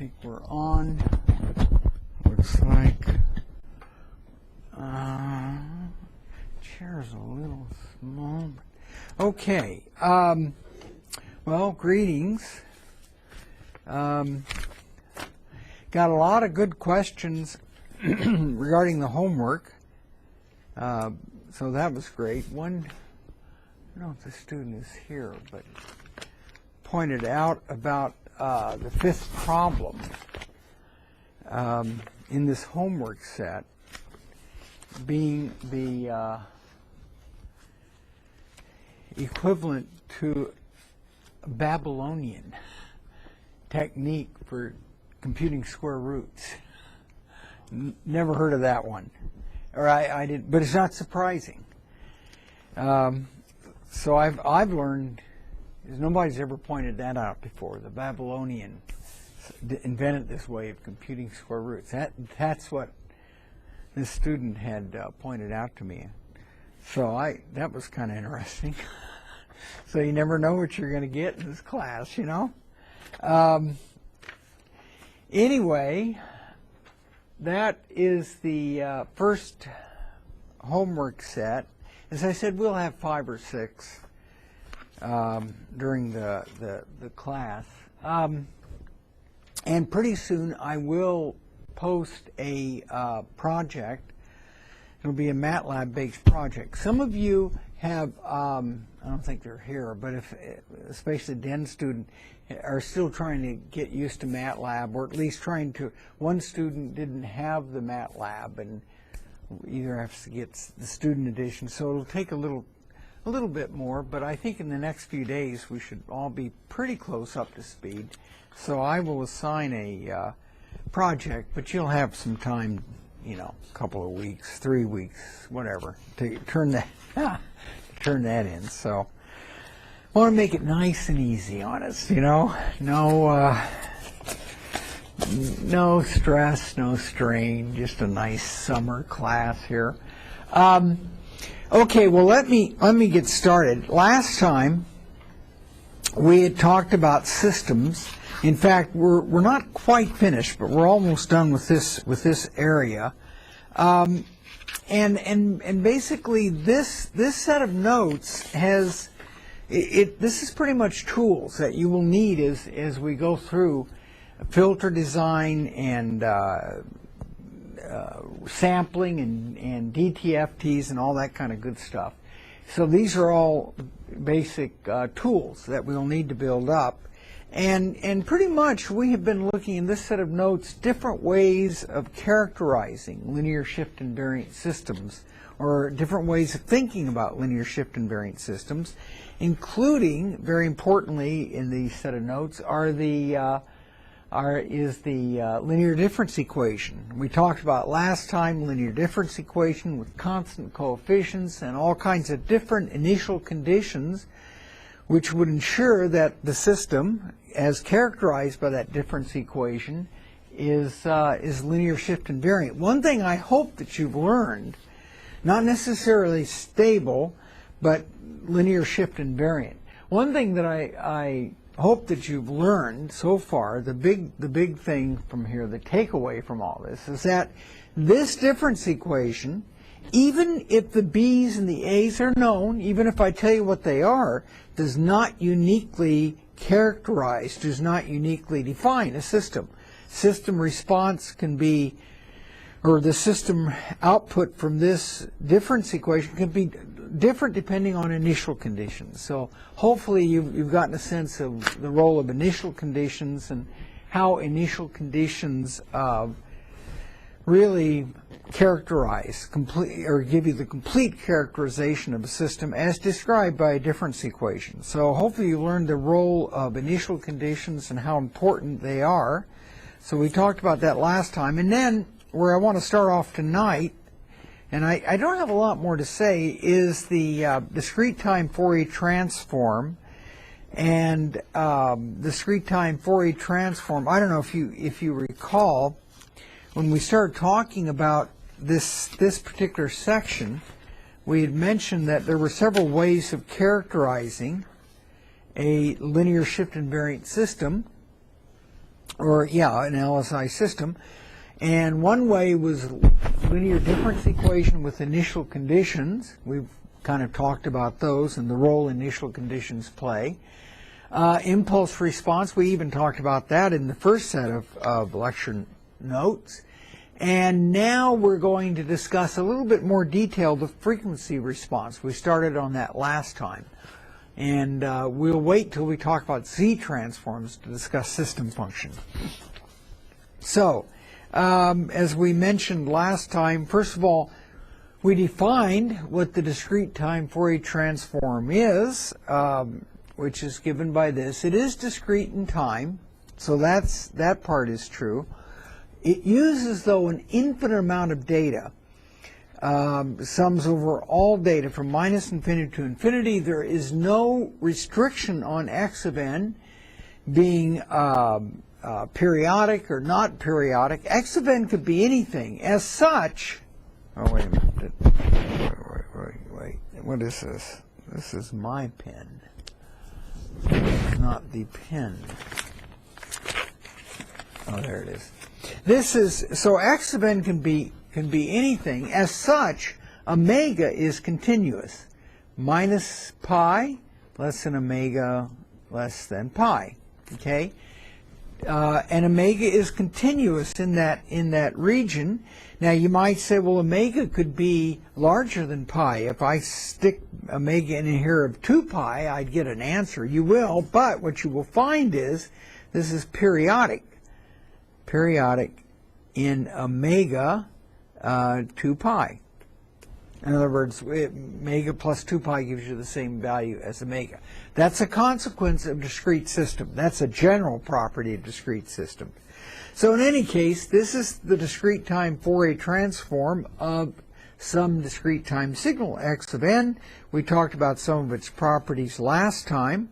think we're on. Looks like chair's a little small. Okay. Well, greetings. Got a lot of good questions regarding the homework. So that was great. One, I don't know if the student is here, but pointed out about the fifth problem in this homework set being the equivalent to a Babylonian technique for computing square roots. Never heard of that one, or I didn't, but it's not surprising. So I've learned, nobody's ever pointed that out before. The Babylonian invented this way of computing square roots. That's what this student had pointed out to me. So that was kind of interesting. So you never know what you're going to get in this class, you know. Anyway, that is the first homework set. As I said, we'll have 5 or 6 during the class. And pretty soon I will post a project. It'll be a MATLAB-based project. Some of you have, I don't think they're here, but especially Den student, are still trying to get used to MATLAB, or at least trying to. One student didn't have the MATLAB, and either has to get the student edition, so it'll take a little bit more, but I think in the next few days we should all be pretty close up to speed. So I will assign a project, but you'll have some time, you know, a couple of weeks, 3 weeks, whatever, to turn that in. So I want to make it nice and easy on us, you know. No stress, no strain, just a nice summer class here. Okay, well let me get started. Last time we had talked about systems. In fact, we're not quite finished, but we're almost done with this area. And basically this set of notes has this is pretty much tools that you will need as we go through filter design and sampling and DTFTs and all that kind of good stuff. So these are all basic tools that we'll need to build up. And pretty much we have been looking in this set of notes different ways of characterizing linear shift invariant systems, or different ways of thinking about linear shift invariant systems, including, very importantly in the set of notes, is the linear difference equation. We talked about last time linear difference equation with constant coefficients and all kinds of different initial conditions which would ensure that the system, as characterized by that difference equation, is linear shift invariant. One thing I hope that you've learned, not necessarily stable, but linear shift invariant. One thing that I hope that you've learned so far, the big thing from here, the takeaway from all this, is that this difference equation, even if the B's and the A's are known, even if I tell you what they are, does not uniquely characterize, does not uniquely define a system. System response can be, or the system output from this difference equation can be different depending on initial conditions. So hopefully you've gotten a sense of the role of initial conditions and how initial conditions really characterize, or give you the complete characterization of a system as described by a difference equation. So hopefully you learned the role of initial conditions and how important they are. So we talked about that last time. And then where I want to start off tonight, and I don't have a lot more to say, is the discrete-time Fourier transform. And discrete-time Fourier transform, I don't know if you recall, when we started talking about this particular section, we had mentioned that there were several ways of characterizing a linear shift invariant system, or an LSI system. And one way was linear difference equation with initial conditions. We've kind of talked about those and the role initial conditions play. Impulse response, we even talked about that in the first set of lecture notes. And now we're going to discuss a little bit more detail the frequency response. We started on that last time. And we'll wait till we talk about Z transforms to discuss system function. So, as we mentioned last time, first of all, we defined what the discrete time Fourier transform is, which is given by this. It is discrete in time, so that part is true. It uses, though, an infinite amount of data. Sums over all data from minus infinity to infinity. There is no restriction on x of n being periodic or not periodic. X of n could be anything. As such, oh, wait a minute. Wait. What is this? This is my pen. It's not the pen. Oh, there it is. This is, so x of n can be anything. As such, omega is continuous. Minus pi less than omega less than pi. Okay? And omega is continuous in that region. Now you might say, well, omega could be larger than pi. If I stick omega in here of 2 pi, I'd get an answer. You will, but what you will find is this is periodic. Periodic in omega 2 pi. In other words, omega plus 2 pi gives you the same value as omega. That's a consequence of discrete system. That's a general property of discrete systems. So in any case, this is the discrete time Fourier transform of some discrete time signal x of n. We talked about some of its properties last time.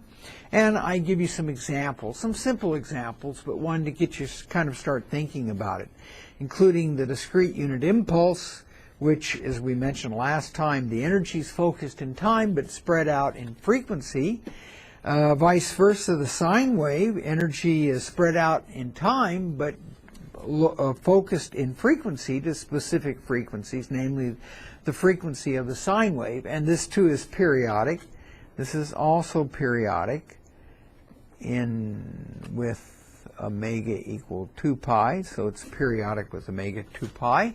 And I give you some examples, some simple examples, but one to get you kind of start thinking about it, including the discrete unit impulse, which, as we mentioned last time, the energy is focused in time but spread out in frequency. Vice versa, the sine wave, energy is spread out in time but focused in frequency to specific frequencies, namely the frequency of the sine wave. And this too is periodic. This is also periodic with omega equal 2 pi, so it's periodic with omega 2 pi.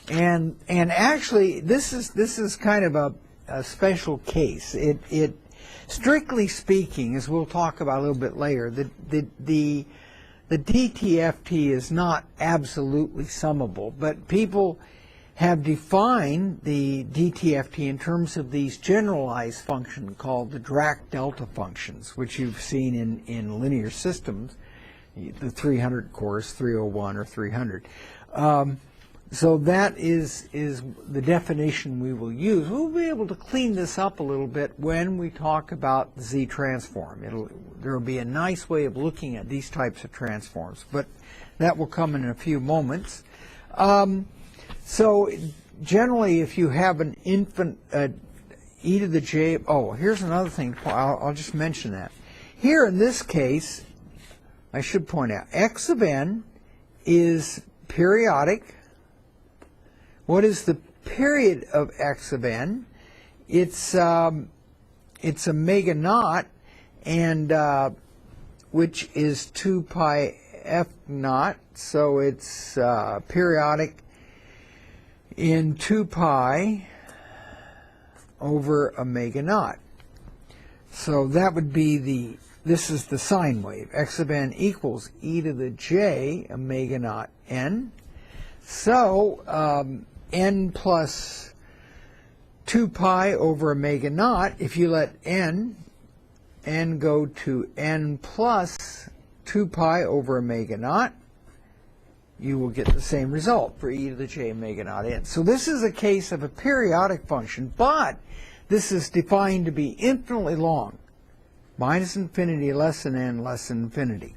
And actually, this is kind of a special case. It strictly speaking, as we'll talk about a little bit later, the DTFT is not absolutely summable, but people have defined the DTFT in terms of these generalized functions called the Dirac delta functions, which you've seen in linear systems, the 300 course, 301 or 300. So that is the definition we will use. We'll be able to clean this up a little bit when we talk about the Z transform. There will be a nice way of looking at these types of transforms, but that will come in a few moments. So generally, if you have an e to the j, oh, here's another thing. I'll just mention that. Here in this case, I should point out, x of n is periodic. What is the period of x of n? It's omega naught, and which is 2 pi f naught. So it's periodic in 2 pi over omega naught. So that would be this is the sine wave. X of n equals e to the j omega naught n. So n plus 2 pi over omega naught, if you let n go to n plus 2 pi over omega naught, you will get the same result for e to the j omega naught n. So this is a case of a periodic function, but this is defined to be infinitely long, minus infinity less than n less than infinity.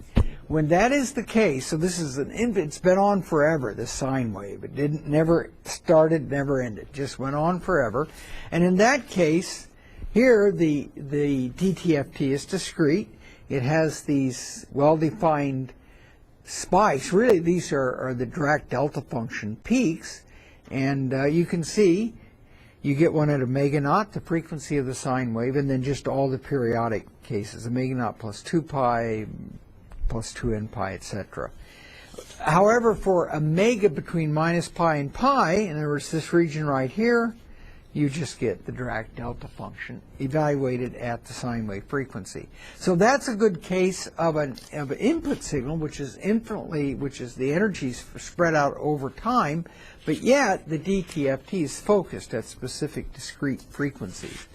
When that is the case, so this is it's been on forever, this sine wave. It never started, never ended, just went on forever. And in that case, here the DTFT is discrete. It has these well-defined spikes. Really, these are the Dirac delta function peaks. And you can see you get one at omega naught, the frequency of the sine wave, and then just all the periodic cases, omega naught plus 2 pi, plus 2n pi, etc. However, for omega between minus pi and pi, in other words, this region right here, you just get the Dirac delta function evaluated at the sine wave frequency. So that's a good case of an input signal, which is the energies spread out over time, but yet the DTFT is focused at specific discrete frequencies.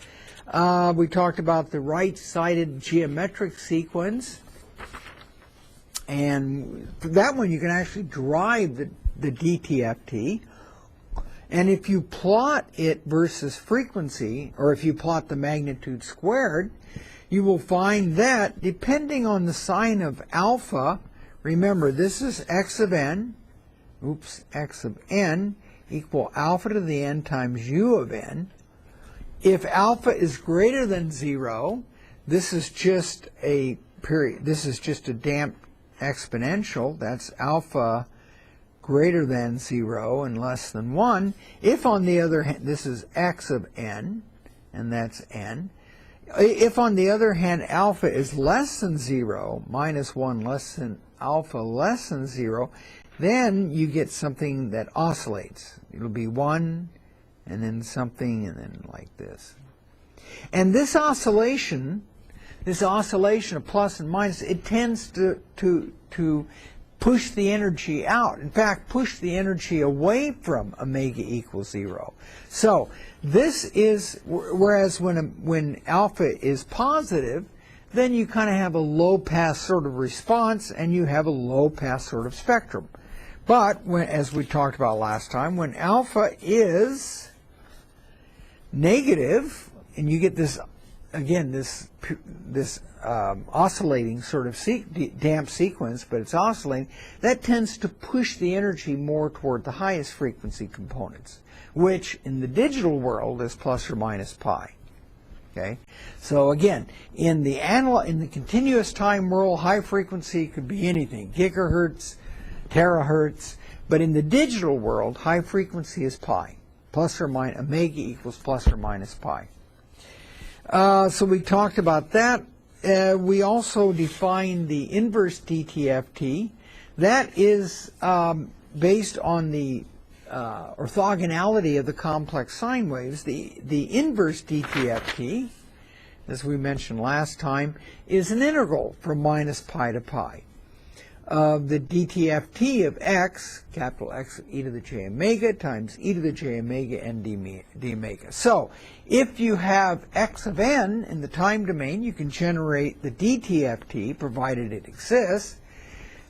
We talked about the right-sided geometric sequence, and for that one you can actually derive the DTFT. And if you plot it versus frequency, or if you plot the magnitude squared, you will find that depending on the sign of alpha, remember this is x of n, x of n equal alpha to the n times u of n. If alpha is greater than 0, this is just a damped exponential. That's alpha greater than 0 and less than 1. If on the other hand, this is x of n, and that's n. If on the other hand alpha is less than 0, minus 1 less than alpha less than 0, then you get something that oscillates. It'll be 1, and then something, and then like this. And this oscillation of plus and minus, it tends to push the energy out. In fact, push the energy away from omega equals 0. So this is, whereas when alpha is positive, then you kind of have a low-pass sort of response, and you have a low-pass sort of spectrum. But, as we talked about last time, when alpha is negative, and you get this, again, this oscillating sort of damped sequence, but it's oscillating, that tends to push the energy more toward the highest frequency components, which in the digital world is plus or minus pi. Okay, so again, in the continuous time world, high frequency could be anything, gigahertz, terahertz, but in the digital world, high frequency is pi, plus or minus, omega equals plus or minus pi. So we talked about that. We also defined the inverse DTFT. That is based on the orthogonality of the complex sine waves. The inverse DTFT, as we mentioned last time, is an integral from minus pi to pi of the DTFT of x, capital X e to the j omega times e to the j omega n d omega. So if you have x of n in the time domain, you can generate the DTFT provided it exists.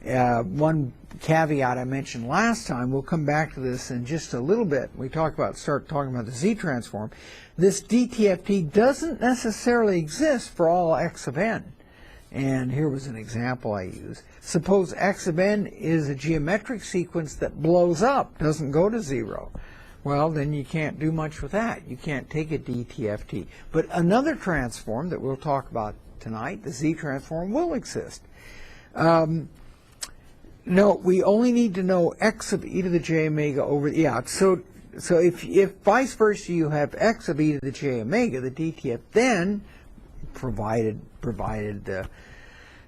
One caveat I mentioned last time, we'll come back to this in just a little bit. We start talking about the z-transform. This DTFT doesn't necessarily exist for all x of n. And here was an example I used. Suppose x of n is a geometric sequence that blows up, doesn't go to 0. Well, then you can't do much with that. You can't take a DTFT. But another transform that we'll talk about tonight, the z-transform, will exist. No, we only need to know x of e to the j omega over, so if vice versa you have x of e to the j omega, the DTF, then provided the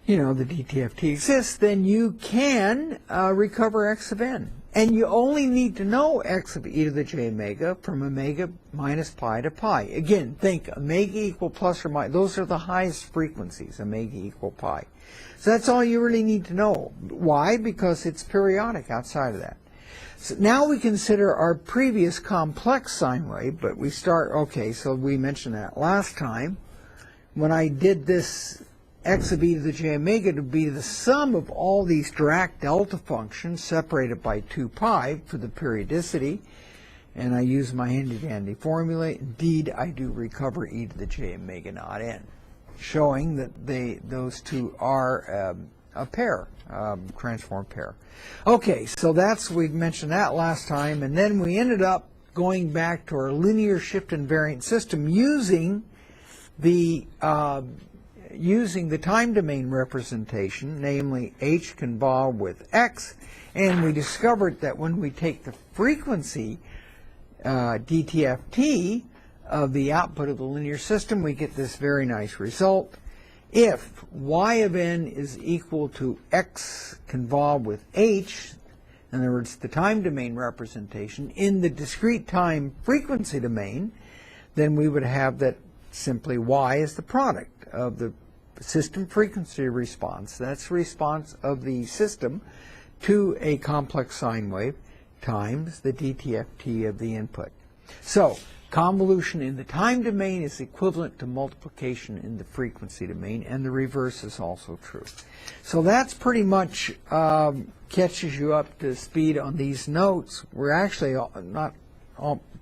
DTFT exists, then you can recover x of n. And you only need to know x of e to the j omega from omega minus pi to pi. Again, think omega equal plus or minus. Those are the highest frequencies, omega equal pi. So that's all you really need to know. Why? Because it's periodic outside of that. So now we consider our previous complex sine wave, but we start, okay, so we mentioned that last time. When I did this x of e to the j omega to be the sum of all these Dirac delta functions separated by 2 pi for the periodicity, and I use my handy-dandy formula, indeed I do recover e to the j omega naught n, showing that those two are a pair, transform pair. Okay, so we mentioned that last time, and then we ended up going back to our linear shift-invariant system using the time domain representation, namely h convolve with x, and we discovered that when we take the frequency DTFT of the output of the linear system, we get this very nice result. If y of n is equal to x convolve with h, in other words, the time domain representation, in the discrete time frequency domain, then we would have that simply y is the product of the system frequency response. That's the response of the system to a complex sine wave times the dTft of the input. So convolution in the time domain is equivalent to multiplication in the frequency domain, and the reverse is also true. So that's pretty much catches you up to speed on these notes. We're actually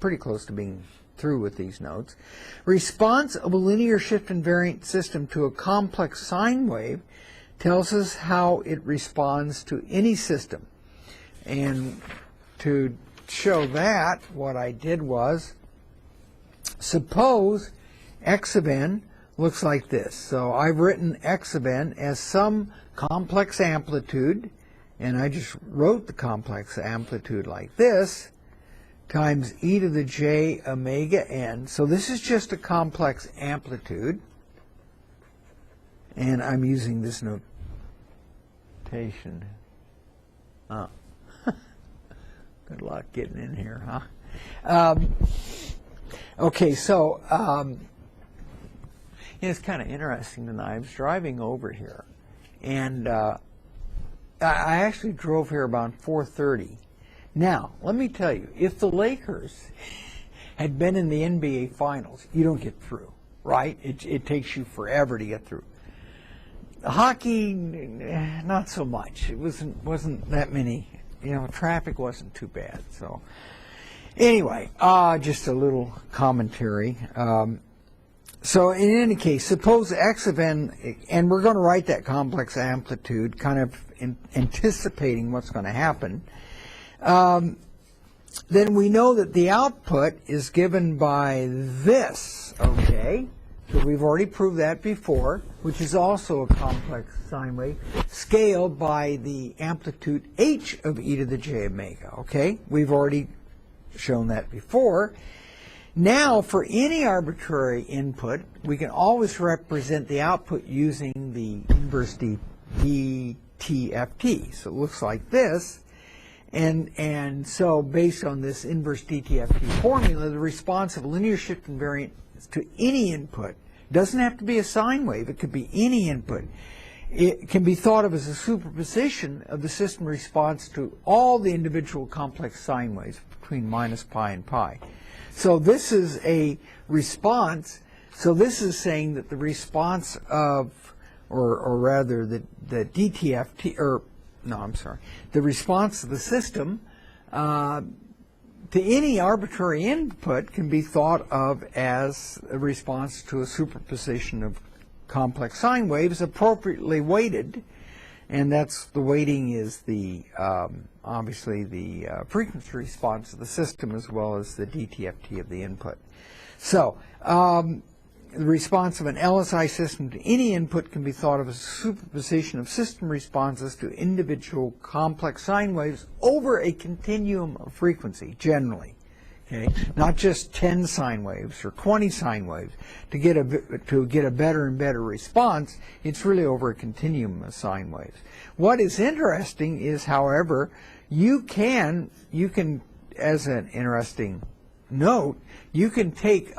pretty close to being through with these notes. Response of a linear shift-invariant system to a complex sine wave tells us how it responds to any system. And to show that, what I did was, suppose x of n looks like this. So I've written x of n as some complex amplitude, and I just wrote the complex amplitude like this, times e to the j omega n. So this is just a complex amplitude, and I'm using this notation. Oh. Good luck getting in here, huh? Okay, so it's kind of interesting tonight. I was driving over here, and I actually drove here about 4:30. Now, let me tell you, if the Lakers had been in the NBA Finals, you don't get through, right? It takes you forever to get through. Hockey, not so much. It wasn't that many. You know, traffic wasn't too bad. So anyway, just a little commentary. So in any case, suppose x of n, and we're going to write that complex amplitude, kind of anticipating what's going to happen. Then we know that the output is given by this, okay? So we've already proved that before, which is also a complex sine wave, scaled by the amplitude h of e to the j omega, okay? We've already shown that before. Now, for any arbitrary input, we can always represent the output using the inverse dTft. So it looks like this. And so based on this inverse dTft formula, the response of a linear shift invariant to any input doesn't have to be a sine wave. It could be any input. It can be thought of as a superposition of the system response to all the individual complex sine waves between minus pi and pi. So this is a response. So this is saying that the response of, or rather the dTft, or no, I'm sorry, the response of the system to any arbitrary input can be thought of as a response to a superposition of complex sine waves appropriately weighted, and that's the weighting is the obviously the frequency response of the system as well as the dTft of the input. So the response of an LSI system to any input can be thought of as a superposition of system responses to individual complex sine waves over a continuum of frequency, generally. Okay? Not just 10 sine waves or 20 sine waves. To get a better and better response, it's really over a continuum of sine waves. What is interesting is, however, you can, as an interesting note, you can take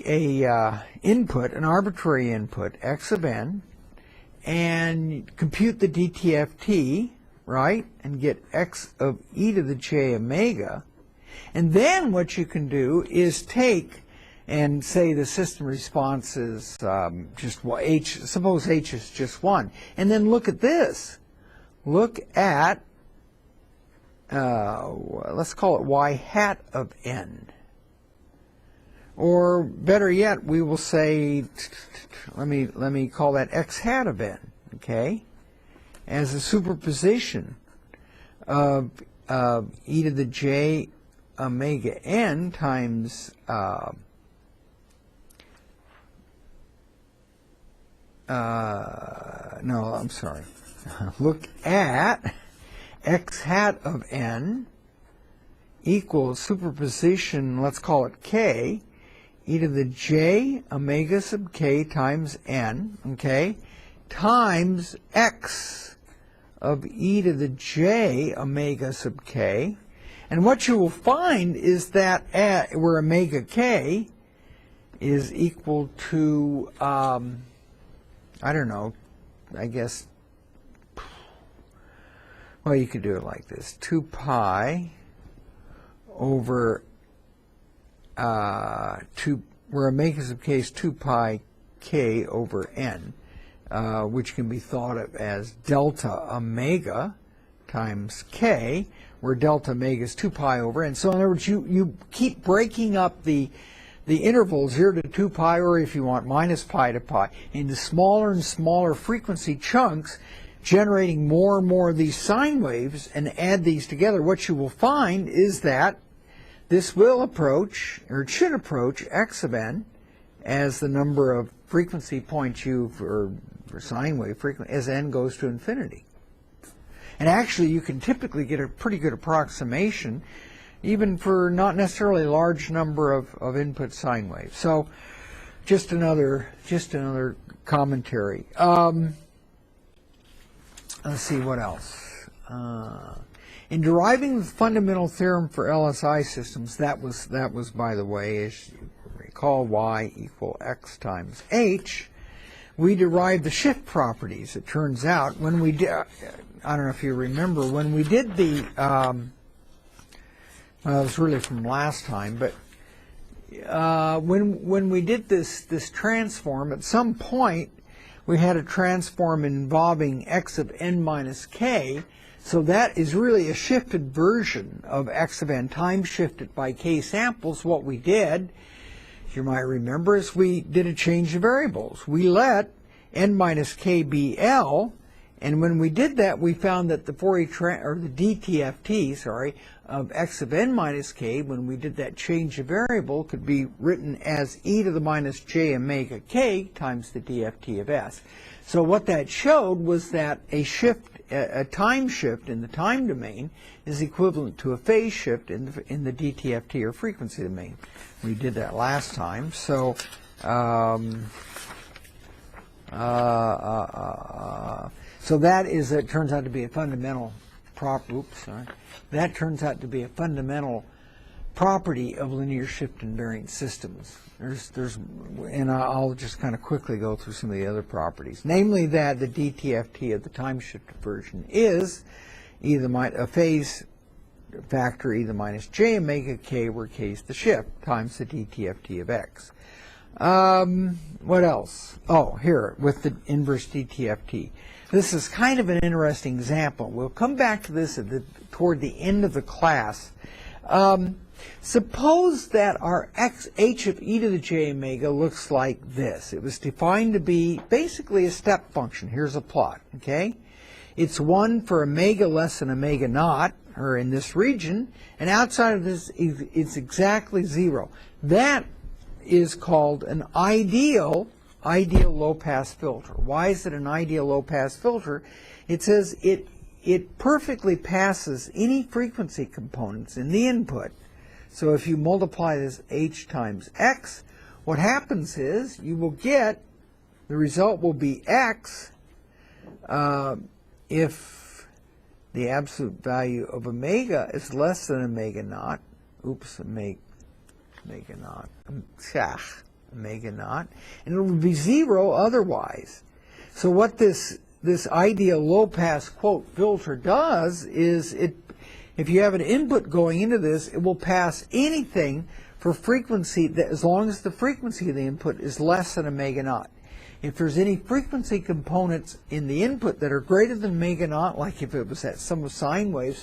a input, an arbitrary input, x of n, and compute the dTft, right, and get x of e to the j omega. And then what you can do is take and say the system response is just h, suppose h is just 1. And then look at this. Look at, let's call it y hat of n. Or better yet, we will say, let me call that x hat of n, okay, as a superposition of e to the j omega n times no, I'm sorry. Look at x hat of n equals superposition, let's call it k, e to the j omega sub k times n, okay, times x of e to the j omega sub k. And what you will find is that where omega k is equal to, I don't know, I guess, well, you could do it like this, 2 pi over, where omega sub k is 2 pi k over n, which can be thought of as delta omega times k, where delta omega is 2 pi over n. So in other words, you keep breaking up the interval 0 to 2 pi, or if you want minus pi to pi, into smaller and smaller frequency chunks, generating more and more of these sine waves, and add these together. What you will find is that this will approach, or it should approach, x sub n as the number of frequency points for sine wave frequency as n goes to infinity. And actually, you can typically get a pretty good approximation, even for not necessarily a large number of input sine waves. So, just another commentary. Let's see what else. In deriving the fundamental theorem for LSI systems, that was by the way, as you recall, y equal x times h. We derived the shift properties. It turns out when we did, I don't know if you remember, when we did the, well, it was really from last time, but when we did this transform, at some point we had a transform involving x of n minus k, so that is really a shifted version of x of n, time shifted by k samples. What we did, you might remember, is we did a change of variables. We let n minus k be L, and when we did that, we found that the Fourier or the DTFT, sorry, of x of n minus k, when we did that change of variable, could be written as e to the minus j omega k times the DFT of s. So what that showed was that a time shift in the time domain is equivalent to a phase shift in the DTFT or frequency domain. We did that last time. So so that is, it turns out to be a fundamental that turns out to be a fundamental property of linear shift-invariant systems. And I'll just kind of quickly go through some of the other properties. Namely that the DTFT of the time-shifted version is either a phase factor e to the minus j omega k, where k is the shift, times the DTFT of x. What else? Oh, here, with the inverse DTFT. This is kind of an interesting example. We'll come back to this toward the end of the class. Suppose that our h of e to the j omega looks like this. It was defined to be basically a step function. Here's a plot, okay? It's 1 for omega less than omega naught, or in this region, and outside of this, it's exactly 0. That is called an ideal low-pass filter. Why is it an ideal low-pass filter? It says it perfectly passes any frequency components in the input. So if you multiply this h times x, what happens is you will get, the result will be x if the absolute value of omega is less than omega naught. Oops, omega naught. Omega naught, and it will be 0 otherwise. So what this ideal low-pass quote filter does is if you have an input going into this, it will pass anything for frequency that, as long as the frequency of the input is less than omega naught. If there's any frequency components in the input that are greater than omega naught, like if it was at some of the sine waves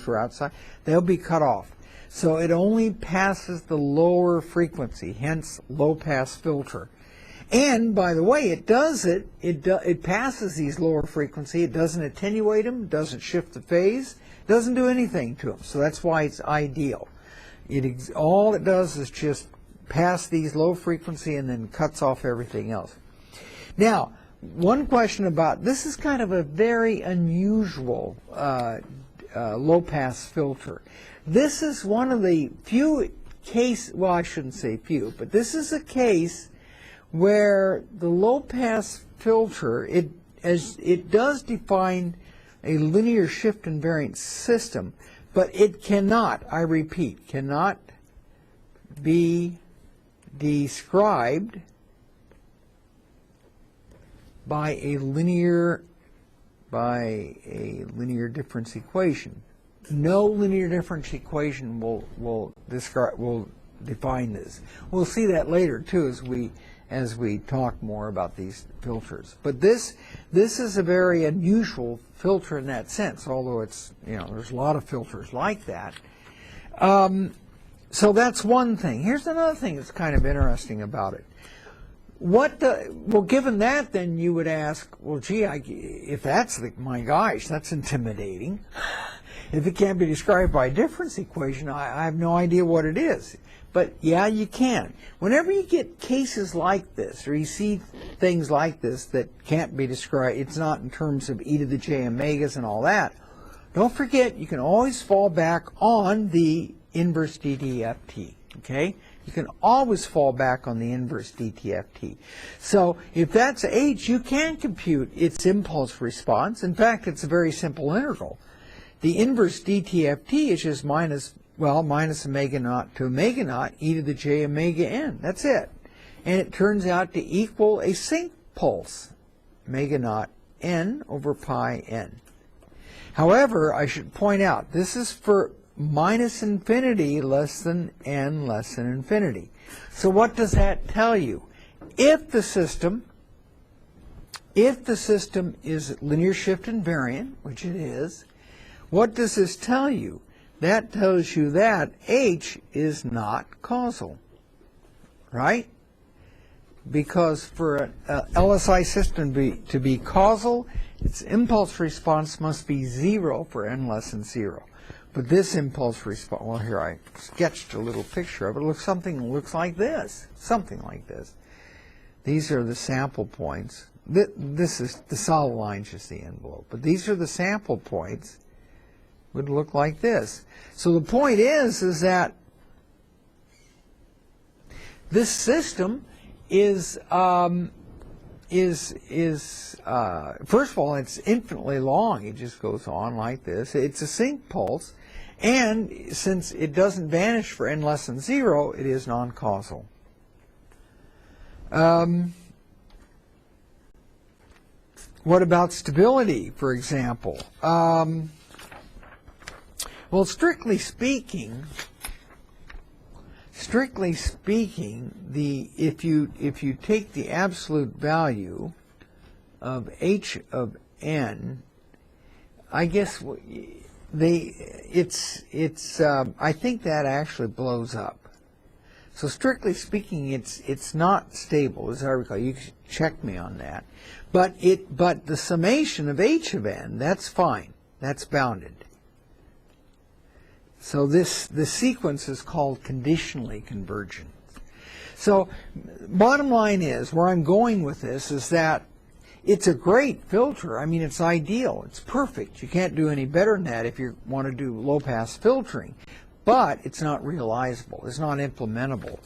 were outside, they'll be cut off. So it only passes the lower frequency, hence low-pass filter. And by the way, it passes these lower frequency. It doesn't attenuate them, doesn't shift the phase, doesn't do anything to them. So that's why it's ideal. All it does is just pass these low frequency and then cuts off everything else. Now, one question about this is kind of a very unusual low-pass filter. This is one of the few cases, well, I shouldn't say few, but this is a case where the low-pass filter, it does define a linear shift-invariant system, But it cannot, I repeat, cannot be described by a linear difference equation. No linear difference equation will define this. We'll see that later too as we talk more about these filters. But this is a very unusual filter in that sense, although it's, there's a lot of filters like that. So that's one thing. Here's another thing that's kind of interesting about it. Well, given that, then you would ask, well, gee, if that's my gosh, that's intimidating. If it can't be described by a difference equation, I have no idea what it is. But yeah, you can. Whenever you get cases like this, or you see things like this that can't be described, it's not in terms of e to the j omegas and all that, don't forget you can always fall back on the inverse DTFT, okay? You can always fall back on the inverse DTFT. So if that's h, you can compute its impulse response. In fact, it's a very simple integral. The inverse DTFT is just minus omega naught to omega naught e to the j omega n. That's it. And it turns out to equal a sync pulse, omega naught n over pi n. However, I should point out, this is for minus infinity less than n less than infinity. So what does that tell you? If the system is linear shift invariant, which it is, what does this tell you? That tells you that h is not causal, right? Because for an LSI system to be causal, its impulse response must be 0 for n less than 0. But this impulse response, well, here I sketched a little picture of it. It looks like this, something like this. These are the sample points. This is the solid line, just the envelope. But these are the sample points. Would look like this. So the point is that this system is first of all, it's infinitely long. It just goes on like this. It's a sync pulse. And since it doesn't vanish for n less than 0, it is non-causal. What about stability, for example? Well, strictly speaking, if you take the absolute value of h of n, I guess I think that actually blows up. So strictly speaking, it's not stable, as I recall. You can check me on that. But the summation of h of n, that's fine. That's bounded. So the sequence is called conditionally convergent. So bottom line is, where I'm going with this is that it's a great filter. I mean, it's ideal. It's perfect. You can't do any better than that if you want to do low-pass filtering. But it's not realizable. It's not implementable.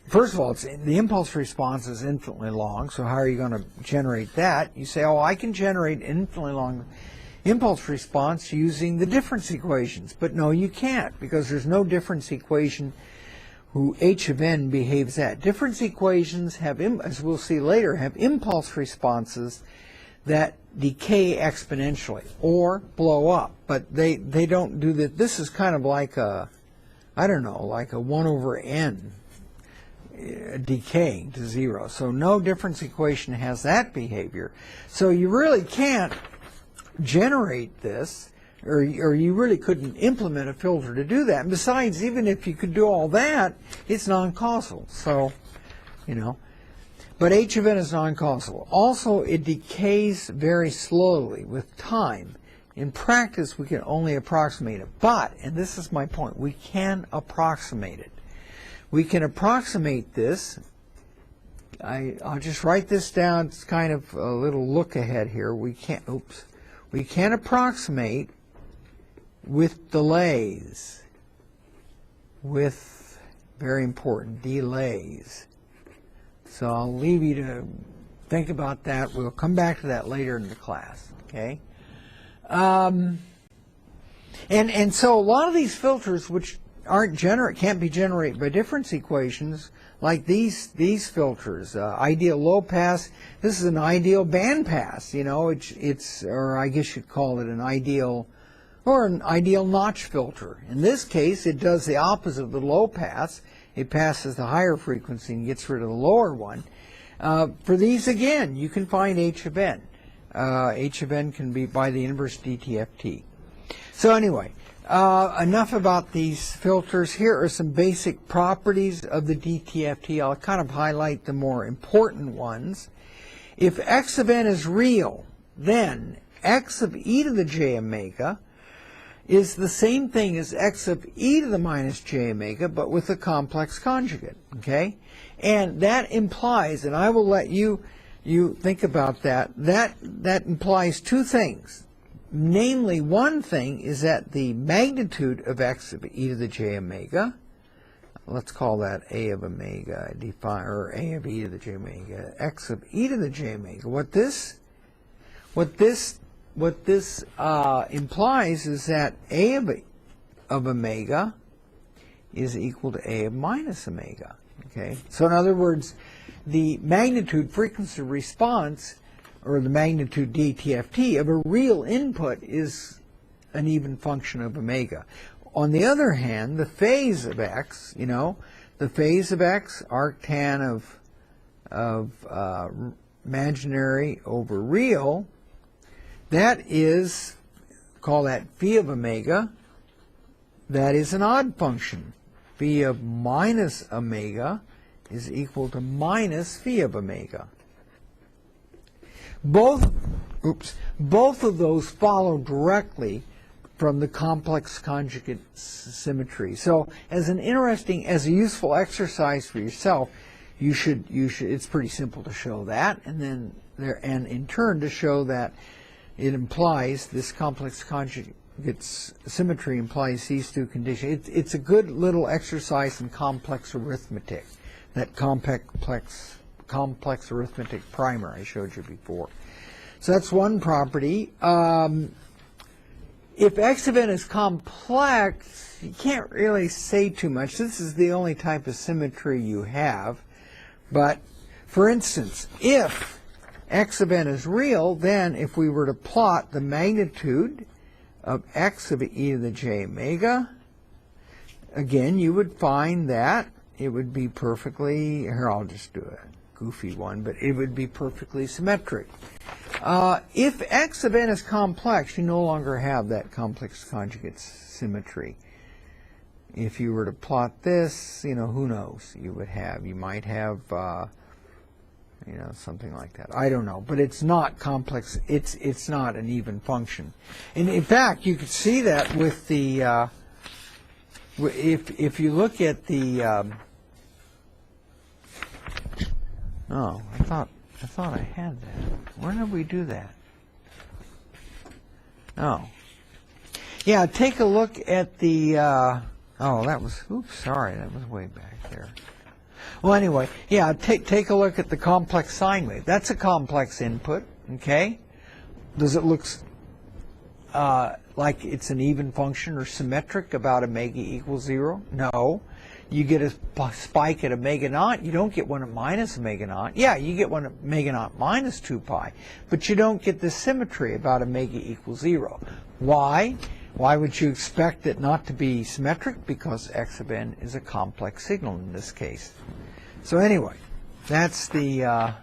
First of all, the impulse response is infinitely long, so how are you going to generate that? You say, oh, I can generate infinitely long impulse response using the difference equations. But no, you can't, because there's no difference equation who h of n behaves that. Difference equations have, as we'll see later, have impulse responses that decay exponentially or blow up. But they don't do that. This is kind of like a, I don't know, like a 1 over n decaying to 0. So no difference equation has that behavior. So you really can't generate this, or you really couldn't implement a filter to do that. And besides, even if you could do all that, it's non-causal. So, but h of n is non-causal. Also, it decays very slowly with time. In practice, we can only approximate it. But, and this is my point, we can approximate it. We can approximate this. I'll just write this down. It's kind of a little look ahead here. We can approximate with delays, with, very important, delays. So I'll leave you to think about that. We'll come back to that later in the class, okay? And so a lot of these filters which can't be generated by difference equations, like these filters, ideal low pass. This is an ideal bandpass. You know, it's or I guess you'd call it an ideal notch filter. In this case, it does the opposite of the low pass. It passes the higher frequency and gets rid of the lower one. For these, again, you can find h of n. H of n can be by the inverse DTFT. So anyway, enough about these filters. Here are some basic properties of the DTFT. I'll kind of highlight the more important ones. If x of n is real, then x of e to the j omega is the same thing as x of e to the minus j omega, but with a complex conjugate, okay? And that implies, and I will let you think about that, that implies two things. Namely, one thing is that the magnitude of x of e to the j omega, let's call that a of omega, or a of e to the j omega, x of e to the j omega. What this implies is that a of omega is equal to a of minus omega. Okay, so in other words, the magnitude frequency response, or the magnitude DTFT of a real input, is an even function of omega. On the other hand, the phase of x, you know, the phase of x, arctan of imaginary over real, that is, call that phi of omega, that is an odd function. Phi of minus omega is equal to minus phi of omega. Both of those follow directly from the complex conjugate symmetry. So as a useful exercise for yourself, you should, it's pretty simple to show that, and in turn to show that it implies, this complex conjugate symmetry implies these two conditions. It's a good little exercise in complex arithmetic, that complex arithmetic primer I showed you before. So that's one property. If x of n is complex, you can't really say too much. This is the only type of symmetry you have. But for instance, if x of n is real, then if we were to plot the magnitude of x of e to the j omega, again, you would find that it would be perfectly, here I'll just do a goofy one, but it would be perfectly symmetric. If x of n is complex, you no longer have that complex conjugate symmetry. If you were to plot this, you know, who knows, you might have, you know, something like that. I don't know, but it's not complex. It's not an even function. And in fact, you could see that with the, if you look at the, oh, I thought I had that. Where did we do that? Oh. Yeah, take a look at the, oh, that was, oops, sorry, that was way back there. Well, anyway, yeah, take a look at the complex sine wave. That's a complex input, okay? Does it look like it's an even function or symmetric about omega equals 0? No. You get a spike at omega naught. You don't get one at minus omega naught. Yeah, you get one at omega naught minus 2 pi, but you don't get the symmetry about omega equals 0. Why? Why would you expect it not to be symmetric? Because x of n is a complex signal in this case. So anyway, that's the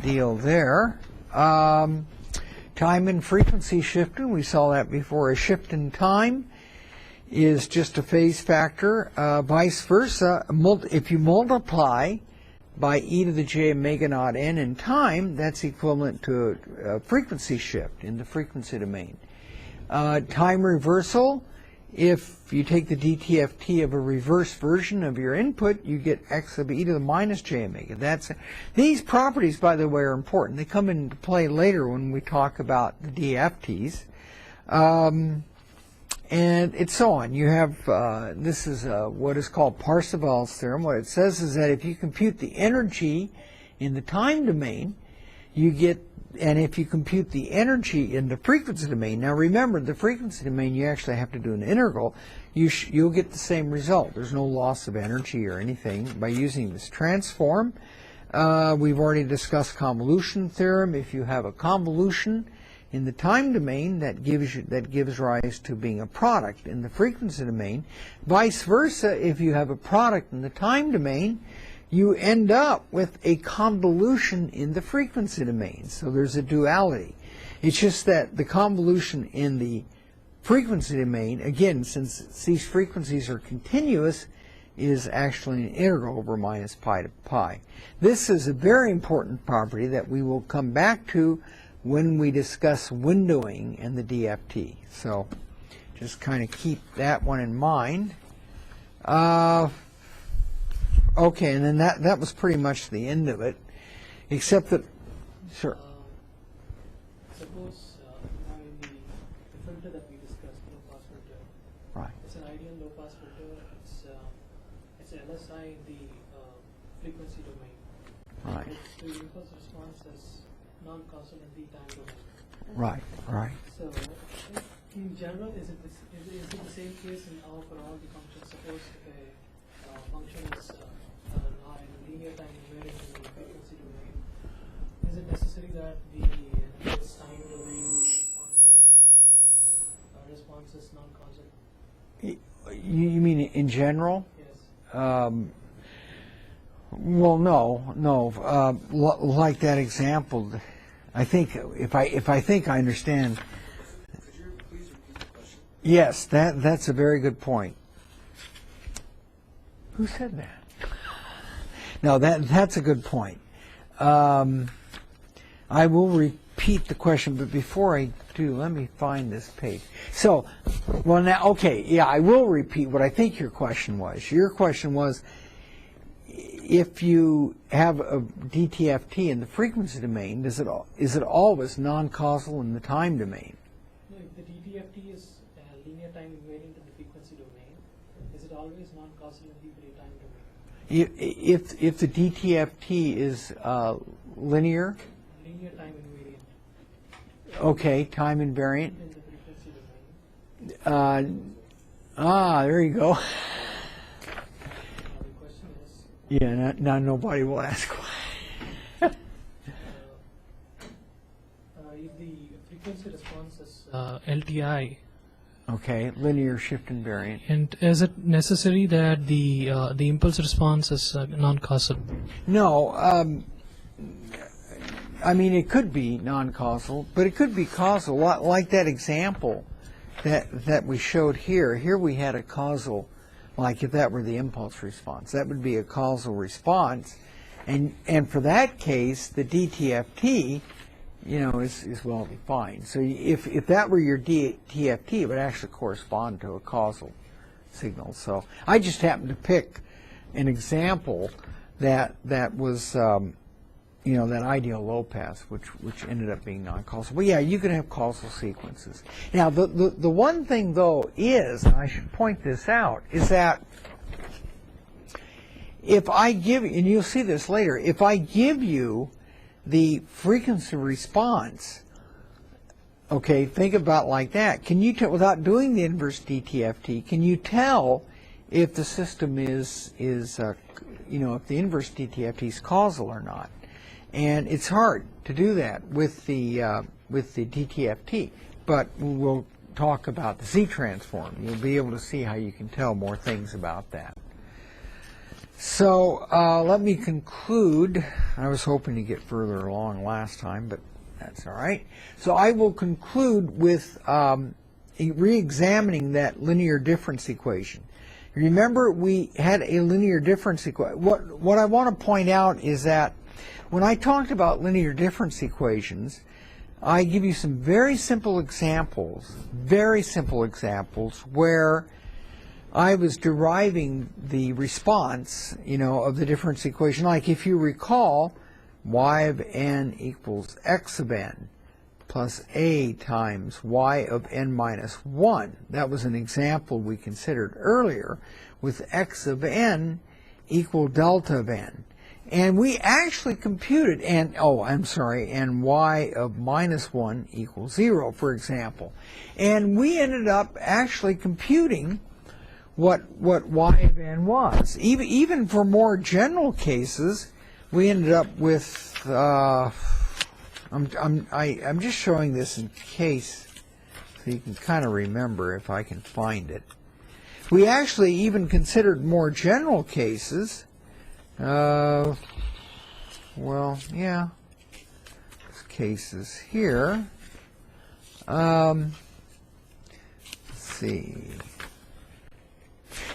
deal there. Time and frequency shifting, we saw that before. A shift in time is just a phase factor. Vice versa, if you multiply by e to the j omega naught n in time, that's equivalent to a frequency shift in the frequency domain. Time reversal, if you take the DTFT of a reverse version of your input, you get x of e to the minus j omega. These properties, by the way, are important. They come into play later when we talk about the DFTs. And it's so on. You have, this is what is called Parsaval's theorem. What it says is that if you compute the energy in the time domain, you get, and if you compute the energy in the frequency domain, now remember, the frequency domain you actually have to do an integral, you'll get the same result. There's no loss of energy or anything by using this transform. We've already discussed convolution theorem. If you have a convolution in the time domain, that gives rise to being a product in the frequency domain. Vice versa, if you have a product in the time domain, you end up with a convolution in the frequency domain. So there's a duality. It's just that the convolution in the frequency domain, again, since these frequencies are continuous, is actually an integral over minus pi to pi. This is a very important property that we will come back to when we discuss windowing and the DFT. So just kind of keep that one in mind. Okay, and then that was pretty much the end of it, except that, sure. Suppose in the filter that we discussed, low pass filter, Right. it's an ideal low pass filter. It's LSI in the frequency domain. Right. The impulse response is non-causal in the time domain. Right, right. So in general, is it the same case for all the functions? Suppose if a function is linear time invariant in the frequency domain, is it necessary that the time domain response is non-causal? You mean in general? Yes. Well, no. Like that example, I think if I think I understand. Could you please repeat the question? Yes, that's a very good point. Who said that? No, that's a good point. I will repeat the question, but before I do, let me find this page. So, well now, okay, yeah, I will repeat what I think your question was. Your question was, if you have a DTFT in the frequency domain, is it always non-causal in the time domain? No, if the DTFT is linear time invariant in the frequency domain, is it always non-causal in the time domain? If the DTFT is linear Time invariant okay, time invariant, in the frequency domain. there you go. The question is, Yeah, now nobody will ask why. if the frequency response is LTI, Okay, linear shift invariant. and is it necessary that the impulse response is non-causal? No, I mean it could be non-causal, but it could be causal. Like that example that we showed here. Here we had a causal, like if that were the impulse response, that would be a causal response, and for that case, the DTFT, is well defined. So if that were your DTFT, it would actually correspond to a causal signal. So I just happened to pick an example that was that ideal low pass, which ended up being non-causal. But yeah, you can have causal sequences. Now the one thing though is, and I should point this out, is that if I give, and you'll see this later, if I give you the frequency response, okay, think about like that. Can you tell, without doing the inverse DTFT, can you tell if the system is if the inverse DTFT is causal or not? And it's hard to do that with the DTFT, but we'll talk about the Z transform. You'll be able to see how you can tell more things about that. So let me conclude. I was hoping to get further along last time, but that's all right. So I will conclude with re-examining that linear difference equation. Remember, we had a linear difference equation. What I want to point out is that when I talked about linear difference equations, I give you some very simple examples where I was deriving the response, of the difference equation. Like if you recall, y of n equals x of n plus a times y of n minus 1. That was an example we considered earlier with x of n equal delta of n. And we actually computed, and and y of minus 1 equals 0, for example. And we ended up actually computing what y of n was. Even for more general cases, we ended up with, I'm just showing this in case so you can kind of remember if I can find it. We actually even considered more general cases. Well, yeah, this case is here. Let's see.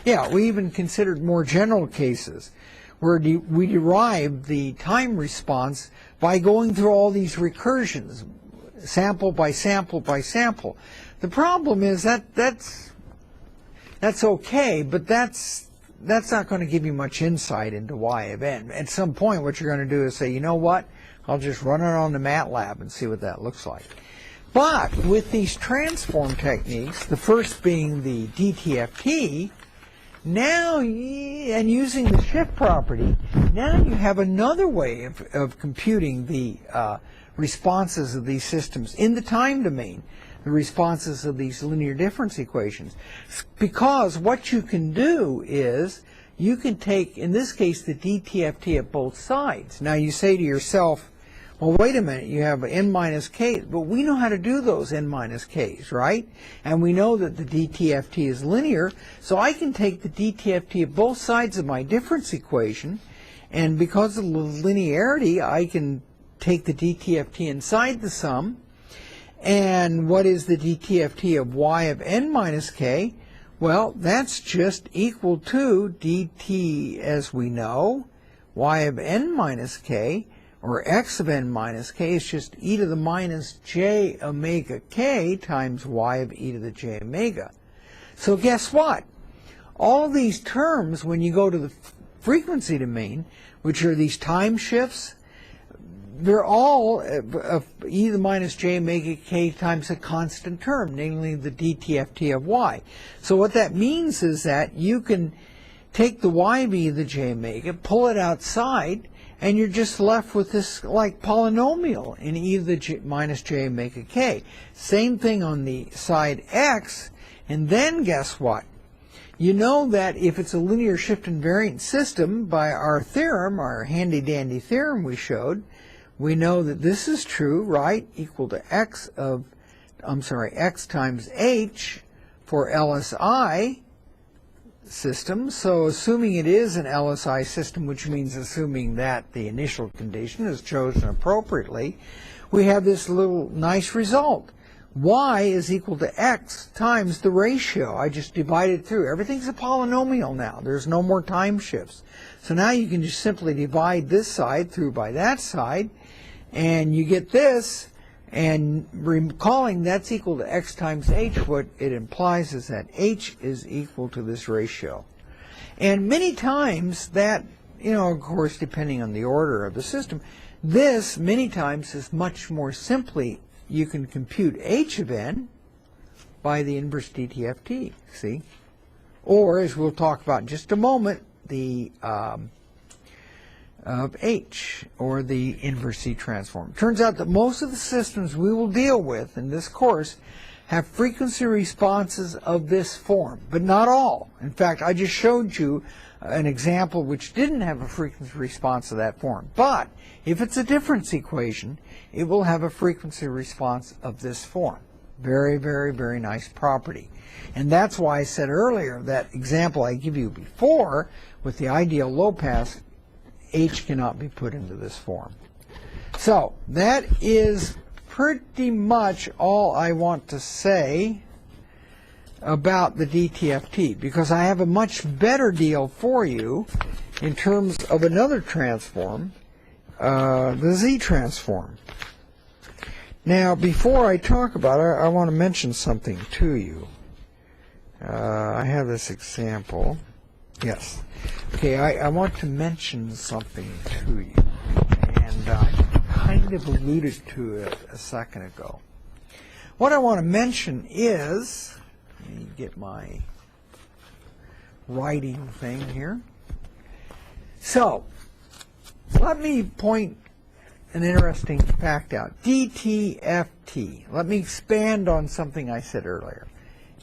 Yeah, we even considered more general cases where we derived the time response by going through all these recursions, sample by sample by sample. The problem is that's okay, but that's not going to give you much insight into y of n. At some point, what you're going to do is say, you know what, I'll just run it on the MATLAB and see what that looks like. But with these transform techniques, the first being the DTFT, now, and using the shift property, now you have another way of computing the responses of these systems in the time domain, the responses of these linear difference equations. Because what you can do is you can take, in this case, the DTFT at both sides. Now you say to yourself, well, wait a minute, you have n minus k, but we know how to do those n minus k's, right? And we know that the DTFT is linear, so I can take the DTFT at both sides of my difference equation, and because of the linearity, I can take the DTFT inside the sum. And what is the DTFT of y of n minus k? Well, that's just equal to dt, as we know, y of n minus k, or x of n minus k is just e to the minus j omega k times y of e to the j omega. So guess what? All these terms, when you go to the frequency domain, which are these time shifts, they're all e to the minus j omega k times a constant term, namely the DTFT of y. So what that means is that you can take the y of e to the j omega, pull it outside, and you're just left with this like polynomial in e to the minus j omega k. Same thing on the side x, and then guess what? You know that if it's a linear shift-invariant system, by our theorem, our handy-dandy theorem we showed, we know that this is true, right? Equal to x times h for LSI system. So assuming it is an LSI system, which means assuming that the initial condition is chosen appropriately, we have this little nice result. Y is equal to x times the ratio. I just divided through. Everything's a polynomial now. There's no more time shifts. So now you can just simply divide this side through by that side, and you get this. And recalling that's equal to x times h, what it implies is that h is equal to this ratio. And many times that, of course, depending on the order of the system, this many times is much more simply, you can compute h of n by the inverse DTFT, see? Or, as we'll talk about in just a moment, the of h, or the inverse C transform. Turns out that most of the systems we will deal with in this course have frequency responses of this form, but not all. In fact, I just showed you an example which didn't have a frequency response of that form. But if it's a difference equation, it will have a frequency response of this form. Very, very, very nice property. And that's why I said earlier that example I give you before with the ideal low pass, h cannot be put into this form. So that is pretty much all I want to say about the DTFT, because I have a much better deal for you in terms of another transform, the Z transform. Now, before I talk about it, I want to mention something to you. I have this example. Yes. Okay, I want to mention something to you, and I kind of alluded to it a second ago. What I want to mention is, let me get my writing thing here. So, let me point an interesting fact out. DTFT. Let me expand on something I said earlier.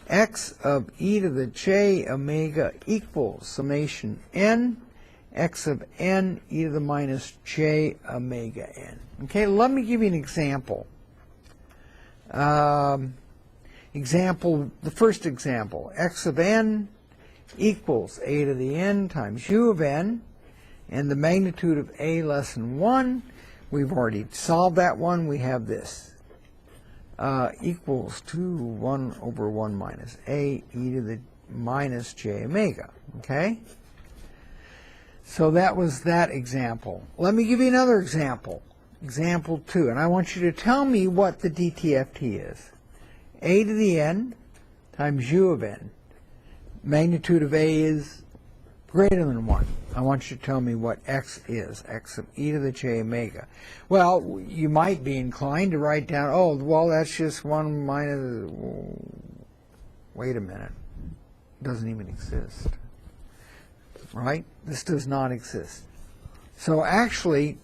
X of e to the j omega equals summation n, x of n e to the minus j omega n. Okay, let me give you an example. The first example, x of n equals a to the n times u of n, and the magnitude of a less than 1, we've already solved that one. We have this, equals to 1 over 1 minus a e to the minus j omega, okay? So that was that example. Let me give you another example, example 2, and I want you to tell me what the DTFT is. A to the n times u of n. Magnitude of a is greater than 1. I want you to tell me what x is, x of e to the j omega. Well, you might be inclined to write down, oh, well, that's just 1 minus, wait a minute, it doesn't even exist, right? This does not exist. So actually,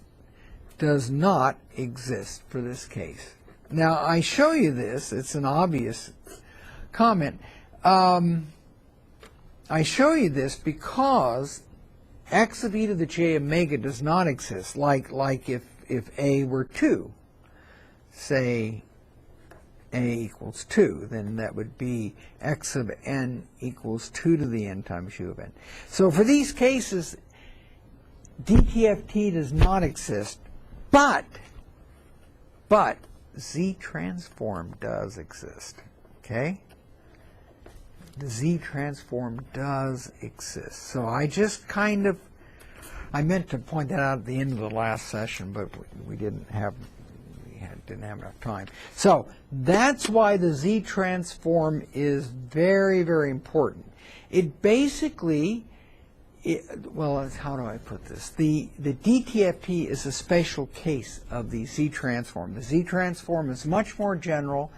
does not exist for this case. Now, I show you this, it's an obvious comment. I show you this because x of e to the j omega does not exist, like if a were 2, say a equals 2, then that would be x of n equals 2 to the n times u of n. So for these cases, DTFT does not exist, but Z transform does exist, okay? The Z transform does exist. So I just I meant to point that out at the end of the last session, but we didn't have enough time. So that's why the Z transform is very, very important. It basically, well, how do I put this? The DTFT is a special case of the Z transform. The Z transform is much more general,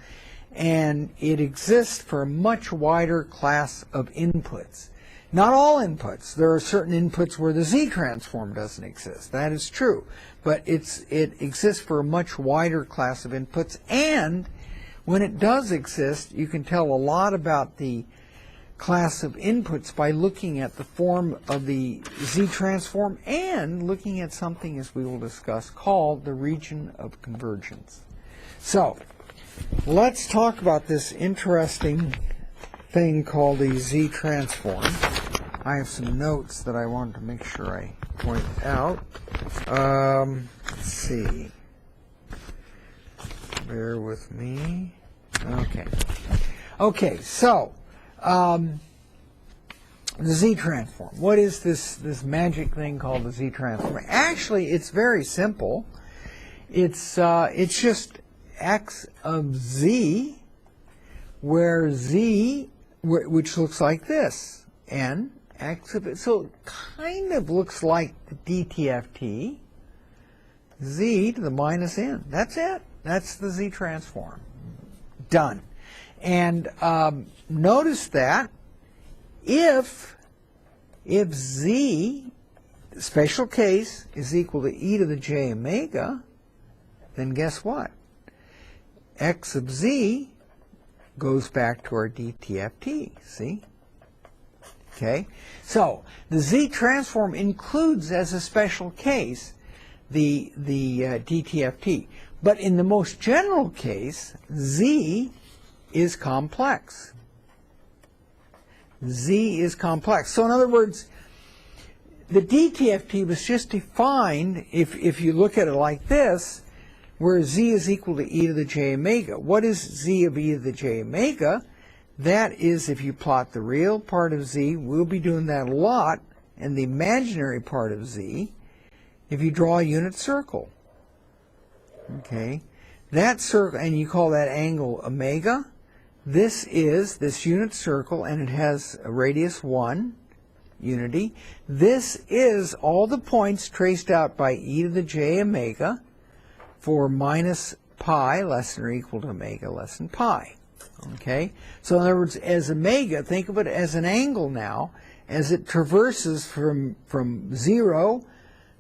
and it exists for a much wider class of inputs. Not all inputs. There are certain inputs where the Z transform doesn't exist. That is true. But it exists for a much wider class of inputs, and when it does exist, you can tell a lot about the class of inputs by looking at the form of the Z transform and looking at something, as we will discuss, called the region of convergence. So, let's talk about this interesting thing called the Z transform. I have some notes that I wanted to make sure I point out. Let's see. Bear with me. Okay. Okay, so the Z transform. What is this magic thing called the Z transform? Actually, it's very simple. It's just x of z, where z, which looks like this, n, x of it. So it kind of looks like the DTFT, z to the minus n. That's it. That's the Z transform. Done. And notice that if z, special case, is equal to e to the j omega, then guess what? X of z goes back to our DTFT, see? Okay? So, the Z transform includes as a special case the DTFT. But in the most general case, Z is complex. Z is complex. So in other words, the DTFT was just defined, if you look at it like this, where Z is equal to e to the j omega. What is Z of e to the j omega? That is, if you plot the real part of Z, we'll be doing that a lot, and the imaginary part of Z, if you draw a unit circle. Okay? That circle, and you call that angle omega. This is this unit circle, and it has a radius 1, unity. This is all the points traced out by e to the j omega for minus pi less than or equal to omega less than pi. Okay? So in other words, as omega, think of it as an angle now, as it traverses from 0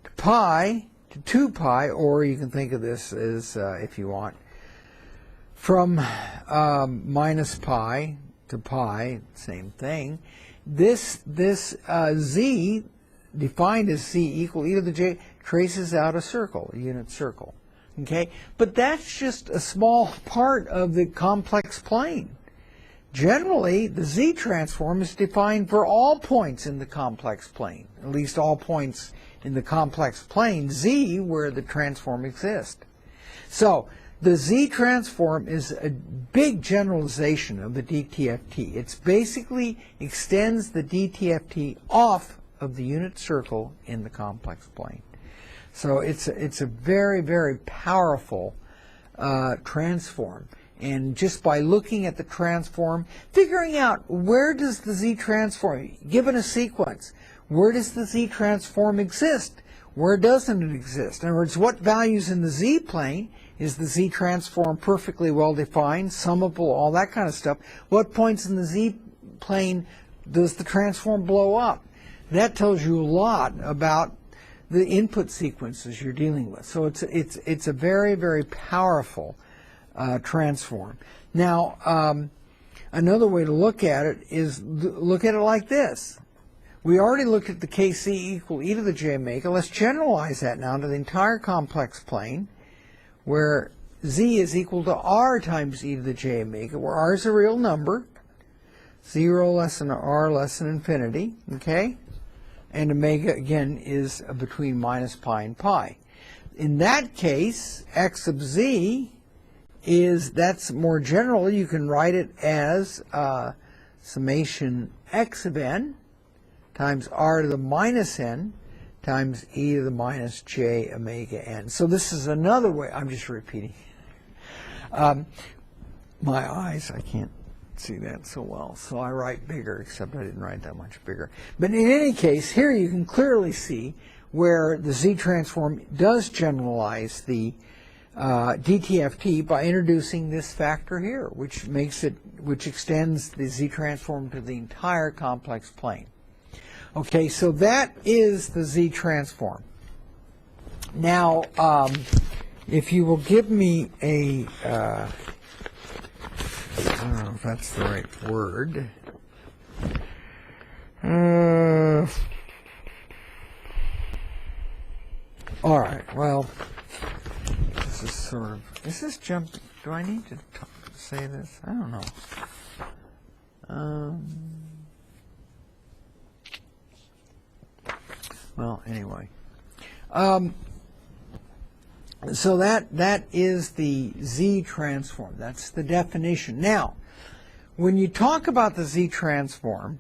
to pi to 2 pi, or you can think of this as, if you want, from minus pi to pi, same thing. This z, defined as z equal e to the j, traces out a circle, a unit circle. Okay? But that's just a small part of the complex plane. Generally, the z transform is defined for all points in the complex plane, at least all points in the complex plane z where the transform exists. So the z transform is a big generalization of the DTFT. It basically extends the DTFT off of the unit circle in the complex plane. So it's a very, very powerful transform. And just by looking at the transform, figuring out where does the z transform, given a sequence, where does the z transform exist? Where doesn't it exist? In other words, what values in the z plane is the z transform perfectly well defined, summable, all that kind of stuff? What points in the z plane does the transform blow up? That tells you a lot about the input sequences you're dealing with. So it's a very, very powerful transform. Now, another way to look at it is look at it like this. We already looked at the Kc equal e to the j omega. Let's generalize that now to the entire complex plane, where z is equal to r times e to the j omega, where r is a real number, 0 less than r less than infinity, okay? And omega, again, is between minus pi and pi. In that case, x sub z is, that's more general. You can write it as summation x of n times r to the minus n times e to the minus j omega n. So this is another way. I'm just repeating. My eyes, I can't see that so well, so I write bigger, except I didn't write that much bigger. But in any case, here you can clearly see where the z transform does generalize the DTFT by introducing this factor here, which extends the z transform to the entire complex plane. Okay, so that is the z transform. Now, if you will give me a I don't know if that's the right word. All right, well, this is sort of, is this jumping? Do I need to say this? I don't know. Well, anyway. So that is the z transform. That's the definition. Now, when you talk about the z transform,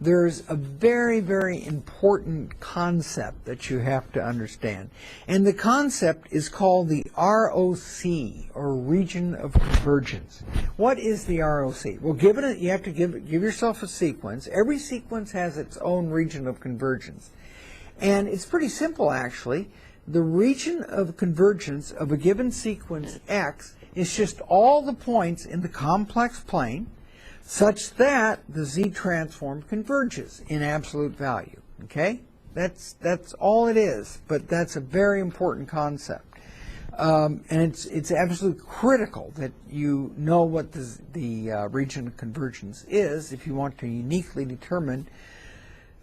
there's a very, very important concept that you have to understand. And the concept is called the ROC, or Region of Convergence. What is the ROC? Well, you have to give yourself a sequence. Every sequence has its own region of convergence. And it's pretty simple, actually. The region of convergence of a given sequence x is just all the points in the complex plane such that the z transform converges in absolute value. Okay? That's all it is, but that's a very important concept. And it's absolutely critical that you know what the region of convergence is if you want to uniquely determine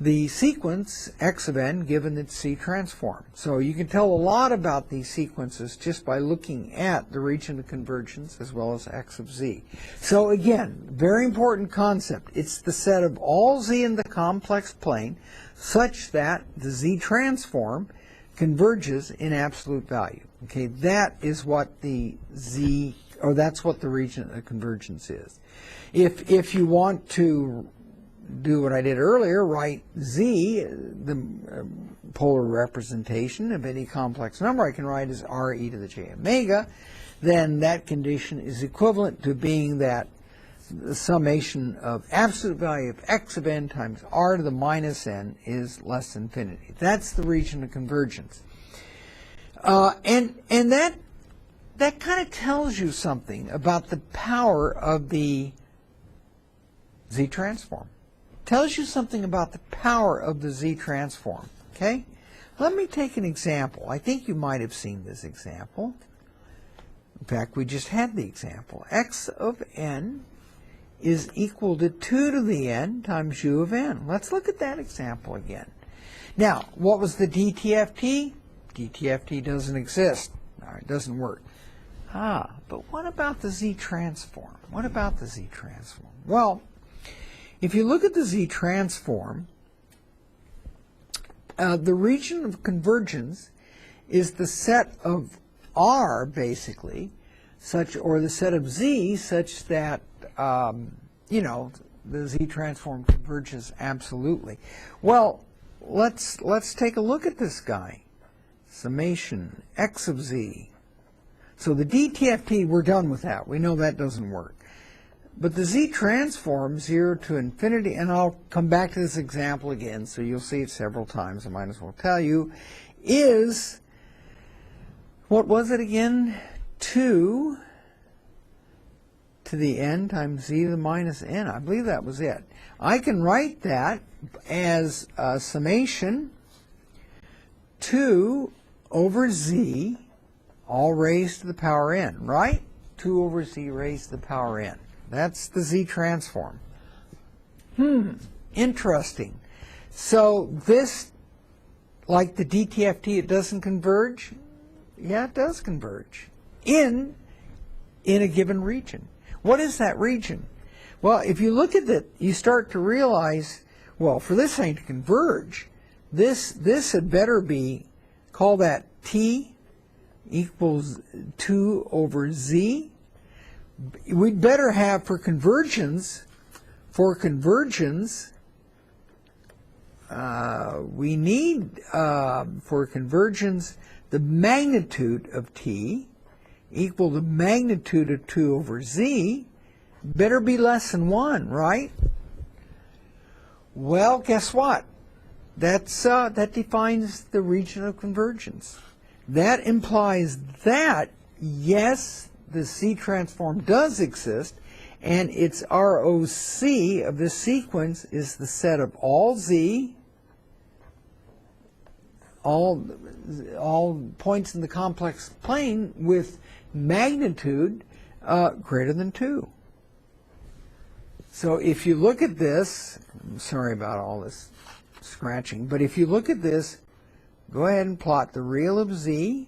the sequence x of n given its z transform. So you can tell a lot about these sequences just by looking at the region of convergence as well as x of z. So again, very important concept. It's the set of all z in the complex plane such that the z transform converges in absolute value. Okay, that is what the z, or that's what the region of convergence is. If you want to do what I did earlier, write z, the polar representation of any complex number I can write as r e to the j omega, then that condition is equivalent to being that the summation of absolute value of x of n times r to the minus n is less than infinity. That's the region of convergence. And that kind of tells you something about the power of the z transform. Tells you something about the power of the z transform. Okay? Let me take an example. I think you might have seen this example. In fact, we just had the example. X of n is equal to 2 to the n times u of n. Let's look at that example again. Now, what was the DTFT? DTFT doesn't exist. All right, it doesn't work. But what about the z-transform? What about the z-transform? Well, if you look at the z-transform, the region of convergence is the set of R, basically, or the set of Z, such that, you know, the z-transform converges absolutely. Well, let's take a look at this guy. Summation x of z. So the DTFT, we're done with that. We know that doesn't work. But the z-transform, 0 to infinity, and I'll come back to this example again, so you'll see it several times, I might as well tell you, is, what was it again? 2 to the n times z to the minus n. I believe that was it. I can write that as summation 2 over z, all raised to the power n, right? 2 over z raised to the power n. That's the z-transform. Interesting. So this, like the DTFT, it doesn't converge? Yeah, it does converge in a given region. What is that region? Well, if you look at it, you start to realize, well, for this thing to converge, this had better be, call that t equals 2 over z. We'd better have for convergence, we need for convergence the magnitude of t equal the magnitude of 2 over z, better be less than 1, right? Well, guess what? That defines the region of convergence. That implies that, yes, the z-transform does exist, and its ROC of this sequence is the set of all z, all points in the complex plane with magnitude greater than 2. So if you look at this, I'm sorry about all this scratching, but if you look at this, go ahead and plot the real of z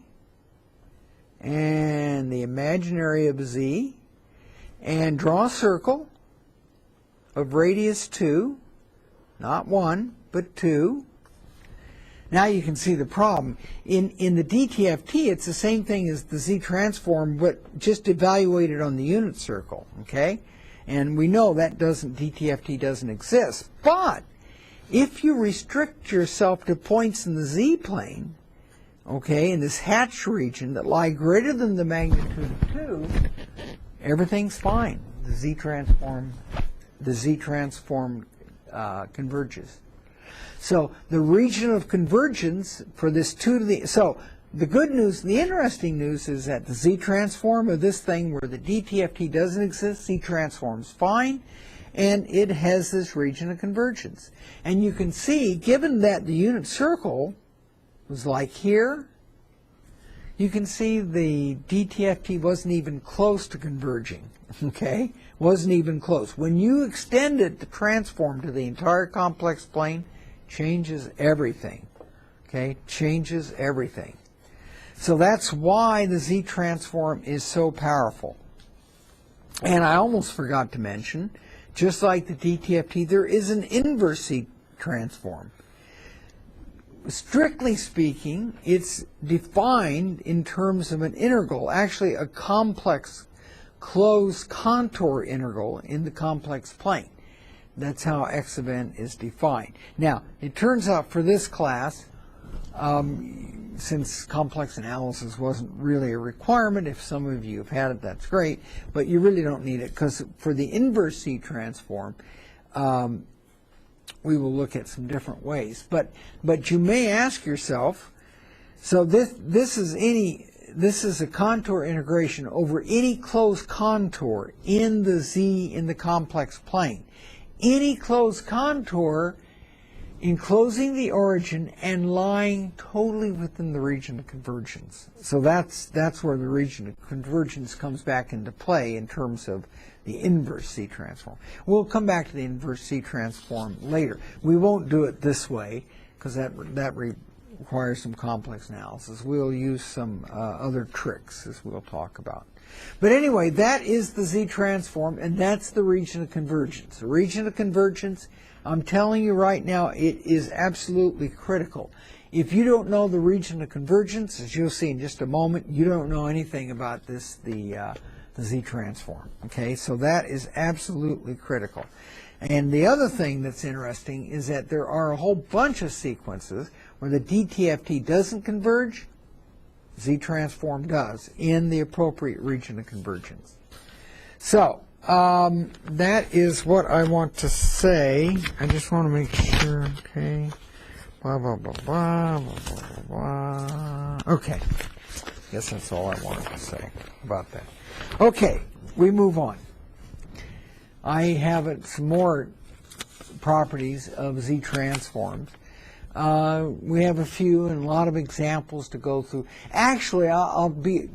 and the imaginary of z, and draw a circle of radius 2, not 1, but 2. Now you can see the problem. In the DTFT, it's the same thing as the z-transform, but just evaluated on the unit circle, okay? And we know that DTFT doesn't exist. But if you restrict yourself to points in the z-plane, okay, in this hatched region that lie greater than the magnitude of 2, everything's fine. The z-transform converges. So the region of convergence for this 2 to the, so the good news, the interesting news is that the z-transform of this thing where the DTFT doesn't exist, z-transform's fine, and it has this region of convergence. And you can see, given that the unit circle was like here, you can see the DTFT wasn't even close to converging, okay? Wasn't even close. When you extend it, the transform to the entire complex plane, changes everything, okay? Changes everything. So that's why the z-transform is so powerful. And I almost forgot to mention, just like the DTFT, there is an inverse z-transform. Strictly speaking, it's defined in terms of an integral, actually a complex closed contour integral in the complex plane. That's how x of n is defined. Now, it turns out for this class, since complex analysis wasn't really a requirement, if some of you have had it, that's great, but you really don't need it, because for the inverse z-transform, we will look at some different ways. But you may ask yourself, so this is a contour integration over any closed contour in the complex plane. Any closed contour enclosing the origin and lying totally within the region of convergence. So that's where the region of convergence comes back into play in terms of the inverse C transform. We'll come back to the inverse C transform later. We won't do it this way because that requires some complex analysis. We'll use some other tricks, as we'll talk about. But anyway, that is the Z transform, and that's the region of convergence. The region of convergence, I'm telling you right now, it is absolutely critical. If you don't know the region of convergence, as you'll see in just a moment, you don't know anything about this, the Z transform. Okay, so that is absolutely critical. And the other thing that's interesting is that there are a whole bunch of sequences where the DTFT doesn't converge, Z transform does, in the appropriate region of convergence. So that is what I want to say. I just want to make sure, okay, blah, blah, blah, blah, blah, blah, blah. Okay, guess that's all I wanted to say about that. Okay, we move on. I have some more properties of Z transforms. We have a few and a lot of examples to go through. Actually, I'll be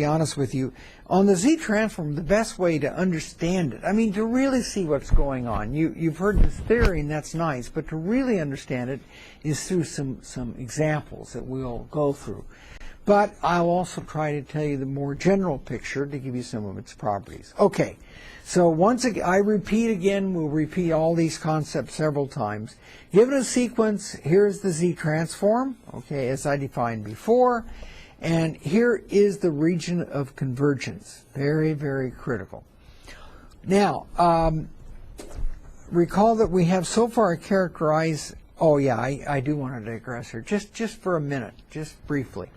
honest with you. On the Z transform, the best way to understand it, I mean, to really see what's going on, you've heard this theory, and that's nice, but to really understand it is through some examples that we'll go through. But I'll also try to tell you the more general picture to give you some of its properties. Okay, so once again, I repeat again, we'll repeat all these concepts several times. Given a sequence, here's the Z transform, okay, as I defined before, and here is the region of convergence. Very, very critical. Now, recall that we have so far characterized, oh yeah, I do want to digress here, just for a minute, just briefly.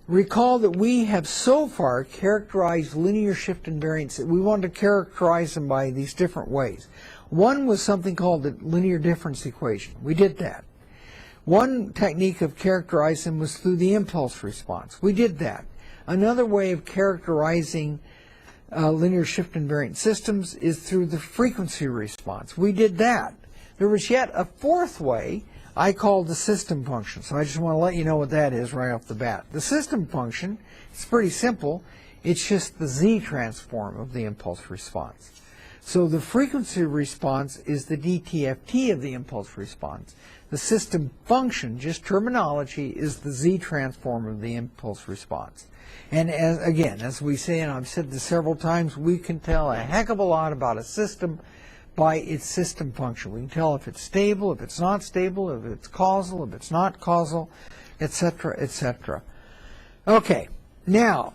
Recall that we have so far characterized linear shift invariants. We want to characterize them by these different ways. One was something called the linear difference equation. We did that. One technique of characterizing them was through the impulse response. We did that. Another way of characterizing linear shift invariant systems is through the frequency response. We did that. There was yet a fourth way I called the system function. So I just want to let you know what that is right off the bat. The system function, it's pretty simple. It's just the Z transform of the impulse response. So the frequency response is the DTFT of the impulse response. The system function, just terminology, is the Z transform of the impulse response. And as we say, and I've said this several times, we can tell a heck of a lot about a system by its system function. We can tell if it's stable, if it's not stable, if it's causal, if it's not causal, etc., etc. Okay, now,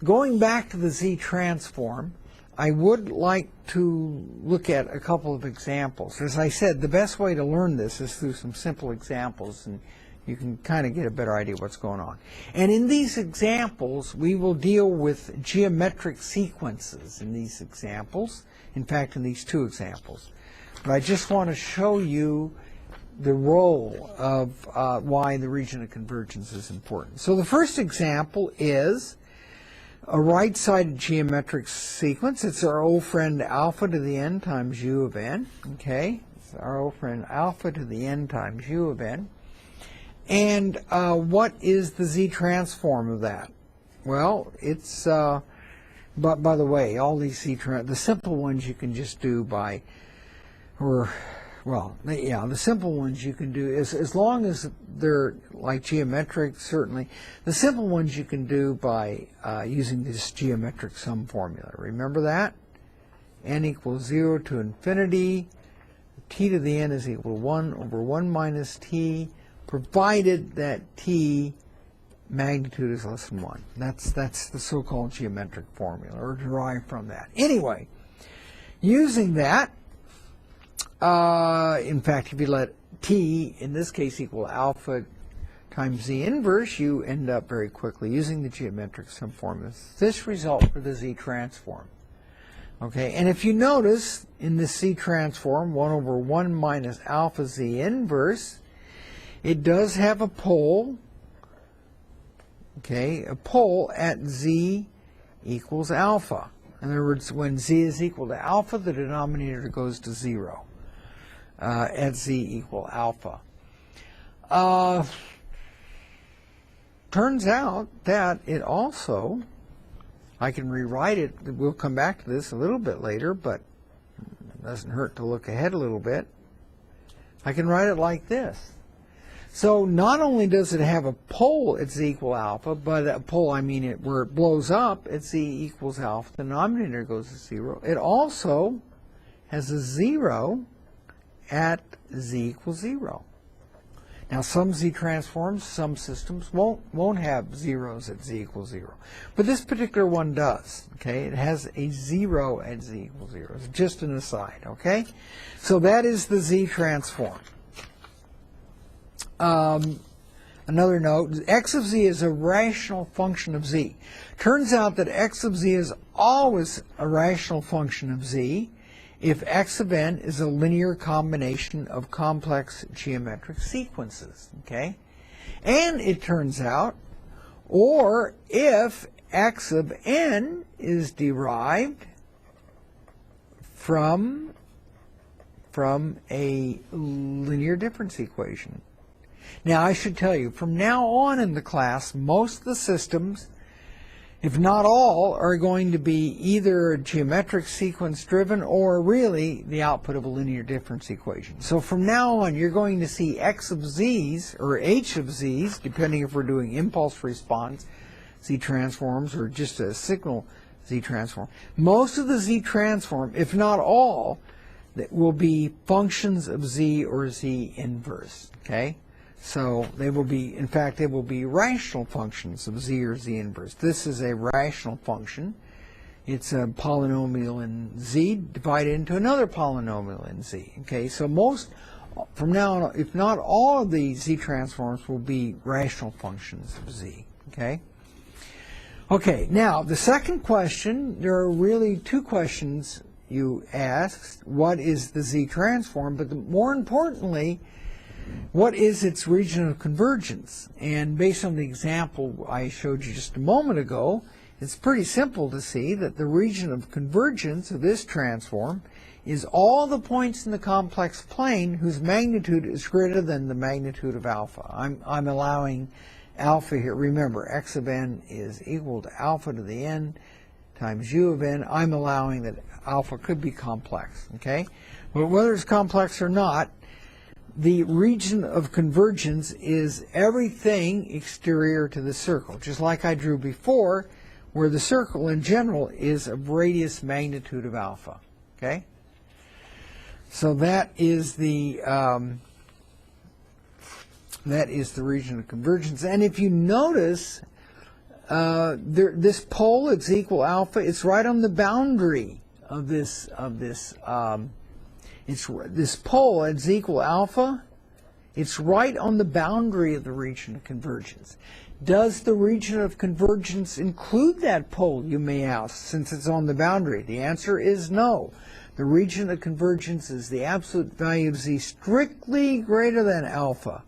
going back to the Z transform, I would like to look at a couple of examples. As I said, the best way to learn this is through some simple examples, and you can kind of get a better idea of what's going on. And in these examples, we will deal with geometric sequences in these examples. In fact, in these two examples. But I just want to show you the role of why the region of convergence is important. So the first example is a right-sided geometric sequence. It's our old friend alpha to the n times u of n. Okay, it's our old friend alpha to the n times u of n. And what is the Z transform of that? Well, it's but by the way, all these the simple ones you can just do by, the simple ones you can do as long as they're like geometric, certainly. The simple ones you can do by using this geometric sum formula. Remember that? N equals 0 to infinity. T to the n is equal to 1 over 1 minus t, provided that t magnitude is less than 1. That's the so-called geometric formula, or derived from that. Anyway, using that, in fact, if you let t, in this case, equal alpha times z inverse, you end up very quickly using the geometric sum formula. This result for the Z transform. Okay, and if you notice, in this Z transform, 1 over 1 minus alpha z inverse, it does have a pole. Okay, a pole at z equals alpha. In other words, when z is equal to alpha, the denominator goes to 0. at z equal alpha. Turns out that it also, I can rewrite it, we'll come back to this a little bit later, but it doesn't hurt to look ahead a little bit. I can write it like this. So not only does it have a pole at z equal alpha, but a pole, I mean it where it blows up at z equals alpha, the denominator goes to 0. It also has a 0 at z equals 0. Now some z transforms, some systems won't have zeros at z equals 0. But this particular one does. Okay, it has a 0 at z equals 0. It's just an aside, okay? So that is the z transform. Another note, x of z is a rational function of z. Turns out that x of z is always a rational function of z if x of n is a linear combination of complex geometric sequences, okay? And it turns out, or if x of n is derived from a linear difference equation. Now, I should tell you, from now on in the class, most of the systems, if not all, are going to be either geometric sequence driven or really the output of a linear difference equation. So from now on, you're going to see x of z's or h of z's, depending if we're doing impulse response z transforms or just a signal z transform. Most of the z transform, if not all, that will be functions of z or z inverse, okay? So they will be, in fact, they will be rational functions of z or z inverse. This is a rational function. It's a polynomial in z divided into another polynomial in z. Okay, so most, from now on, if not all of the z transforms will be rational functions of z. Okay. Okay, now the second question, there are really two questions you asked. What is the z transform? But more importantly, what is its region of convergence? And based on the example I showed you just a moment ago, it's pretty simple to see that the region of convergence of this transform is all the points in the complex plane whose magnitude is greater than the magnitude of alpha. I'm allowing alpha here. Remember, x of n is equal to alpha to the n times u of n. I'm allowing that alpha could be complex. Okay, but whether it's complex or not, the region of convergence is everything exterior to the circle, just like I drew before, where the circle in general is of radius magnitude of alpha. Okay, so that is the region of convergence. And if you notice, this pole at z equal alpha, it's right on the boundary of this this pole at z equal alpha, it's right on the boundary of the region of convergence. Does the region of convergence include that pole, you may ask, since it's on the boundary? The answer is no. The region of convergence is the absolute value of z strictly greater than alpha.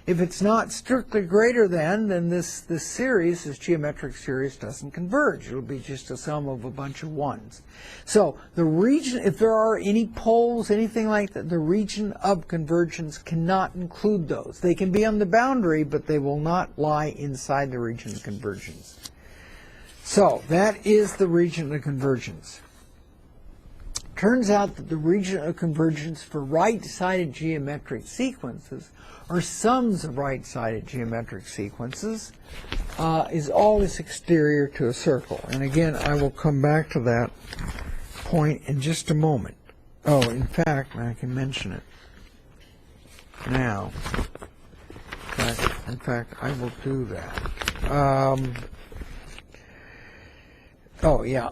If it's not strictly greater than, then this series, this geometric series, doesn't converge. It'll be just a sum of a bunch of ones. So the region, if there are any poles, anything like that, the region of convergence cannot include those. They can be on the boundary, but they will not lie inside the region of convergence. So that is the region of convergence. Turns out that the region of convergence for right-sided geometric sequences, or sums of right-sided geometric sequences, is always exterior to a circle. And again, I will come back to that point in just a moment. Oh, in fact, I can mention it now. In fact, I will do that. Oh, yeah.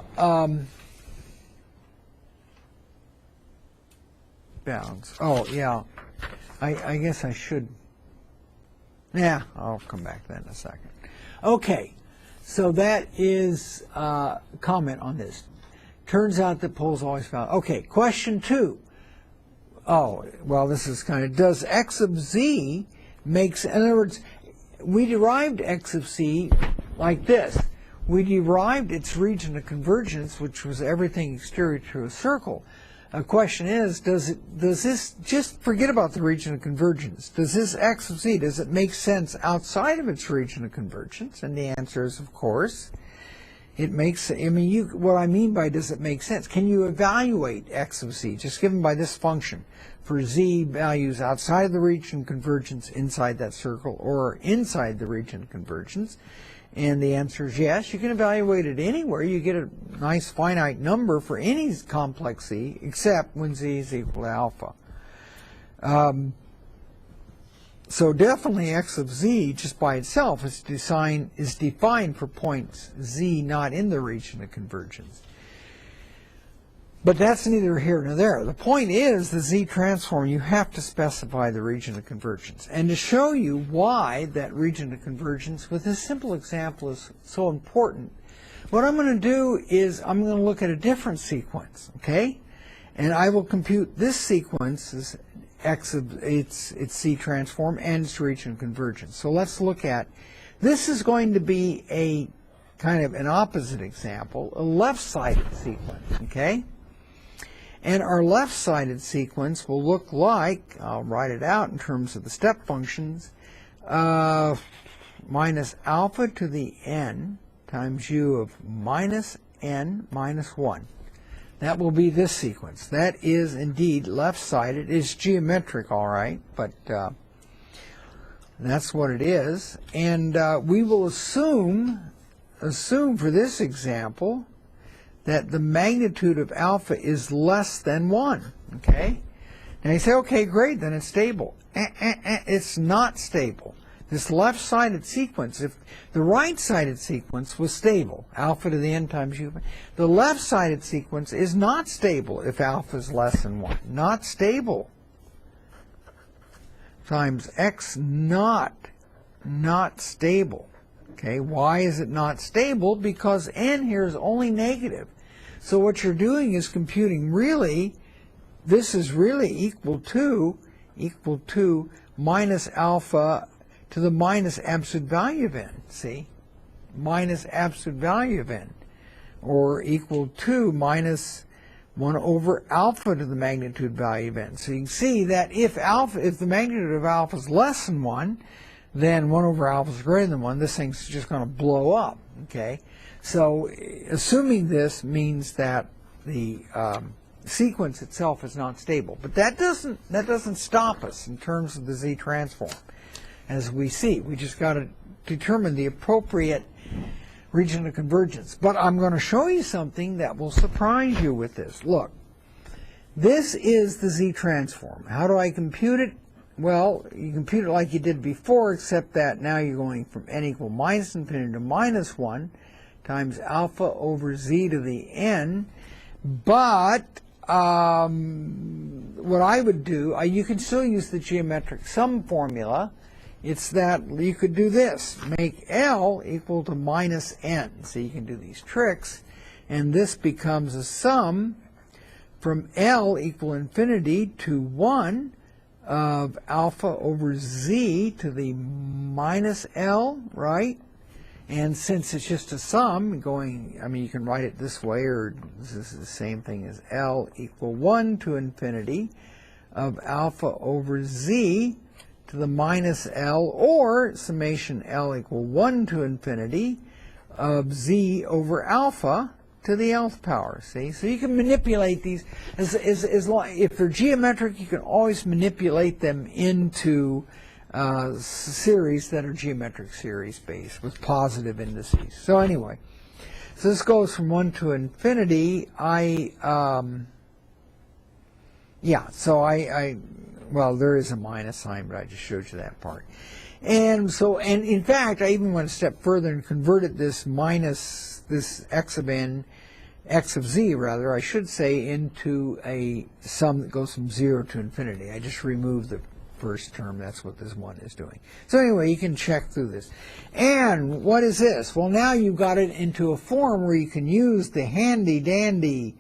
Bounds. Oh, yeah. I guess I should. Yeah, I'll come back to that in a second. Okay, so that is a comment on this. Turns out that poles always found. Okay, question 2. Oh, well, this is kind of, does x of z makes, in other words, we derived x of z like this. We derived its region of convergence, which was everything exterior to a circle. A question is, does this, just forget about the region of convergence, does this x of z, does it make sense outside of its region of convergence? And the answer is, of course, it makes, I mean, what I mean by does it make sense, can you evaluate x of z, just given by this function, for z values outside of the region of convergence, inside that circle, or inside the region of convergence? And the answer is yes. You can evaluate it anywhere. You get a nice finite number for any complex z, except when z is equal to alpha. So definitely x of z, just by itself, is defined for points z not in the region of convergence. But that's neither here nor there. The point is, the z transform, you have to specify the region of convergence. And to show you why that region of convergence with this simple example is so important, what I'm going to do is I'm going to look at a different sequence, okay? And I will compute this sequence as x of its z transform and its region of convergence. So let's look at, this is going to be a kind of an opposite example, a left-sided sequence, okay? And our left-sided sequence will look like, I'll write it out in terms of the step functions, minus alpha to the n times u of minus n minus 1. That will be this sequence. That is indeed left-sided. It's geometric, all right, but that's what it is. And we will assume for this example that the magnitude of alpha is less than 1, okay? Now you say, okay, great, then it's stable. It's not stable. This left-sided sequence, if the right-sided sequence was stable, alpha to the n times u, the left-sided sequence is not stable if alpha is less than 1. Not stable. Times x not stable. Okay, why is it not stable? Because n here is only negative. So what you're doing is computing really, this is really equal to minus alpha to the minus absolute value of n, see? Minus absolute value of n, or equal to minus 1 over alpha to the magnitude value of n. So you can see that if the magnitude of alpha is less than 1, then 1 over alpha is greater than 1, this thing's just going to blow up, okay? So assuming this means that the sequence itself is not stable. But that doesn't stop us in terms of the z transform. As we see, we just got to determine the appropriate region of convergence. But I'm going to show you something that will surprise you with this. Look, this is the z transform. How do I compute it? Well, you compute it like you did before, except that now you're going from n equal minus infinity to minus 1 times alpha over z to the n. But what I would do, you can still use the geometric sum formula. It's that you could do this, make L equal to minus n. So you can do these tricks, and this becomes a sum from L equal infinity to 1 of alpha over z to the minus L, right? And since it's just a sum going, I mean, you can write it this way, or this is the same thing as L equal 1 to infinity of alpha over z to the minus L, or summation L equal 1 to infinity of z over alpha to the nth power, see? So you can manipulate these, as long, if they're geometric, you can always manipulate them into series that are geometric series based with positive indices. So anyway, so this goes from 1 to infinity. Well, there is a minus sign, but I just showed you that part. And so, and in fact, I even went a step further and converted this minus, this x of n, x of z rather, I should say, into a sum that goes from 0 to infinity. I just removed the first term. That's what this one is doing. So anyway, you can check through this. And what is this? Well, now you've got it into a form where you can use the handy-dandy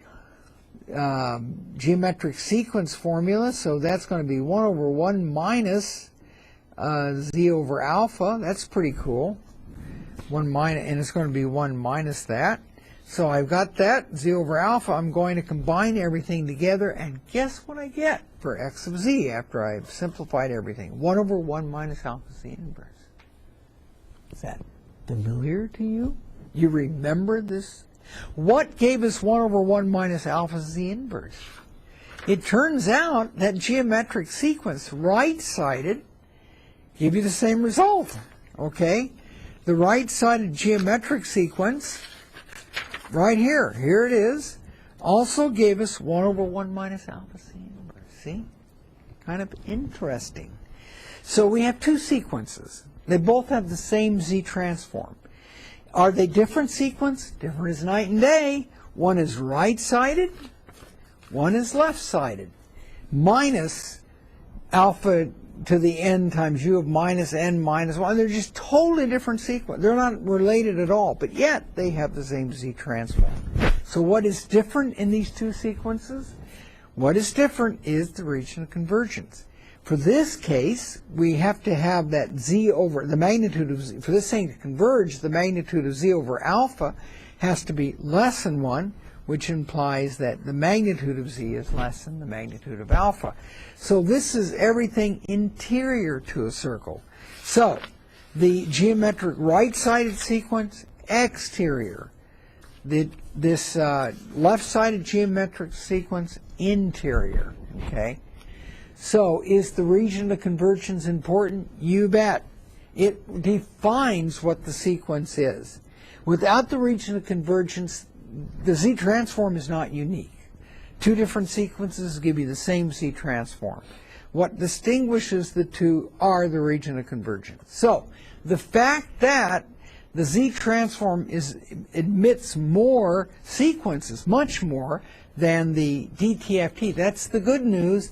geometric sequence formula. So that's going to be 1 over 1 minus z over alpha. That's pretty cool. 1 minus, and it's going to be 1 minus that. So I've got that, z over alpha. I'm going to combine everything together, and guess what I get for x of z after I've simplified everything? 1 over 1 minus alpha z inverse. Is that familiar to you? You remember this? What gave us 1 over 1 minus alpha z inverse? It turns out that geometric sequence, right-sided, give you the same result. Okay? The right-sided geometric sequence, right here, here it is, also gave us 1 over 1 minus alpha z inverse. See? Kind of interesting. So we have two sequences. They both have the same z transform. Are they different sequence? Different as night and day. One is right-sided, one is left-sided. Minus alpha to the n times u of minus n minus 1. They're just totally different sequence. They're not related at all, but yet they have the same z transform. So what is different in these two sequences? What is different is the region of convergence. For this case, we have to have that z over, the magnitude of z, for this thing to converge, the magnitude of z over alpha has to be less than 1, which implies that the magnitude of z is less than the magnitude of alpha. So this is everything interior to a circle. So the geometric right-sided sequence, exterior. This left-sided geometric sequence, interior. Okay? So is the region of convergence important? You bet. It defines what the sequence is. Without the region of convergence, the z transform is not unique. Two different sequences give you the same z transform. What distinguishes the two are the region of convergence. So the fact that the z transform admits more sequences, much more, than the DTFT, that's the good news.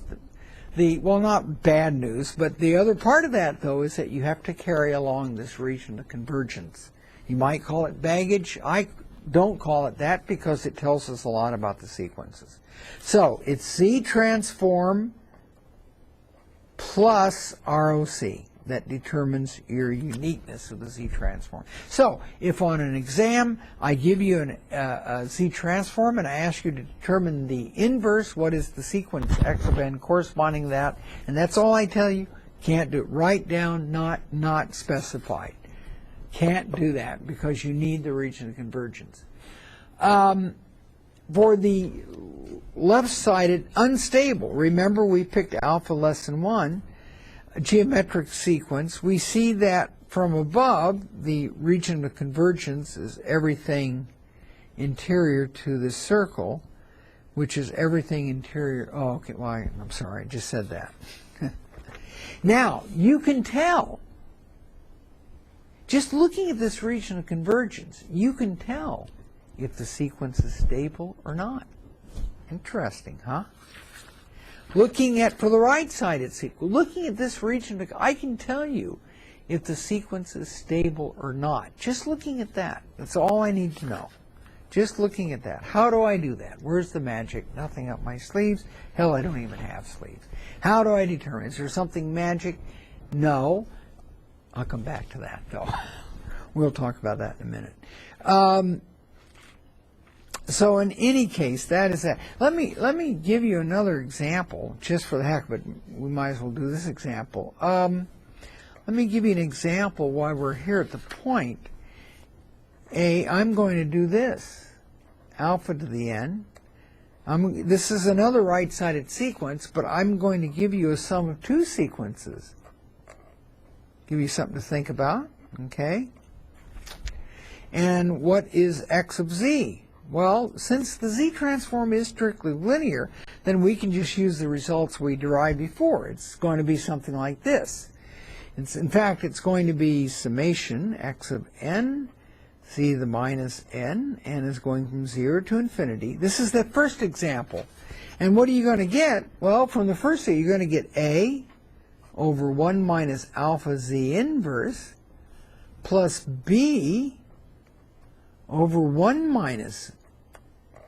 Well, not bad news, but the other part of that, though, is that you have to carry along this region of convergence. You might call it baggage. I don't call it that because it tells us a lot about the sequences. So it's Z transform plus ROC that determines your uniqueness of the Z transform. So if on an exam I give you a Z transform and I ask you to determine the inverse, what is the sequence x of n corresponding to that, and that's all I tell you, can't do it. Write down not specified. Can't do that because you need the region of convergence. For the left-sided unstable, remember we picked alpha less than 1, geometric sequence, we see that from above the region of convergence is everything interior to the circle, which is everything interior. Oh, okay, well, I'm sorry, I just said that. Now, you can tell, just looking at this region of convergence, you can tell if the sequence is stable or not. Interesting, huh? Looking at, for the right-sided sequence, looking at this region, I can tell you if the sequence is stable or not. Just looking at that. That's all I need to know. Just looking at that. How do I do that? Where's the magic? Nothing up my sleeves. Hell, I don't even have sleeves. How do I determine? Is there something magic? No. I'll come back to that, though. We'll talk about that in a minute. So in any case, that is that. Let me give you another example, just for the heck of it. We might as well do this example. Let me give you an example while we're here at the point. I'm going to do this, alpha to the n. This is another right-sided sequence, but I'm going to give you a sum of two sequences. Give you something to think about, okay? And what is x of z? Well, since the z transform is strictly linear, then we can just use the results we derived before. It's going to be something like this. In fact, it's going to be summation x of n, z to the minus n is going from 0 to infinity. This is the first example. And what are you going to get? Well, from the first thing, you're going to get a over 1 minus alpha z inverse plus b over 1 minus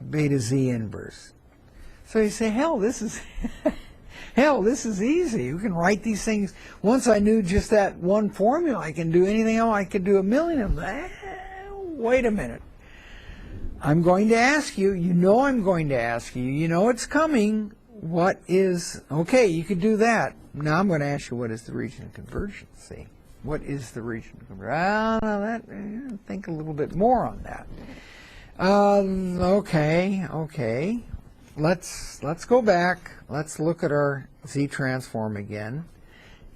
beta z inverse. So you say, hell, this is this is easy. You can write these things. Once I knew just that one formula, I can do anything else. I could do a million of them. Wait a minute. I'm going to ask you, you know I'm going to ask you, you know it's coming, what is, okay, you could do that. Now I'm going to ask you, what is the region of convergence? See, what is the region of convergence? Think a little bit more on that. Okay. Let's go back. Let's look at our Z transform again,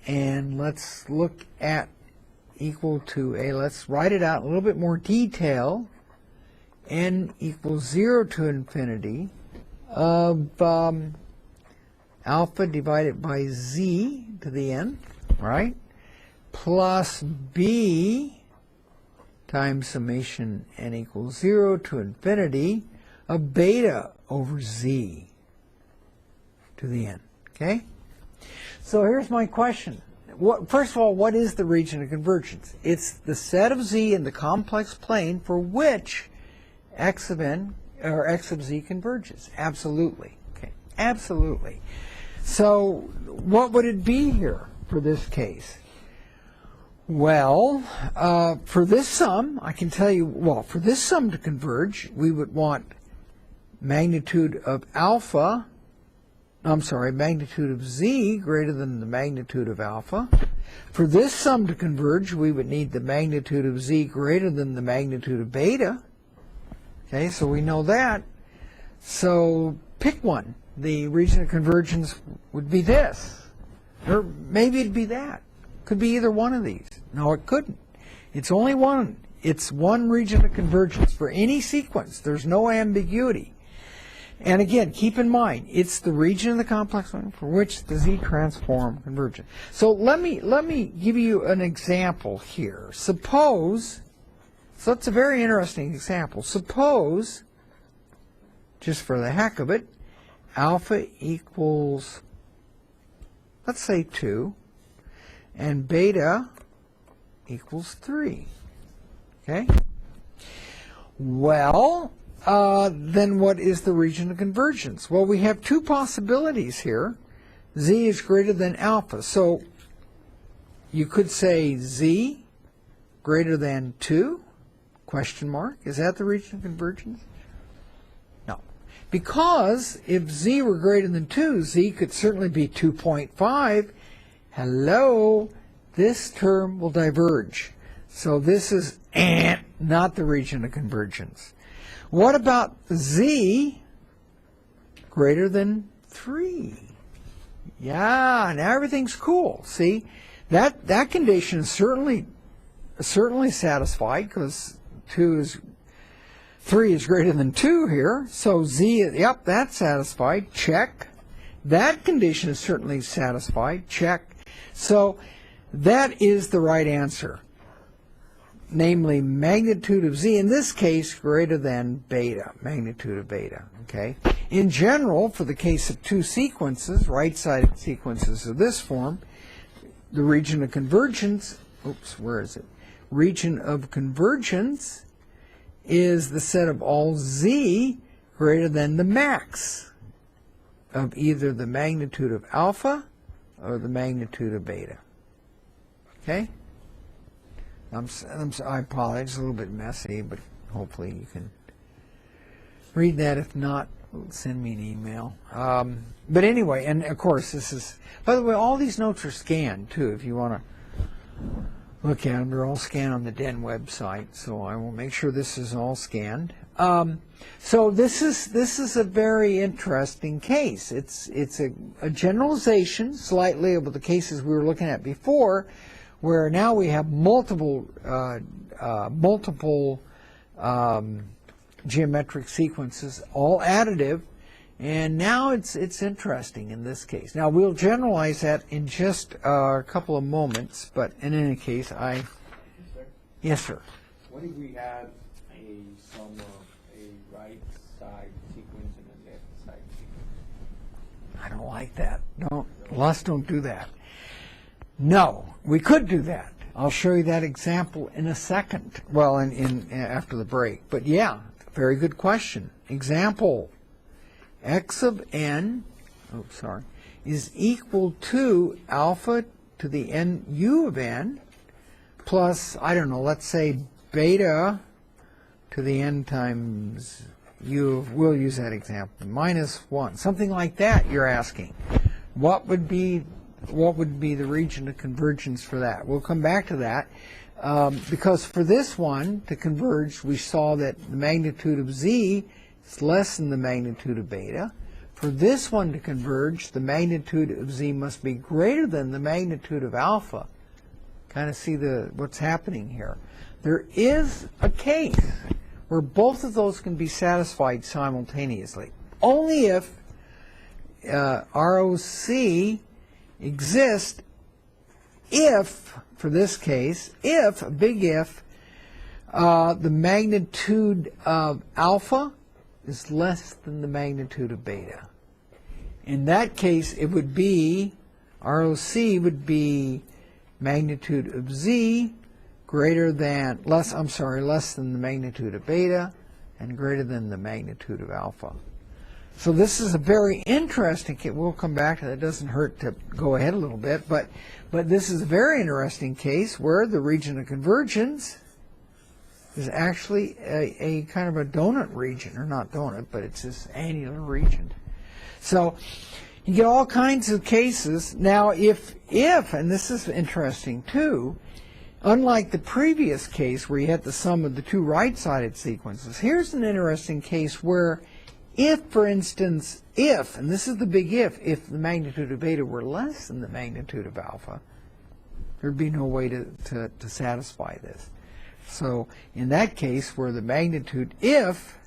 and let's look at equal to a. Let's write it out in a little bit more detail. N equals 0 to infinity of alpha divided by Z to the n, right? Plus B times summation n equals 0 to infinity of beta over Z to the n, okay? So here's my question. First of all, what is the region of convergence? It's the set of Z in the complex plane for which x of n or x of z converges. Absolutely. Okay. Absolutely. So what would it be here for this case? Well, for this sum, I can tell you, well, for this sum to converge, we would want magnitude of alpha, magnitude of z greater than the magnitude of alpha. For this sum to converge, we would need the magnitude of z greater than the magnitude of beta. Okay, so we know that. So pick one. The region of convergence would be this. Or maybe it'd be that. Could be either one of these. No, it couldn't. It's only one. It's one region of convergence for any sequence. There's no ambiguity. And again, keep in mind, it's the region of the complex one for which the Z transform converges. So let me give you an example here. Suppose, so that's a very interesting example. Suppose, just for the heck of it, alpha equals, let's say 2, and beta equals 3. Okay? Well, then what is the region of convergence? Well, we have two possibilities here. Z is greater than alpha. So you could say Z greater than 2? Question mark. Is that the region of convergence? No. Because if Z were greater than 2, Z could certainly be 2.5. Hello, this term will diverge. So this is not the region of convergence. What about Z greater than 3? Yeah, now everything's cool. See, that condition is certainly satisfied because 3 is greater than 2 here. So Z, yep, that's satisfied. Check. That condition is certainly satisfied. Check. So that is the right answer, namely magnitude of Z, in this case, greater than beta, magnitude of beta. Okay. In general, for the case of two sequences, right-sided sequences of this form, the region of convergence, region of convergence is the set of all Z greater than the max of either the magnitude of alpha or the magnitude of beta. Okay? I apologize, it's a little bit messy, but hopefully you can read that. If not, send me an email. But anyway, and of course this is, by the way, all these notes are scanned too, if you want to look at them. They're all scanned on the DEN website, so I will make sure this is all scanned. So this is a very interesting case. It's a generalization slightly of the cases we were looking at before, where now we have multiple geometric sequences, all additive, and now it's interesting in this case. Now we'll generalize that in just a couple of moments, but in any case, Yes, sir. What if we had a sum of a right side sequence and a left side sequence? I don't like that. Don't do that. No, we could do that. I'll show you that example in a second. Well, after the break. But yeah, very good question. Example: x of n, is equal to alpha to the n u of n plus, I don't know, let's say beta to the n times u, we'll use that example, minus 1, something like that you're asking. What would be the region of convergence for that? We'll come back to that because for this one to converge, we saw that the magnitude of z is less than the magnitude of beta. For this one to converge, the magnitude of z must be greater than the magnitude of alpha. Kind of see what's happening here. There is a case where both of those can be satisfied simultaneously. Only if ROC exists if, for this case, if, big if, the magnitude of alpha is less than the magnitude of beta. In that case, it would be, ROC would be magnitude of z greater than, less than the magnitude of beta and greater than the magnitude of alpha. So this is a very interesting case. We'll come back to that. It doesn't hurt to go ahead a little bit, but this is a very interesting case where the region of convergence is actually a kind of a donut region, or not donut, but it's this annular region. So you get all kinds of cases. Now if, and this is interesting too, unlike the previous case where you had the sum of the two right-sided sequences, here's an interesting case where if, for instance, if, and this is the big if the magnitude of beta were less than the magnitude of alpha, there'd be no way to satisfy this. So in that case where the magnitude, if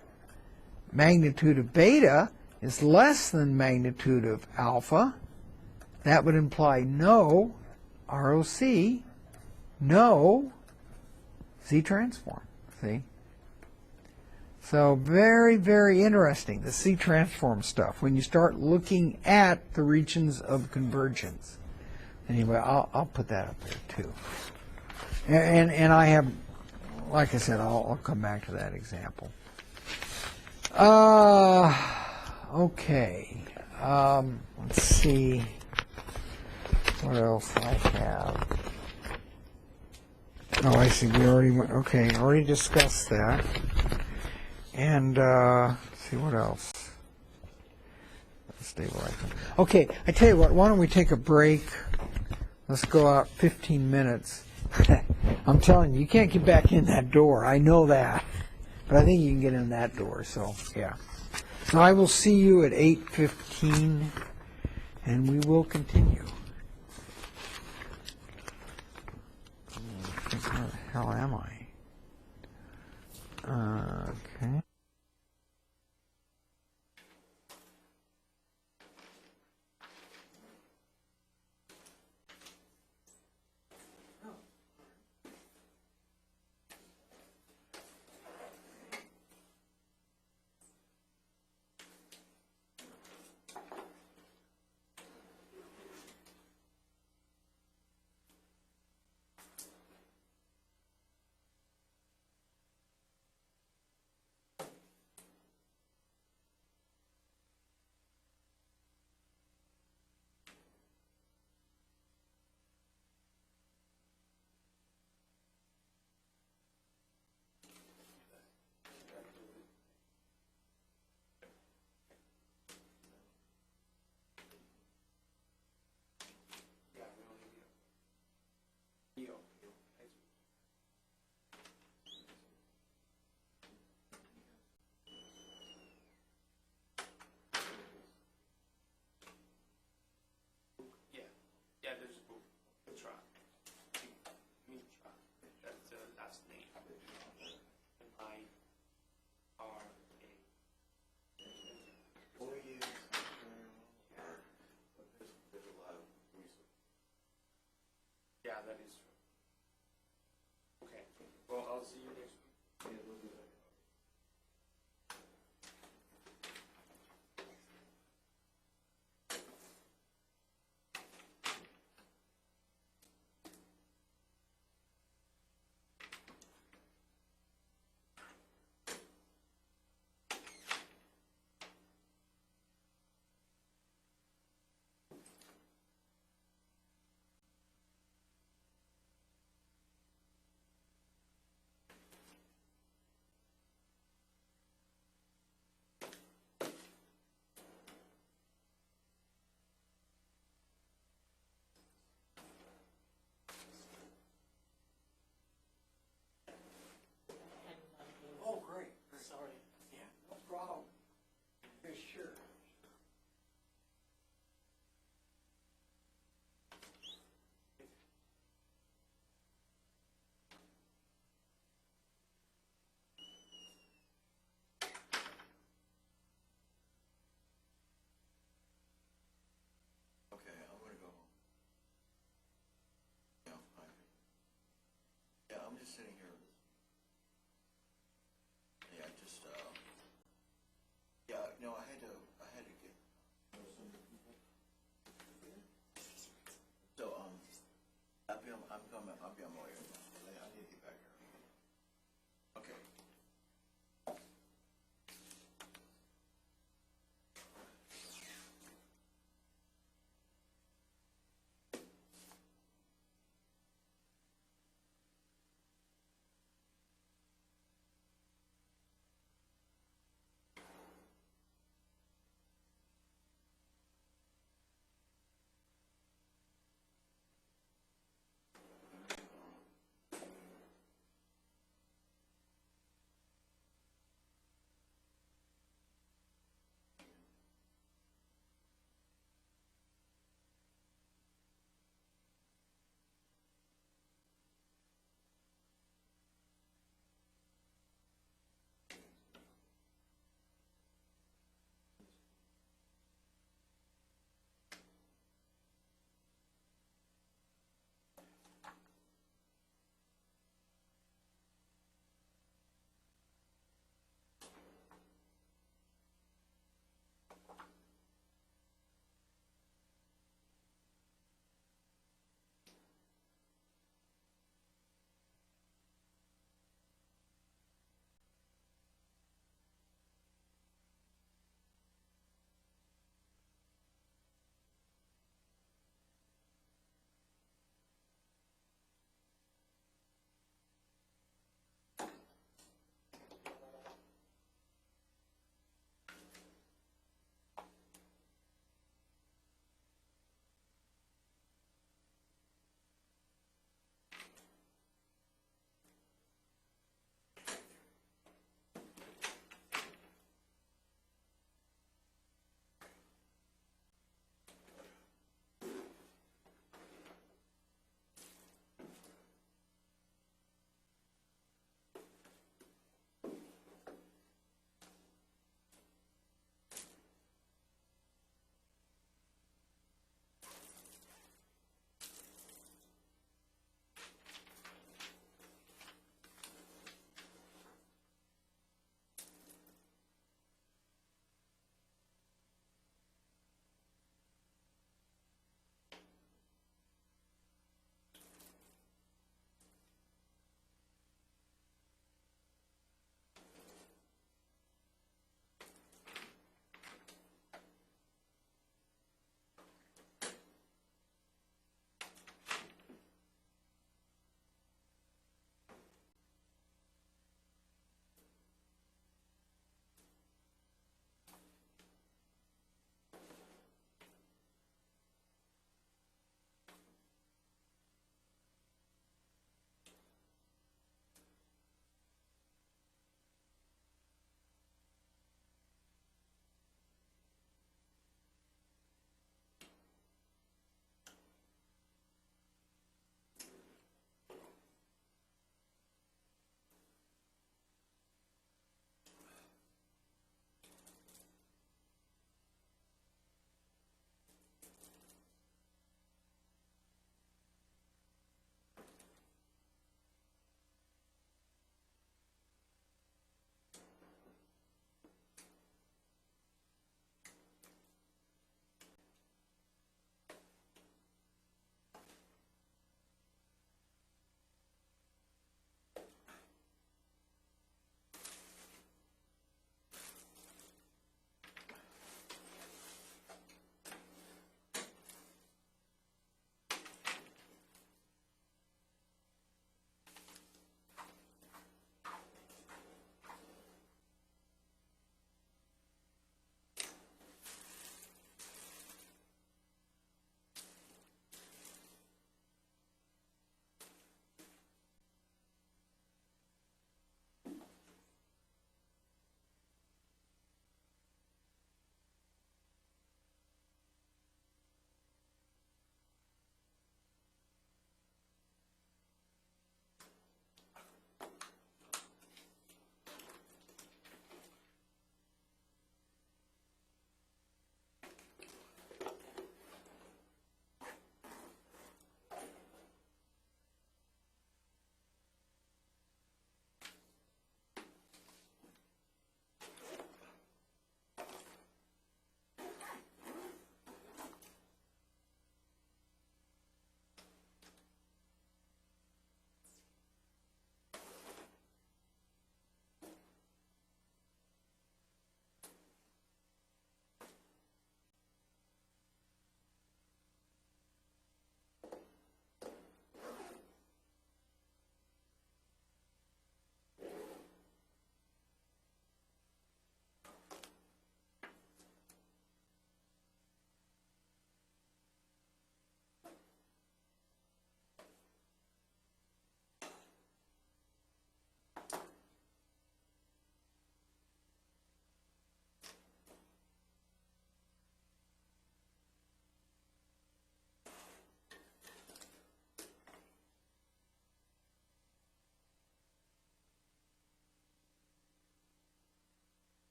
magnitude of beta is less than magnitude of alpha, that would imply no ROC, no Z transform. See? So very, very interesting, the C transform stuff, when you start looking at the regions of convergence. Anyway, I'll put that up there too. And I have, like I said, I'll come back to that example. Okay. Let's see what else I have. Oh, I see. We already went. Okay, already discussed that. And let's see what else. Stabilize. Okay, I tell you what. Why don't we take a break? Let's go out 15 minutes. I'm telling you, you can't get back in that door. I know that, but I think you can get in that door. So yeah. So I will see you at 8:15, and we will continue. Where the hell am I? Okay. I'll be on my way. I need to get back here. Okay.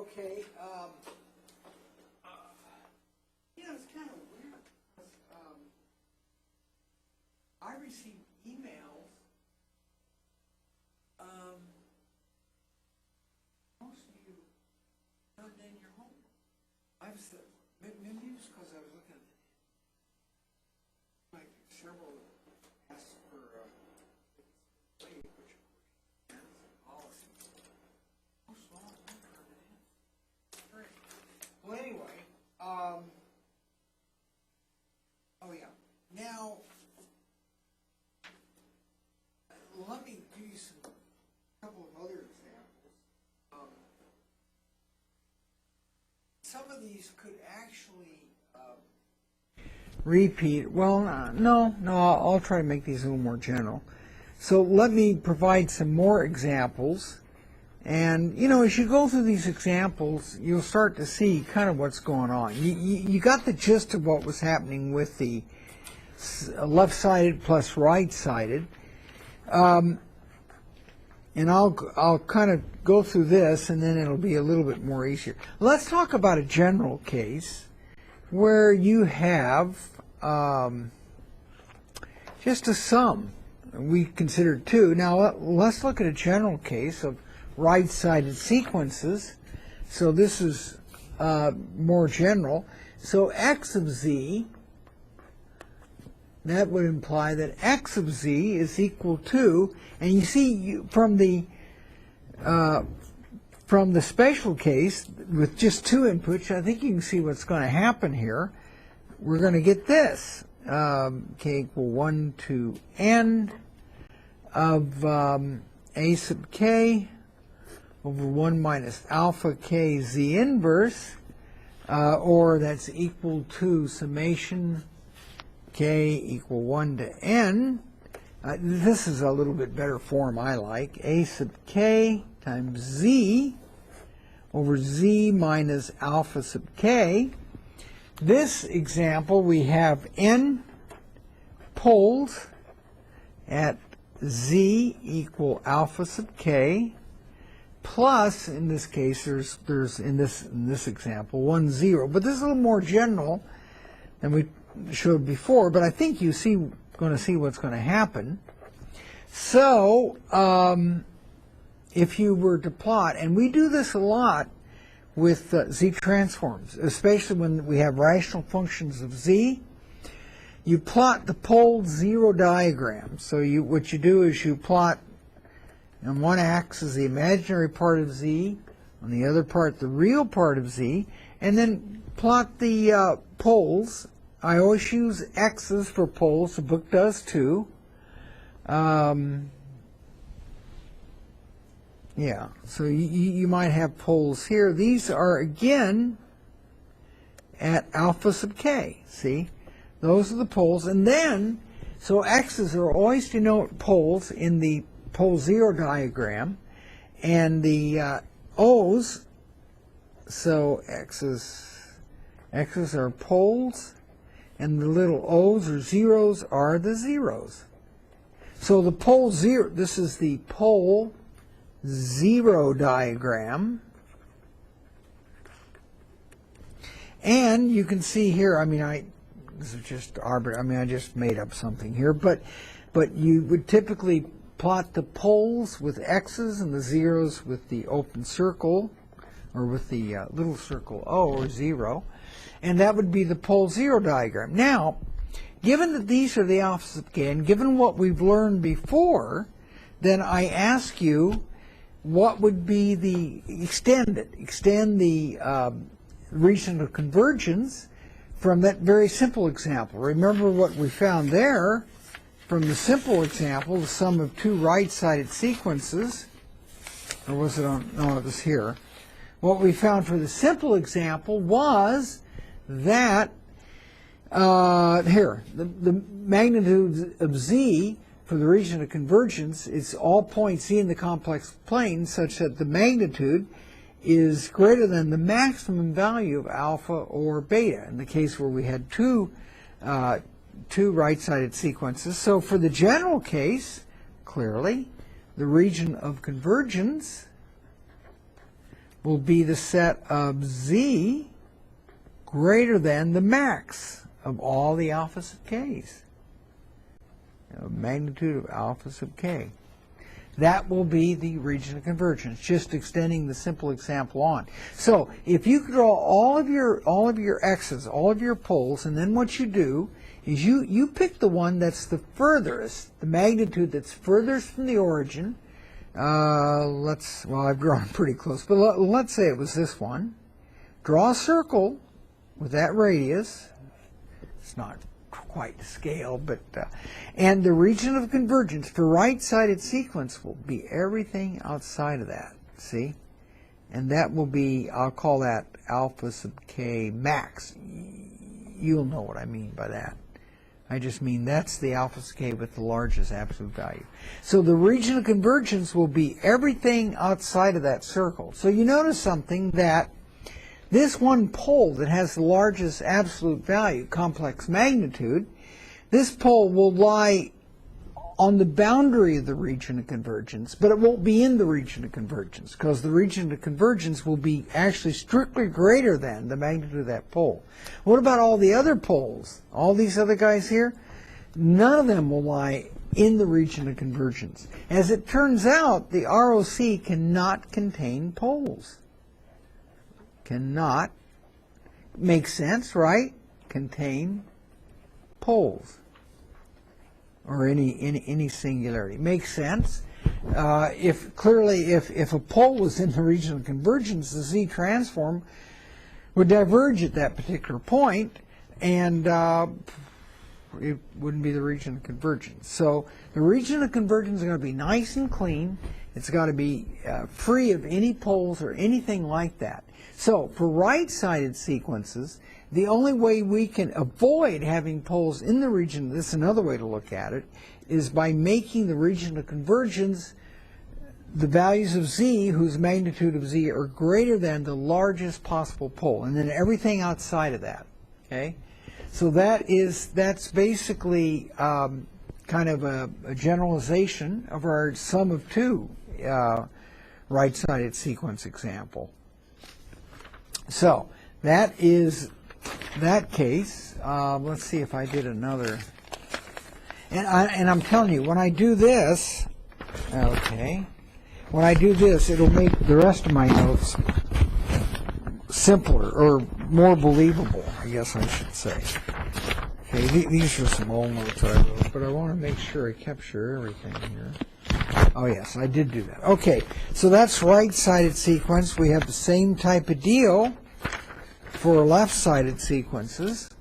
Okay. You know, it's kind of weird. I received emails. Most of you turned in your homework. I've said, maybe it's because I was looking at like several asked for which policy. Most of all, I turned it in. Great. Well, anyway, oh yeah. Now, let me give you a couple of other examples. Some of these could actually repeat. Well, no, I'll try to make these a little more general. So let me provide some more examples. And, you know, as you go through these examples, you'll start to see kind of what's going on. You got the gist of what was happening with the left-sided plus right-sided. And I'll kind of go through this, and then it'll be a little bit more easier. Let's talk about a general case where you have just a sum. We considered two. Now let's look at a general case of right-sided sequences. So this is more general. So x of z, that would imply that x of z is equal to, and you see from the special case with just two inputs, I think you can see what's going to happen here. We're going to get this, k equal 1 to n of a sub k over 1 minus alpha k z inverse, or that's equal to summation k equal 1 to n. This is a little bit better form I like. A sub k times z over z minus alpha sub k. This example, we have n poles at z equal alpha sub k, plus, in this case, there's in this example 1 0. But this is a little more general than we showed before, but I think you going to see what's going to happen. So if you were to plot, and we do this a lot with z transforms, especially when we have rational functions of z, you plot the pole zero diagram. So what you do is you plot on one axis the imaginary part of z, on the other part the real part of z, and then plot the poles. I always use x's for poles. The book does too. Yeah, so you might have poles here. These are, again, at alpha sub k. See? Those are the poles. And then, so x's are always denote poles in the pole zero diagram. And the O's, so x's are poles, and the little O's or zeros are the zeros. So the pole zero, this is the pole zero diagram. And you can see here, I mean, this is just arbitrary, I mean, I just made up something here, but you would typically plot the poles with x's and the zeros with the open circle, or with the little circle O or 0, and that would be the pole zero diagram. Now, given that these are the alphas of k, and given what we've learned before, then I ask you, what would be the extend the region of convergence from that very simple example? Remember what we found there from the simple example, the sum of two right-sided sequences, or was it on, no, it was here. What we found for the simple example was that here, the magnitude of z for the region of convergence is all points z in the complex plane such that the magnitude is greater than the maximum value of alpha or beta, in the case where we had two right-sided sequences. So for the general case, clearly, the region of convergence will be the set of z greater than the max of all the alpha sub k's. Magnitude of alpha sub k. That will be the region of convergence, just extending the simple example on. So if you draw all of your x's, all of your poles, and then what you do is you pick the one that's the furthest, the magnitude that's furthest from the origin. Well, I've drawn pretty close, but let's say it was this one. Draw a circle with that radius. It's not quite to scale, but and the region of convergence for right-sided sequence will be everything outside of that. See, and that will be, I'll call that alpha sub k max. You'll know what I mean by that. I just mean that's the alpha sub k with the largest absolute value. So the region of convergence will be everything outside of that circle. So you notice something, that this one pole that has the largest absolute value, complex magnitude, this pole will lie on the boundary of the region of convergence, but it won't be in the region of convergence, because the region of convergence will be actually strictly greater than the magnitude of that pole. What about all the other poles? All these other guys here? None of them will lie in the region of convergence. As it turns out, the ROC cannot contain poles. Cannot, make sense, right? Contain poles or any singularity. Makes sense. If a pole was in the region of convergence, the Z transform would diverge at that particular point, and it wouldn't be the region of convergence. So the region of convergence is going to be nice and clean. It's got to be free of any poles or anything like that. So for right-sided sequences, the only way we can avoid having poles in the region, this is another way to look at it, is by making the region of convergence the values of z whose magnitude of z are greater than the largest possible pole, and then everything outside of that. Okay, so that's basically kind of a generalization of our sum of two right-sided sequence example. So that is that case. Let's see if I did another. And I'm telling you, when I do this, okay, when I do this, it'll make the rest of my notes simpler or more believable, I guess I should say. Okay, these are some old notes I wrote, but I want to make sure I capture everything here. Oh yes, I did do that. Okay, so that's right-sided sequence. We have the same type of deal for left-sided sequences.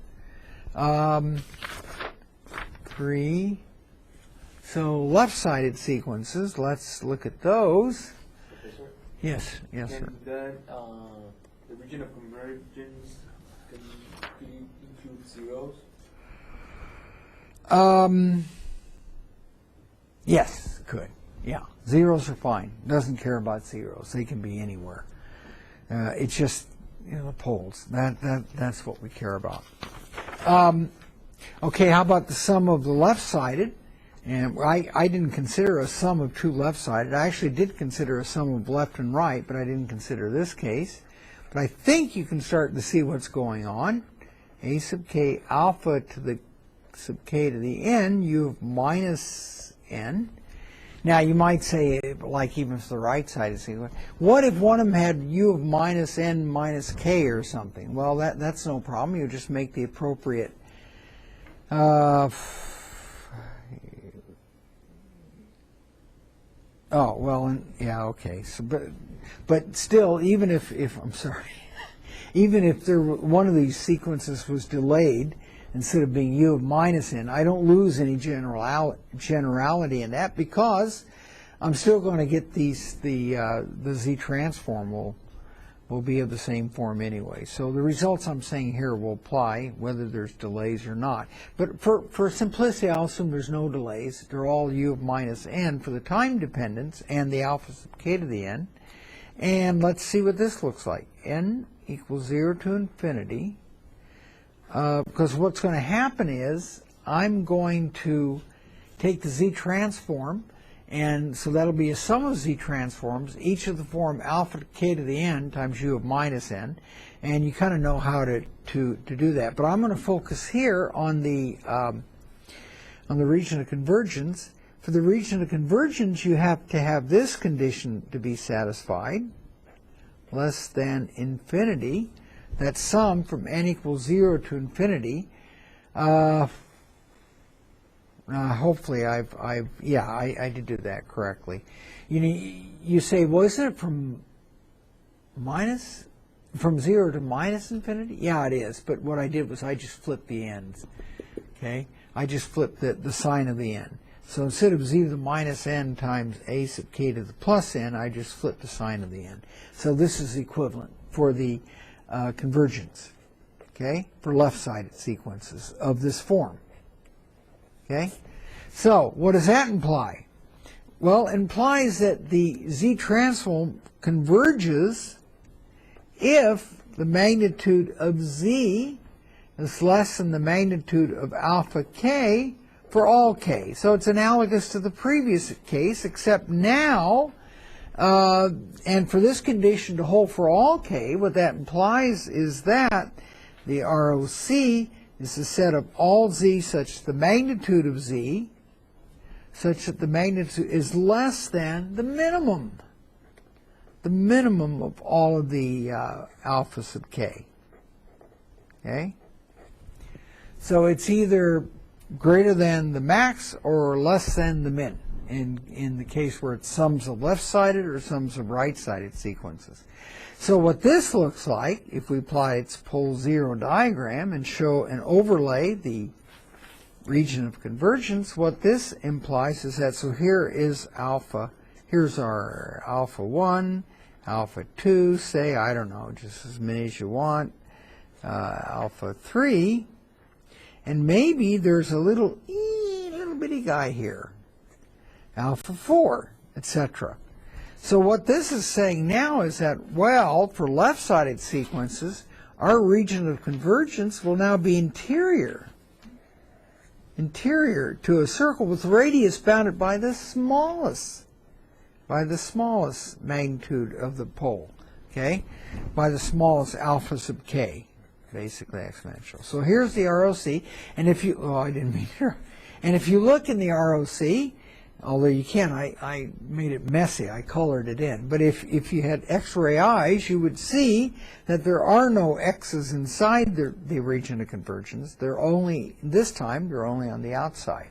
3. So left-sided sequences, let's look at those. Yes, yes, sir. Can that, the region of convergence, can it include zeros? Yes, could. Yeah, zeros are fine. Doesn't care about zeros. They can be anywhere. It's just, the poles. That's what we care about. Okay, how about the sum of the left-sided? And I didn't consider a sum of two left-sided. I actually did consider a sum of left and right, but I didn't consider this case. But I think you can start to see what's going on. A sub k alpha to the sub k to the n, u of minus n. Now you might say, like even for the right-sided sequence, what if one of them had u of minus n minus k or something? Well, that's no problem. You just make the appropriate oh, well, yeah, okay. So, but still, even if I'm sorry, even if one of these sequences was delayed, instead of being u of minus n, I don't lose any generality in that, because I'm still going to get the Z transform will be of the same form anyway. So the results I'm saying here will apply whether there's delays or not. But for simplicity, I'll assume there's no delays. They're all u of minus n for the time dependence and the alpha sub k to the n. And let's see what this looks like. N equals 0 to infinity. Because what's going to happen is I'm going to take the Z transform And so that'll be a sum of z transforms, each of the form alpha k to the n times u of minus n. And you kind of know how to do that. But I'm going to focus here on the region of convergence. For the region of convergence, you have to have this condition to be satisfied, less than infinity. That sum from n equals 0 to infinity. Hopefully I did do that correctly. You say, well, isn't it from 0 to minus infinity? Yeah, it is. But what I did was I just flipped the ends. Okay, I just flipped the sign of the n. So instead of z to the minus n times a sub k to the plus n, I just flipped the sign of the n. So this is equivalent for the convergence, okay, for left-sided sequences of this form. Okay, so what does that imply? Well, it implies that the z transform converges if the magnitude of z is less than the magnitude of alpha k for all k. So it's analogous to the previous case, except now, and for this condition to hold for all k, what that implies is that the ROC is the set of all z such that the magnitude of z such that the magnitude is less than the minimum of all of the alpha sub k. Okay? So it's either greater than the max or less than the min in the case where it's sums of left-sided or sums of right-sided sequences. So what this looks like, if we apply its pole zero diagram and show and overlay the region of convergence, what this implies is that, so here is alpha, here's our alpha 1, alpha 2, say, I don't know, just as many as you want, alpha 3, and maybe there's a little bitty guy here, alpha 4, etc. So what this is saying now is that, well, for left-sided sequences, our region of convergence will now be interior to a circle with radius bounded by the smallest magnitude of the pole, okay, by the smallest alpha sub k, basically exponential. So here's the ROC, and if you, oh, I didn't mean here, and if you look in the ROC, although you can't, I made it messy, I colored it in, but if you had X-ray eyes, you would see that there are no X's inside the region of convergence. They're only, this time, they're only on the outside.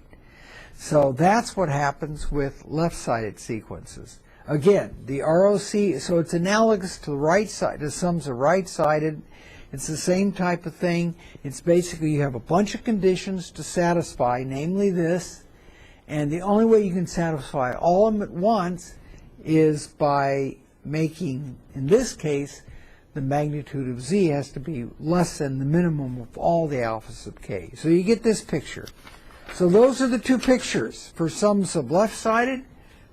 So that's what happens with left-sided sequences. Again, the ROC, so it's analogous to the right side, the sums of right-sided. It's the same type of thing. It's basically you have a bunch of conditions to satisfy, namely this, and the only way you can satisfy all of them at once is by making, in this case, the magnitude of z has to be less than the minimum of all the alpha sub k. So you get this picture. So those are the two pictures for sums of left-sided,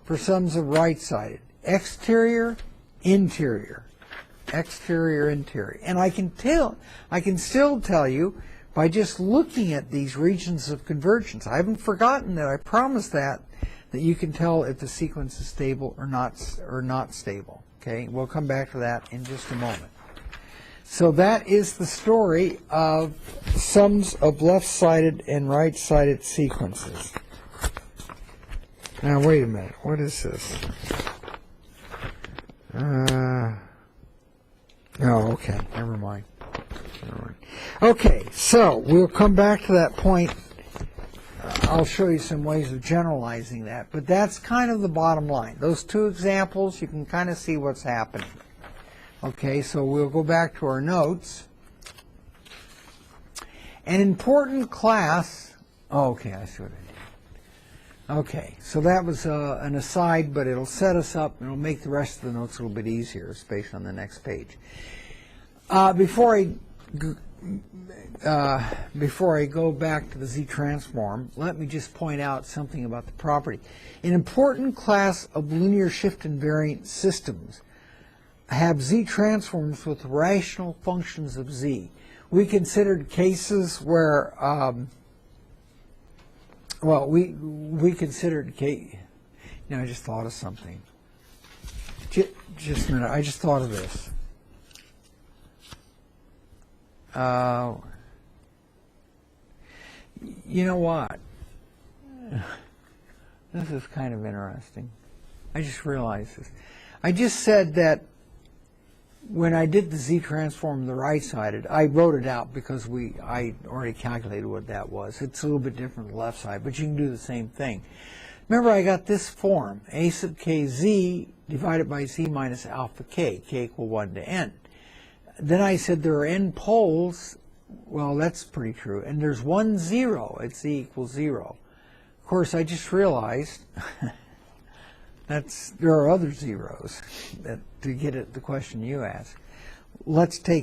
for sums of right-sided. Exterior, interior. Exterior, interior. And I can still tell you by just looking at these regions of convergence. I haven't forgotten that. I promised that you can tell if the sequence is stable or not stable. Okay, we'll come back to that in just a moment. So that is the story of sums of left-sided and right-sided sequences. Now wait a minute. What is this? Oh, okay. Never mind. Okay, so we'll come back to that point. I'll show you some ways of generalizing that, but that's kind of the bottom line. Those two examples, you can kind of see what's happening. Okay, so we'll go back to our notes. An important class, oh, okay, I see what I did. Okay, so that was an aside, but it'll set us up, and it'll make the rest of the notes a little bit easier, especially on the next page. Before I go back to the z-transform, let me just point out something about the property. An important class of linear shift-invariant systems have z-transforms with rational functions of z. We considered cases where, we considered I just thought of something. Just a minute. I just thought of this. You know what? This is kind of interesting. I just realized this. I just said that when I did the Z transform the right-sided, I wrote it out because I already calculated what that was. It's a little bit different than the left side, but you can do the same thing. Remember, I got this form, a sub kz divided by z minus alpha k equal 1 to n. Then I said there are n poles. Well, that's pretty true. And there's 1, 0 at z equals 0. Of course, I just realized there are other zeros to get at the question you asked. Geez,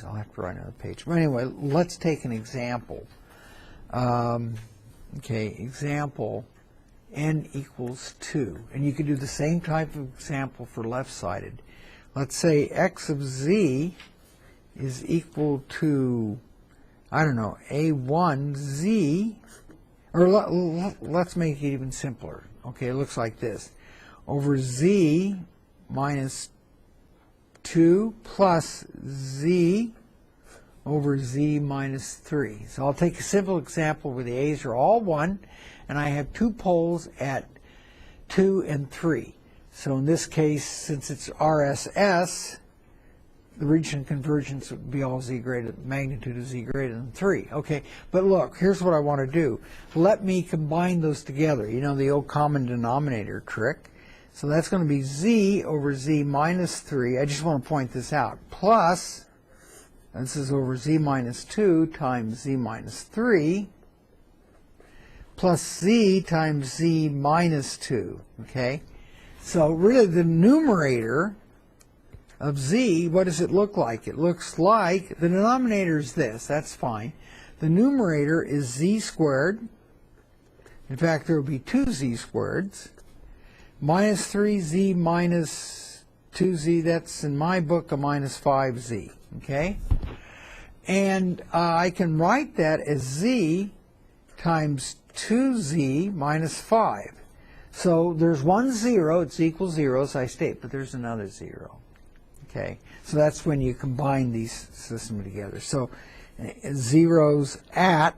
I'll have to write another page. But anyway, let's take an example. Okay, example, n equals 2. And you could do the same type of example for left-sided. Let's say x of z is equal to, I don't know, a1z, or let's make it even simpler. Okay, it looks like this. Over z minus 2 plus z over z minus 3. So I'll take a simple example where the a's are all 1, and I have 2 poles at 2 and 3. So in this case, since it's RSS, the region of convergence would be all z greater, magnitude of z greater than 3. Okay, but look, here's what I want to do. Let me combine those together. You know, the old common denominator trick. So that's going to be z over z minus 3. I just want to point this out. Plus, this is over z minus 2 times z minus 3 plus z times z minus 2. Okay? So really the numerator of z, what does it look like? It looks like the denominator is this. That's fine. The numerator is z squared. In fact, there will be 2 z squareds. Minus 3z minus 2z, that's in my book a minus 5z. Okay? And I can write that as z times 2z minus 5. So there's 1 0, it's equal 0, as I state, but there's another 0. Okay? So that's when you combine these systems together. So zeros at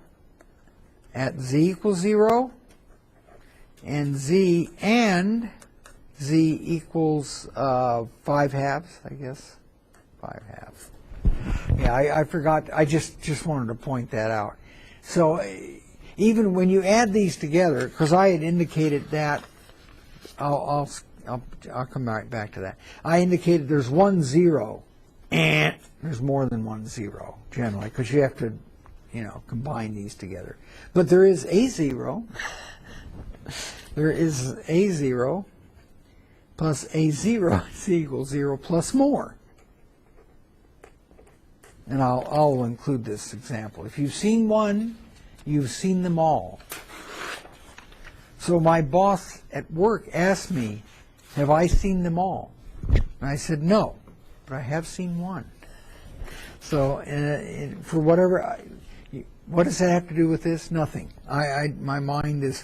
z equals 0, and z equals 5 halves, I guess. 5 halves. Yeah, I forgot. I just wanted to point that out. So even when you add these together, because I had indicated that, I'll come right back to that. I indicated there's 1 0, and there's more than 1 0 generally, because you have to, combine these together. But there is a 0. There is a 0 plus a 0 is equals 0 plus more. And I'll include this example. If you've seen one, you've seen them all. So my boss at work asked me, have I seen them all? And I said, no, but I have seen one. So for whatever, what does that have to do with this? Nothing. My mind is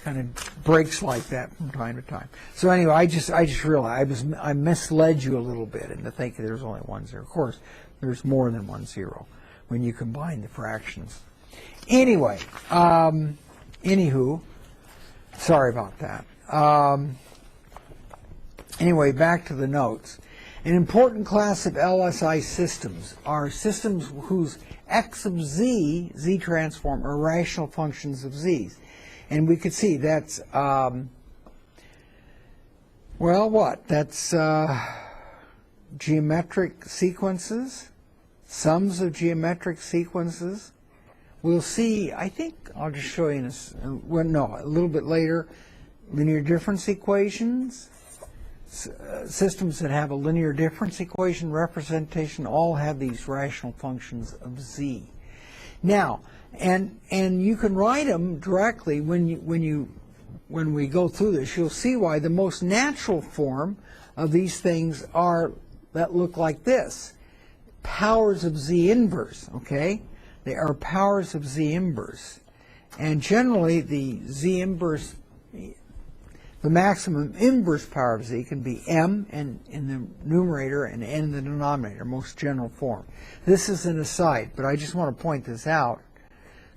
kind of breaks like that from time to time. So anyway, I just realized I misled you a little bit into thinking there's only 1 0. Of course, there's more than 1 0 when you combine the fractions. Anyway, anywho, sorry about that. Anyway, back to the notes. An important class of LSI systems are systems whose x of z transform, are rational functions of z's. And we could see that's, well, what? That's geometric sequences, sums of geometric sequences. We'll see, I think, I'll just show you a little bit later, linear difference equations. Systems that have a linear difference equation representation all have these rational functions of z. Now, and you can write them directly when we go through this. You'll see why the most natural form of these things are that look like this: powers of z inverse. Okay, they are powers of z inverse, and generally the z inverse, the maximum inverse power of z can be m and in the numerator and n in the denominator, most general form. This is an aside, but I just want to point this out.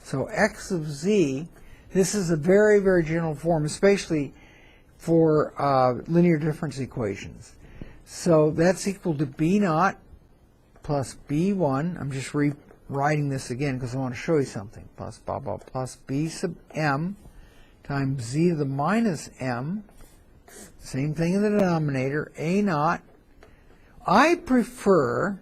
So x of z, this is a very, very general form, especially for linear difference equations. So that's equal to b naught plus b1. I'm just rewriting this again because I want to show you something. Plus blah, blah, plus b sub m times z to the minus m. Same thing in the denominator, a naught. I prefer,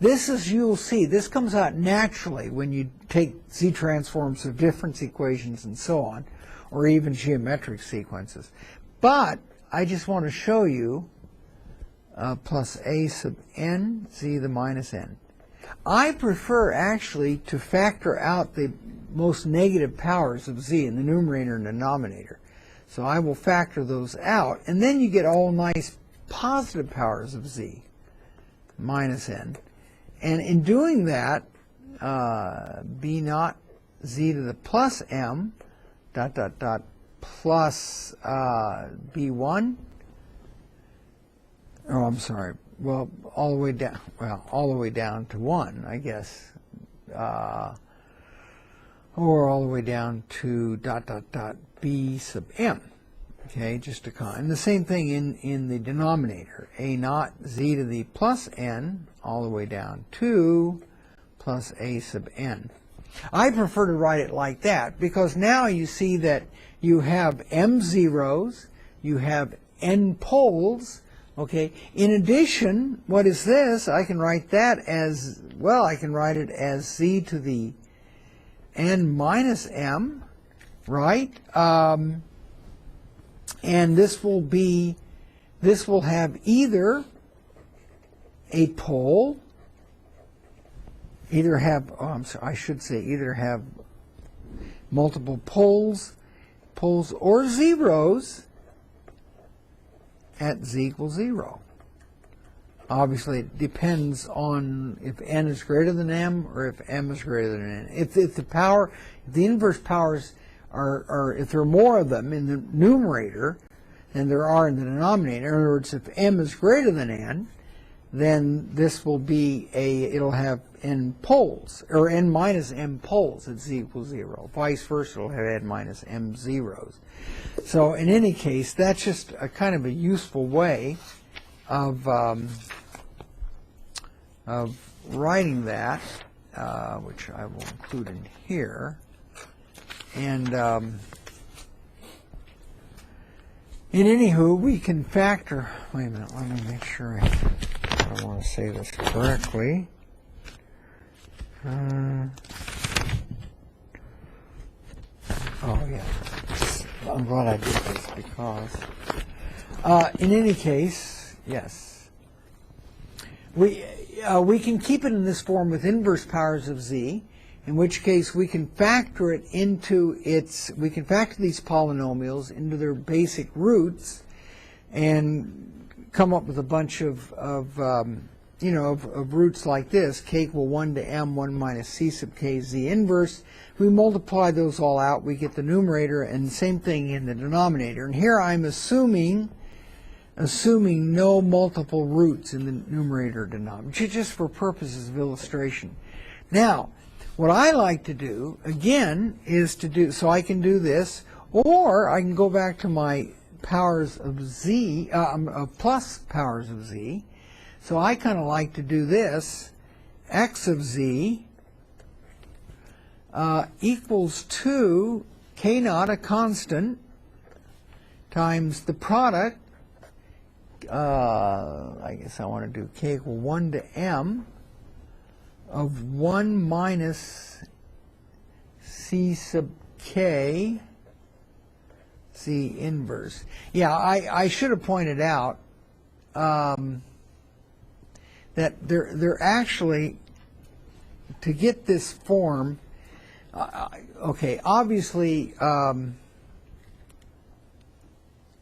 this is, you'll see, this comes out naturally when you take z transforms of difference equations and so on, or even geometric sequences. But I just want to show you plus a sub n, z to the minus n. I prefer actually to factor out the most negative powers of z in the numerator and denominator. So I will factor those out, and then you get all nice positive powers of z minus n. And in doing that, b naught z to the plus m dot dot dot plus b1. Oh, I'm sorry. Well, all the way down. Well, all the way down to 1, I guess, or all the way down to dot dot dot b sub m. Okay, just a con. And the same thing in the denominator. A naught z to the plus n all the way down to plus a sub n. I prefer to write it like that because now you see that you have m zeros, you have n poles. Okay. In addition, what is this? I can write that as, well, I can write it as z to the n minus m, right? And this will have either a pole, either have, oh, I'm sorry, I should say either have multiple poles or zeros at z equals 0. Obviously, it depends on if n is greater than m or if m is greater than n. If the inverse powers are, if there are more of them in the numerator than there are in the denominator, in other words, if m is greater than n, then this will be it'll have n poles, or n minus m poles at z equals 0. Vice versa, it'll have n minus m zeros. So in any case, that's just a kind of a useful way of writing that, which I will include in here. And in anywho, we can factor, wait a minute, let me make sure I want to say this correctly. Oh yeah, I'm glad I did this because in any case, yes, we can keep it in this form with inverse powers of z, in which case we can factor it into we can factor these polynomials into their basic roots and come up with a bunch of roots like this, k equal 1 to m 1 minus c sub k z inverse. We multiply those all out, we get the numerator, and same thing in the denominator. And here I'm assuming no multiple roots in the numerator or denominator, just for purposes of illustration. Now, what I like to do, again, is to do, so I can do this, or I can go back to my powers of z, plus powers of z. So I kind of like to do this, x of z equals to k naught, a constant, times the product, I guess I want to do k equal 1 to m of 1 minus c sub k z inverse. Yeah, I should have pointed out that they're actually, to get this form, okay, obviously,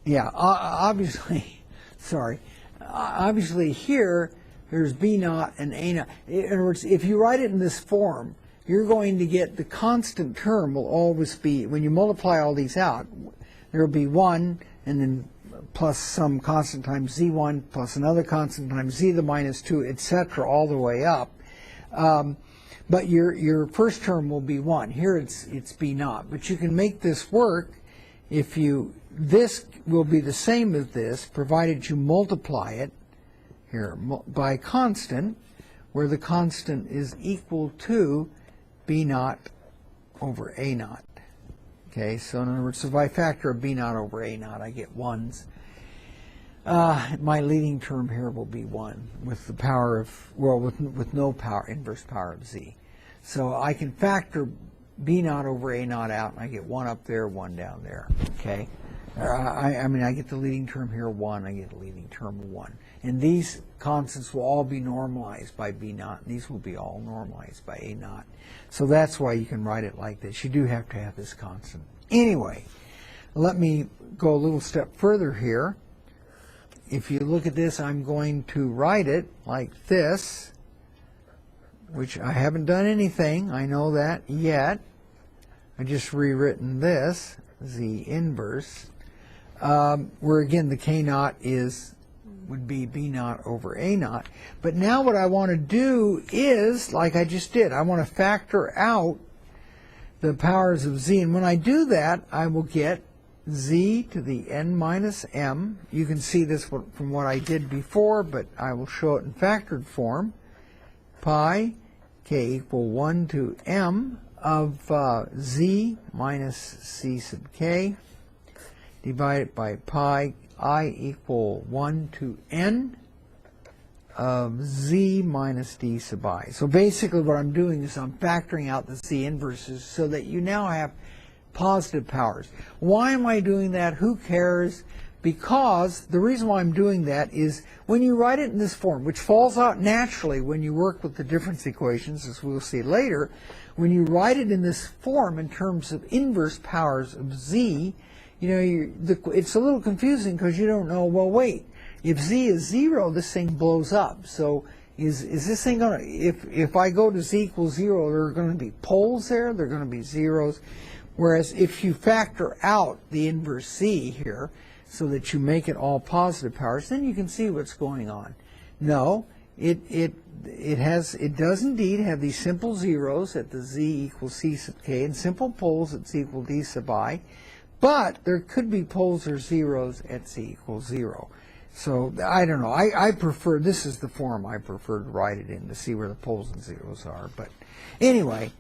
obviously, sorry, obviously here there's b naught and a naught. In other words, if you write it in this form, you're going to get the constant term will always be, when you multiply all these out, there will be 1, and then plus some constant times z1 plus another constant times z to the minus 2, etc., all the way up. But your first term will be 1. Here it's b naught. But you can make this work if you, this will be the same as this, provided you multiply it here by constant, where the constant is equal to b naught over a naught. Okay, so in other words, if I factor a b naught over a naught, I get 1s. My leading term here will be 1 with the power of, well, with no power, inverse power of z. So I can factor b naught over a naught out, and I get 1 up there, 1 down there. Okay, I mean, I get the leading term here 1, I get the leading term 1. And these constants will all be normalized by b naught, and these will be all normalized by a naught. So that's why you can write it like this. You do have to have this constant. Anyway, let me go a little step further here. If you look at this, I'm going to write it like this, which I haven't done anything, I know that, yet. I just rewritten this, z inverse, where again the k naught would be b naught over a naught. But now what I want to do is, like I just did, I want to factor out the powers of z. And when I do that, I will get z to the n minus m. You can see this from what I did before, but I will show it in factored form. Pi k equal 1 to m of z minus c sub k divided by pi I equal 1 to n of z minus d sub I. So basically what I'm doing is I'm factoring out the z inverses so that you now have positive powers. Why am I doing that? Who cares? Because the reason why I'm doing that is when you write it in this form, which falls out naturally when you work with the difference equations, as we'll see later, when you write it in this form in terms of inverse powers of z, you know, it's a little confusing because you don't know, well, wait, if z is 0, this thing blows up. So is this thing going to, if I go to z equals 0, there are going to be poles there, there are going to be zeros. Whereas if you factor out the inverse z here so that you make it all positive powers, then you can see what's going on. No, it does indeed have these simple zeros at the z equals c sub k and simple poles at z equals d sub I. But there could be poles or zeros at z equals 0. So I don't know. I prefer, this is the form I prefer to write it in to see where the poles and zeros are. But anyway,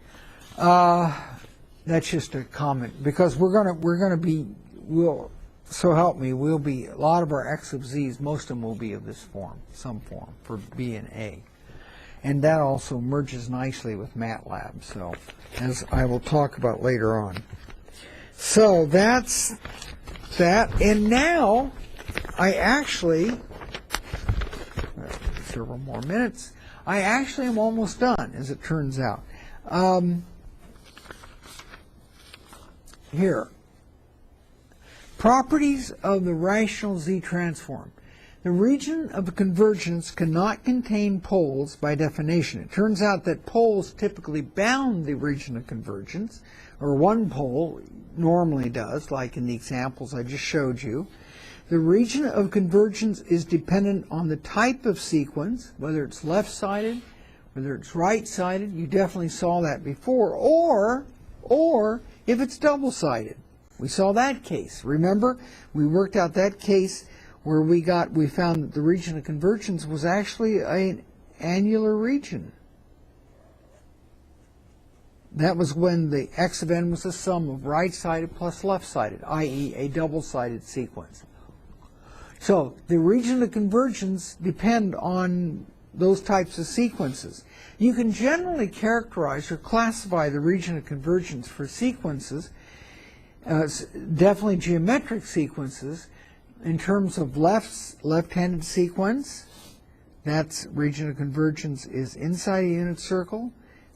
that's just a comment because we're gonna be, so help me, we'll be, a lot of our x sub z's, most of them will be of this form, some form for b and a. And that also merges nicely with MATLAB, so as I will talk about later on. So that's that, and now I actually, several more minutes, I actually am almost done, as it turns out. Here, properties of the rational z transform. The region of convergence cannot contain poles by definition. It turns out that poles typically bound the region of convergence, or one pole normally does, like in the examples I just showed you. The region of convergence is dependent on the type of sequence, whether it's left-sided, whether it's right-sided. You definitely saw that before, or if it's double-sided. We saw that case. Remember, we worked out that case where we found that the region of convergence was actually an annular region. That was when the x of n was the sum of right-sided plus left-sided, i.e. a double-sided sequence. So the region of convergence depend on those types of sequences. You can generally characterize or classify the region of convergence for sequences, definitely geometric sequences, in terms of left-handed sequence. That's region of convergence is inside a unit circle.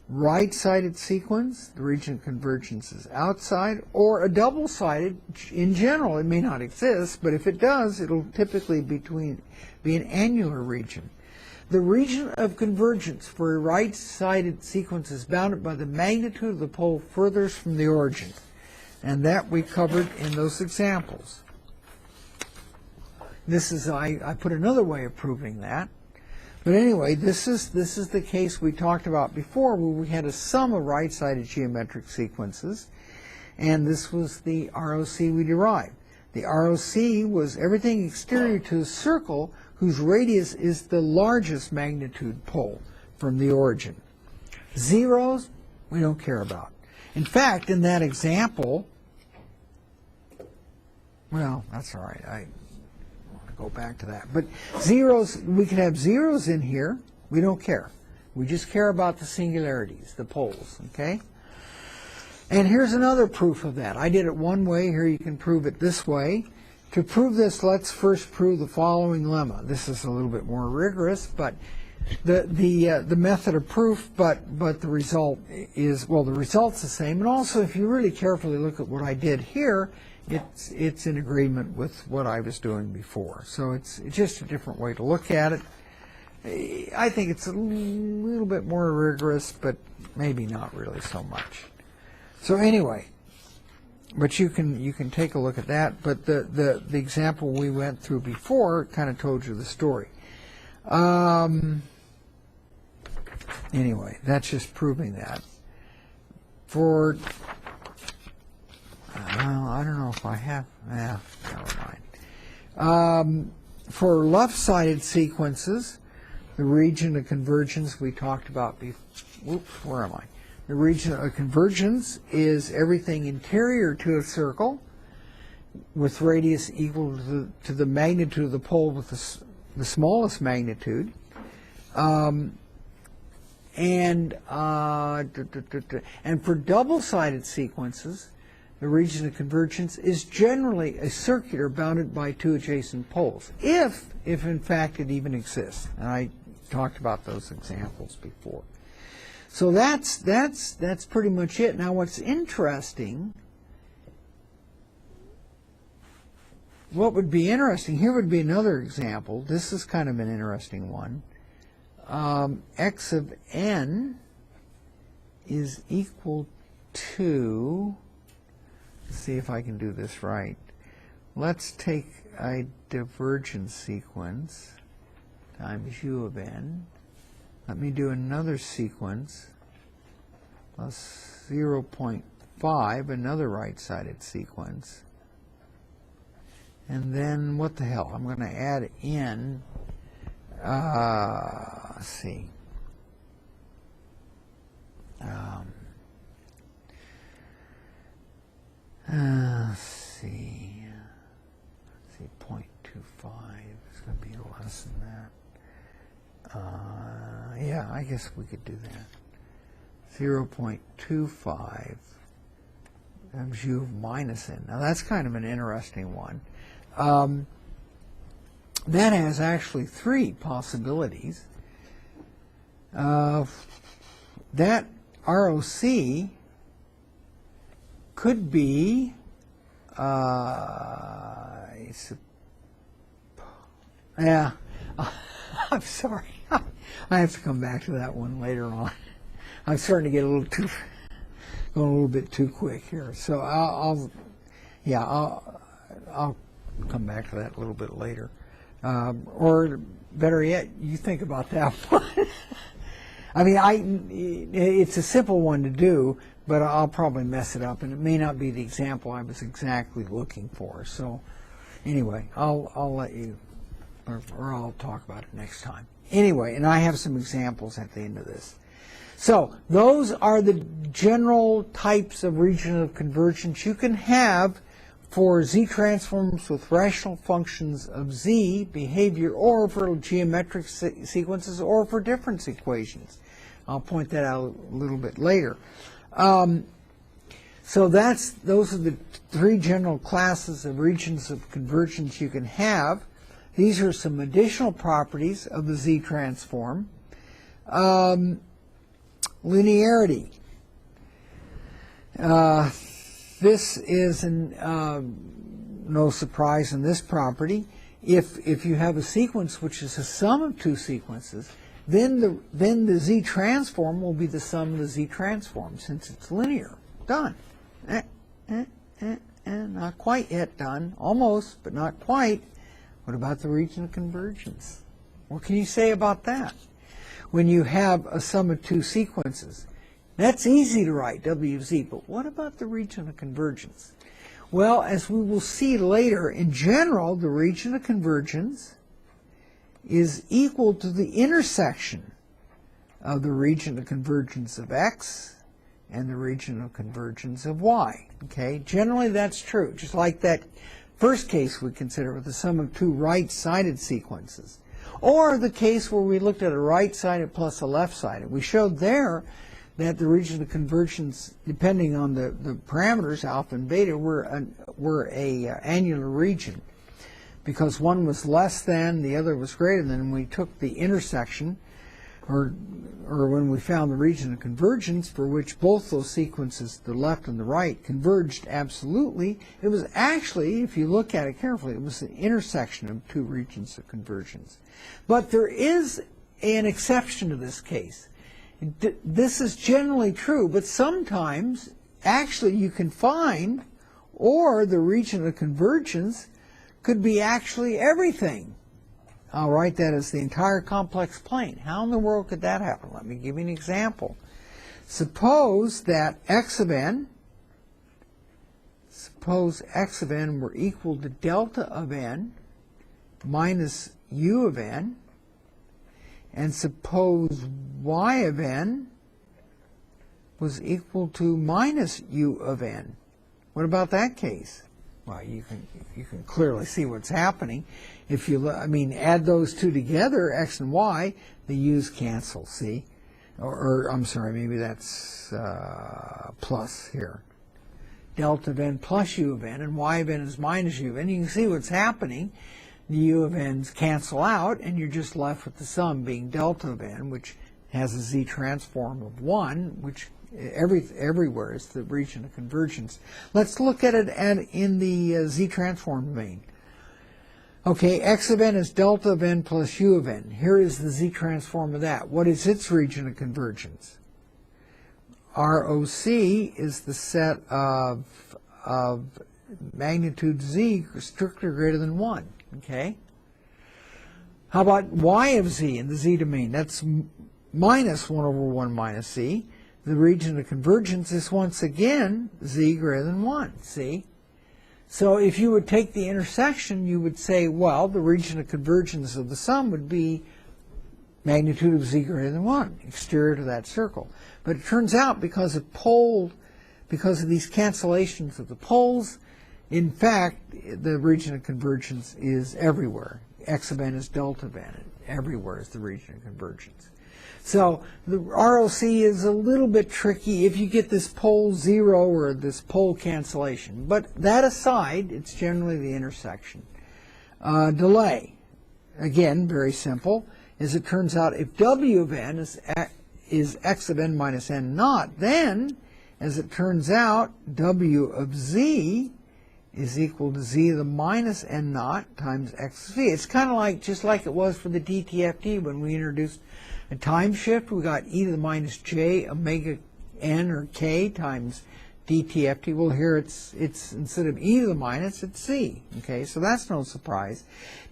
Right-sided sequence, the region of convergence is outside, or a double-sided. In general, it may not exist, but if it does, it'll typically be an annular region. The region of convergence for a right-sided sequence is bounded by the magnitude of the pole furthest from the origin, and that we covered in those examples. This is, I put another way of proving that. But anyway, this is the case we talked about before, where we had a sum of right-sided geometric sequences, and this was the ROC we derived. The ROC was everything exterior to a circle whose radius is the largest magnitude pole from the origin. Zeros, we don't care about. In fact, in that example, well, that's all right. I want to go back to that. But zeros, we can have zeros in here. We don't care. We just care about the singularities, the poles, okay? And here's another proof of that. I did it one way. Here you can prove it this way. To prove this, let's first prove the following lemma. This is a little bit more rigorous, but the method of proof, but the result is, well, the result's the same. And also, if you really carefully look at what I did here, it's in agreement with what I was doing before. So it's just a different way to look at it. I think it's a little bit more rigorous, but maybe not really so much. So anyway, but you can take a look at that. But the example we went through before kind of told you the story. Anyway, that's just proving that. For I don't know if I have. Never mind. For left-sided sequences, the region of convergence we talked about before. Whoops, where am I? The region of convergence is everything interior to a circle with radius equal to the magnitude of the pole with the smallest magnitude. And for double-sided sequences, the region of convergence is generally a circular bounded by two adjacent poles, if in fact it even exists. And I talked about those examples before. So that's pretty much it. Now what's interesting, what would be interesting, here would be another example. This is kind of an interesting one. X of n is equal to, let's see if I can do this right. Let's take a divergence sequence times u of n. Let me do another sequence plus 0.5, another right-sided sequence. And then what the hell? I'm going to add in, let's see. Let's see. 0.25. It's going to be less than that. Yeah, I guess we could do that. 0.25 times u of minus n. Now that's kind of an interesting one. That has actually three possibilities. That ROC could be, yeah, I'm sorry. I have to come back to that one later on. I'm starting to get going a little bit too quick here. So I'll come back to that a little bit later. Or better yet, you think about that one. I mean, it's a simple one to do, but I'll probably mess it up, and it may not be the example I was exactly looking for. So anyway, I'll let you, or I'll talk about it next time. Anyway, and I have some examples at the end of this. So those are the general types of region of convergence you can have for z transforms with rational functions of z behavior, or for geometric sequences, or for difference equations. I'll point that out a little bit later. So those are the three general classes of regions of convergence you can have. These are some additional properties of the z transform. Linearity. This is no surprise in this property. If you have a sequence which is a sum of two sequences, then the z transform will be the sum of the z transform, since it's linear. Done. Not quite yet done. Almost, but not quite. What about the region of convergence? What can you say about that? When you have a sum of two sequences, that's easy to write, W of Z, but what about the region of convergence? Well, as we will see later, in general, the region of convergence is equal to the intersection of the region of convergence of X and the region of convergence of Y. Okay, generally that's true, just like that first case we consider with the sum of two right-sided sequences. Or the case where we looked at a right-sided plus a left-sided. We showed there that the region of convergence, depending on the parameters, alpha and beta, were a annular region. Because one was less than, the other was greater than, and we took the intersection, or when we found the region of convergence for which both those sequences, the left and the right, converged absolutely, it was actually, if you look at it carefully, it was the intersection of two regions of convergence. But there is an exception to this case. This is generally true, but sometimes actually you can find, or the region of convergence could be actually everything. I'll write that as the entire complex plane. How in the world could that happen? Let me give you an example. Suppose that x of n, were equal to delta of n minus u of n, and suppose y of n was equal to minus u of n. What about that case? Well, you can clearly see what's happening. If you, add those two together, x and y, the u's cancel, see? Or I'm sorry, maybe that's plus here. Delta of n plus u of n, and y of n is minus u of n. You can see what's happening. The u of n's cancel out, and you're just left with the sum being delta of n, which has a z transform of 1, which everywhere is the region of convergence. Let's look at it in the z transform domain. Okay, x of n is delta of n plus u of n. Here is the z transform of that. What is its region of convergence? ROC is the set of magnitude z strictly greater than 1. Okay? How about y of z in the z domain? That's minus 1 over 1 minus z. The region of convergence is once again z greater than 1. See? So if you would take the intersection, you would say, well, the region of convergence of the sum would be magnitude of z greater than 1, exterior to that circle. But it turns out because of these cancellations of the poles, in fact, the region of convergence is everywhere. X of n is delta of n. Everywhere is the region of convergence. So the ROC is a little bit tricky if you get this pole zero or this pole cancellation. But that aside, it's generally the intersection. Delay, again, very simple. As it turns out, if W of n is x of n minus n naught, then, as it turns out, W of z is equal to z to the minus n naught times x of v. It's kind of like, just like it was for the DTFT when we introduced a time shift, we got e to the minus j omega n or k times DTFT. Well, here it's instead of e to the minus, it's c. Okay, so that's no surprise.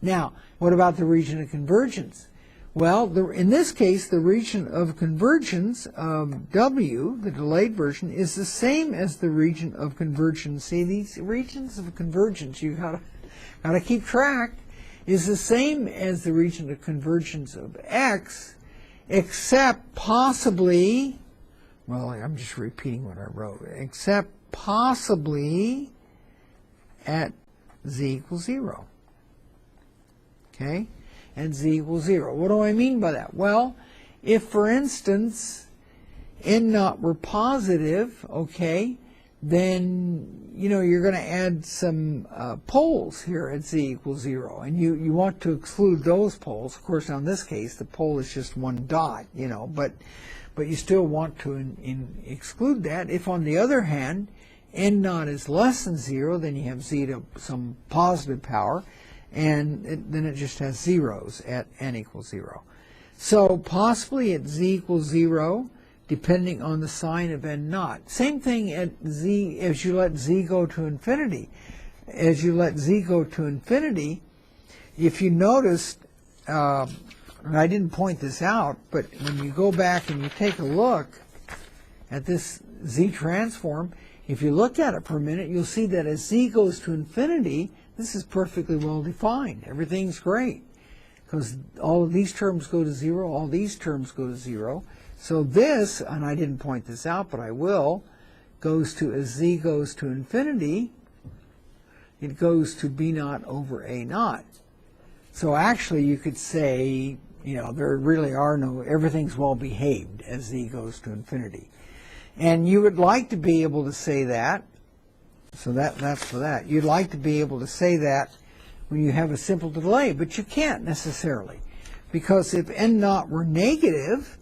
Now, what about the region of convergence? Well, in this case, the region of convergence of W, the delayed version, is the same as the region of convergence. See, these regions of convergence, you gotta keep track, is the same as the region of convergence of X, except possibly, well, I'm just repeating what I wrote, except possibly at z equals 0. Okay? And z equals 0. What do I mean by that? Well, if, for instance, n naught were positive, okay, then, you're going to add some poles here at z equals 0. And you want to exclude those poles. Of course, in this case, the pole is just one dot, but you still want to exclude that. If, on the other hand, n naught is less than 0, then you have z to some positive power, and then it just has zeros at n equals 0. So possibly at z equals 0, depending on the sign of n naught. Same thing at z, as you let z go to infinity. As you let z go to infinity, if you noticed, and I didn't point this out, but when you go back and you take a look at this Z transform, if you look at it for a minute, you'll see that as Z goes to infinity, this is perfectly well defined. Everything's great, because all of these terms go to 0, all these terms go to 0. So this, and I didn't point this out, but I will, goes to, as Z goes to infinity, it goes to B naught over A naught. So actually you could say, you know, there really are no, everything's well behaved as Z goes to infinity. And you would like to be able to say that, so that's for that. You'd like to be able to say that when you have a simple delay, but you can't necessarily. Because if n naught were negative,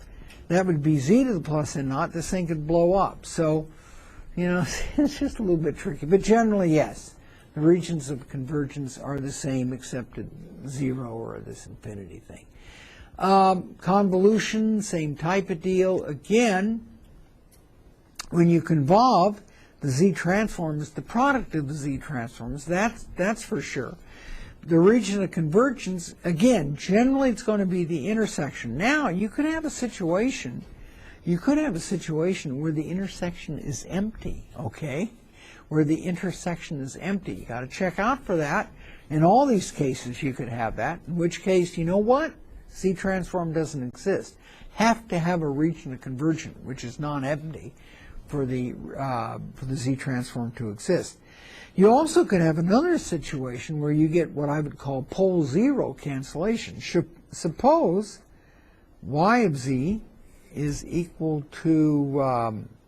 that would be Z to the plus n naught, this thing could blow up. So, you know, it's just a little bit tricky. But generally, yes, the regions of convergence are the same except at 0 or this infinity thing. Convolution, same type of deal. Again, when you convolve, the Z transform is the product of the Z transforms. That's for sure. The region of convergence, again, generally it's going to be the intersection. Now, you could have a situation, where the intersection is empty, okay? Where the intersection is empty. You got to check out for that. In all these cases, you could have that. In which case, you know what? Z transform doesn't exist. Have to have a region of convergence, which is non-empty, for the Z transform to exist. You also could have another situation where you get what I would call pole zero cancellation. Suppose y of z is equal to,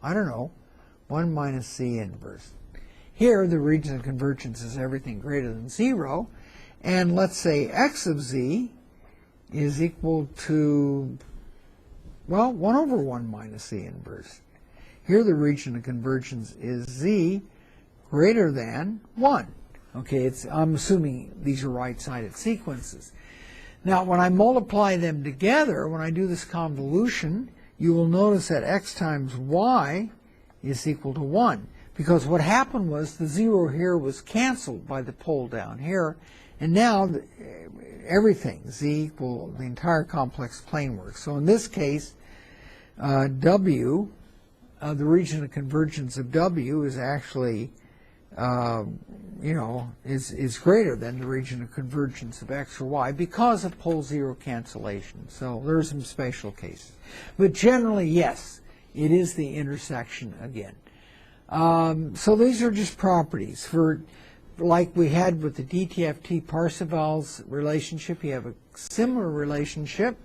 I don't know, 1 minus z inverse. Here, the region of convergence is everything greater than 0. And let's say x of z is equal to, well, 1 over 1 minus z inverse. Here, the region of convergence is z greater than 1. Okay, I'm assuming these are right-sided sequences. Now, when I multiply them together, when I do this convolution, you will notice that x times y is equal to 1. Because what happened was the 0 here was canceled by the pole down here, and now everything, z equal, the entire complex plane works. So in this case, w, the region of convergence of w is actually, is greater than the region of convergence of x or y because of pole zero cancellation. So there are some special cases. But generally, yes, it is the intersection again. So these are just properties. For like we had with the DTFT Parsaval's relationship, you have a similar relationship.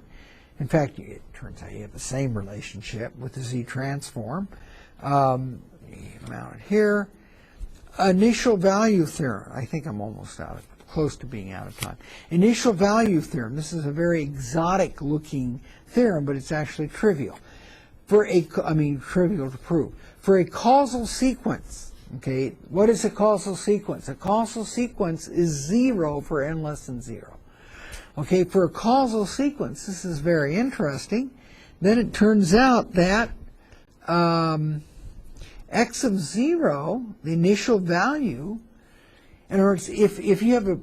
In fact, it turns out you have the same relationship with the Z transform. Mount it here. Initial value theorem. I think I'm almost close to being out of time. Initial value theorem. This is a very exotic looking theorem, but it's actually trivial. Trivial to prove. For a causal sequence, okay, what is a causal sequence? A causal sequence is 0 for n less than 0. Okay, for a causal sequence, this is very interesting. Then it turns out that x of 0, the initial value, in other words, if you have a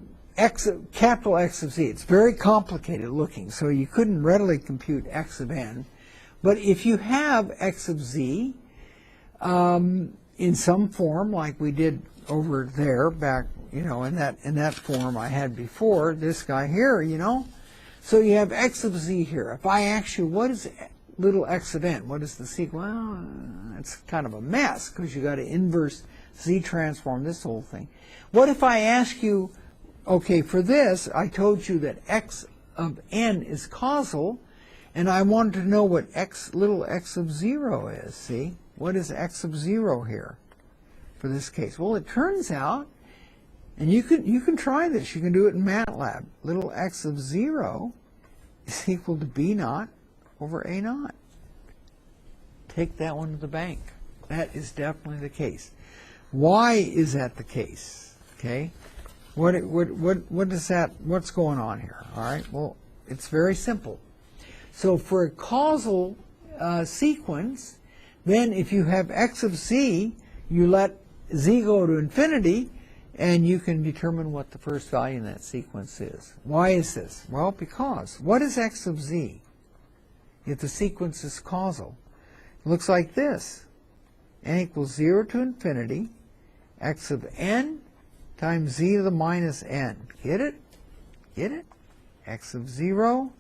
capital X of z, it's very complicated looking, so you couldn't readily compute x of n. But if you have x of z in some form, like we did over there back, in that form I had before, this guy here, so you have x of z here. If I ask you, what is little x of n? What is the sequence? Well, it's kind of a mess because you got to inverse z transform this whole thing. What if I ask you, okay, for this, I told you that x of n is causal, and I wanted to know what little x of 0 is. See, what is x of 0 here for this case? Well, it turns out, and you can try this. You can do it in MATLAB. Little x of 0 is equal to b naught over a naught. Take that one to the bank. That is definitely the case. Why is that the case? Okay, what is that? What's going on here? All right. Well, it's very simple. So for a causal sequence, then if you have x of z, you let z go to infinity, and you can determine what the first value in that sequence is. Why is this? Well, because what is x of z if the sequence is causal? It looks like this. N equals 0 to infinity, x of n times z to the minus n. Get it? Get it? X of 0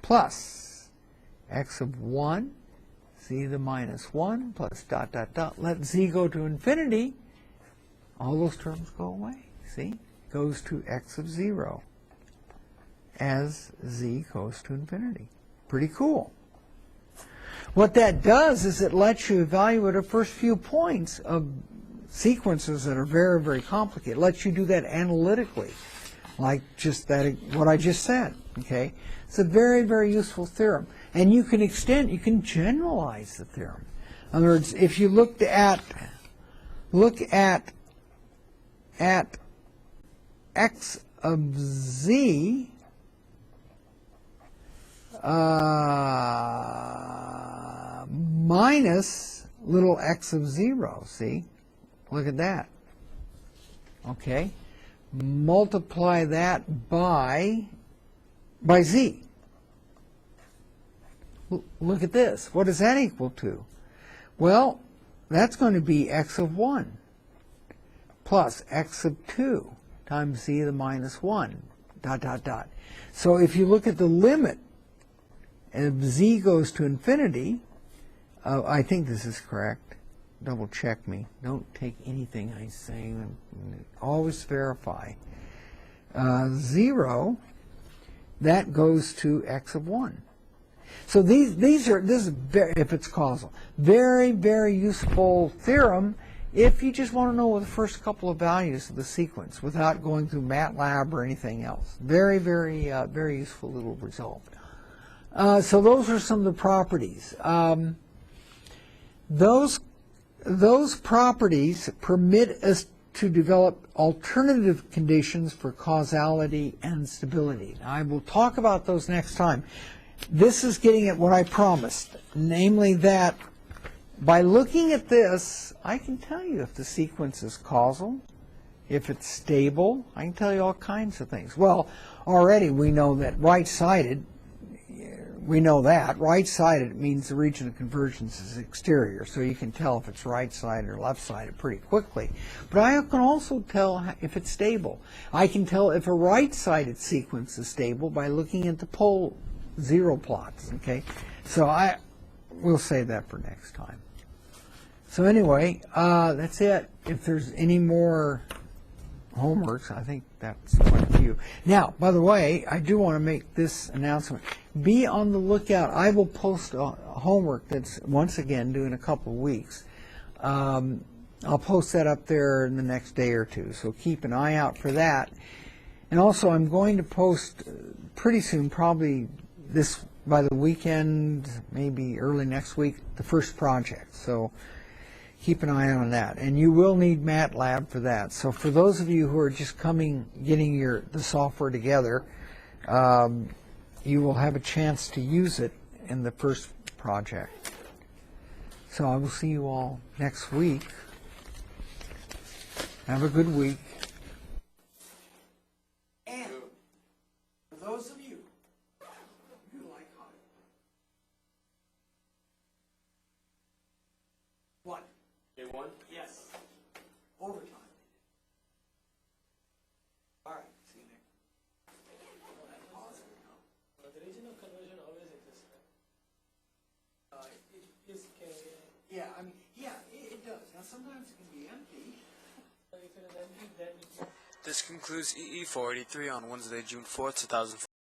plus x of 1, z to the minus 1 plus dot, dot, dot. Let z go to infinity. All those terms go away. See? Goes to x of 0 as z goes to infinity. Pretty cool. What that does is it lets you evaluate the first few points of sequences that are very, very complicated. It lets you do that analytically, like just that, what I just said. Okay? It's a very, very useful theorem. And you can extend, you can generalize the theorem. In other words, if you look at x of z minus little x of 0, see? Look at that. Okay? Multiply that by z. Look at this. What does that equal to? Well, that's going to be x of 1 plus x of 2 times z to the minus 1, dot, dot, dot. So if you look at the limit, if z goes to infinity, I think this is correct. Double check me. Don't take anything I say. Always verify. 0, that goes to x of 1. So this is very, if it's causal, very, very useful theorem if you just want to know the first couple of values of the sequence without going through MATLAB or anything else. Very, very, very useful little result. So those are some of the properties. Those properties permit us to develop alternative conditions for causality and stability. Now, I will talk about those next time. This is getting at what I promised, namely that by looking at this, I can tell you if the sequence is causal, if it's stable. I can tell you all kinds of things. Well, already we know that right-sided, right-sided means the region of convergence is exterior, so you can tell if it's right-sided or left-sided pretty quickly. But I can also tell if it's stable. I can tell if a right-sided sequence is stable by looking at the pole zero plots. Okay, so we'll save that for next time. So anyway, that's it. If there's any more homeworks, I think that's quite a few. Now, by the way, I do want to make this announcement. Be on the lookout. I will post homework that's once again due in a couple of weeks. I'll post that up there in the next day or two, so keep an eye out for that. And also, I'm going to post pretty soon, probably by the weekend, maybe early next week, the first project. So keep an eye on that. And you will need MATLAB for that. So for those of you who are just getting the software together, you will have a chance to use it in the first project. So I will see you all next week. Have a good week. And for those of you who like hot, what? They won? Yes. Overtime. All right. See you next. The region of convergence always exists, right? Yeah, I mean, yeah, it does. Now sometimes it can be empty. So if it is empty, then it This concludes EE483 on Wednesday, June 4th, 2004.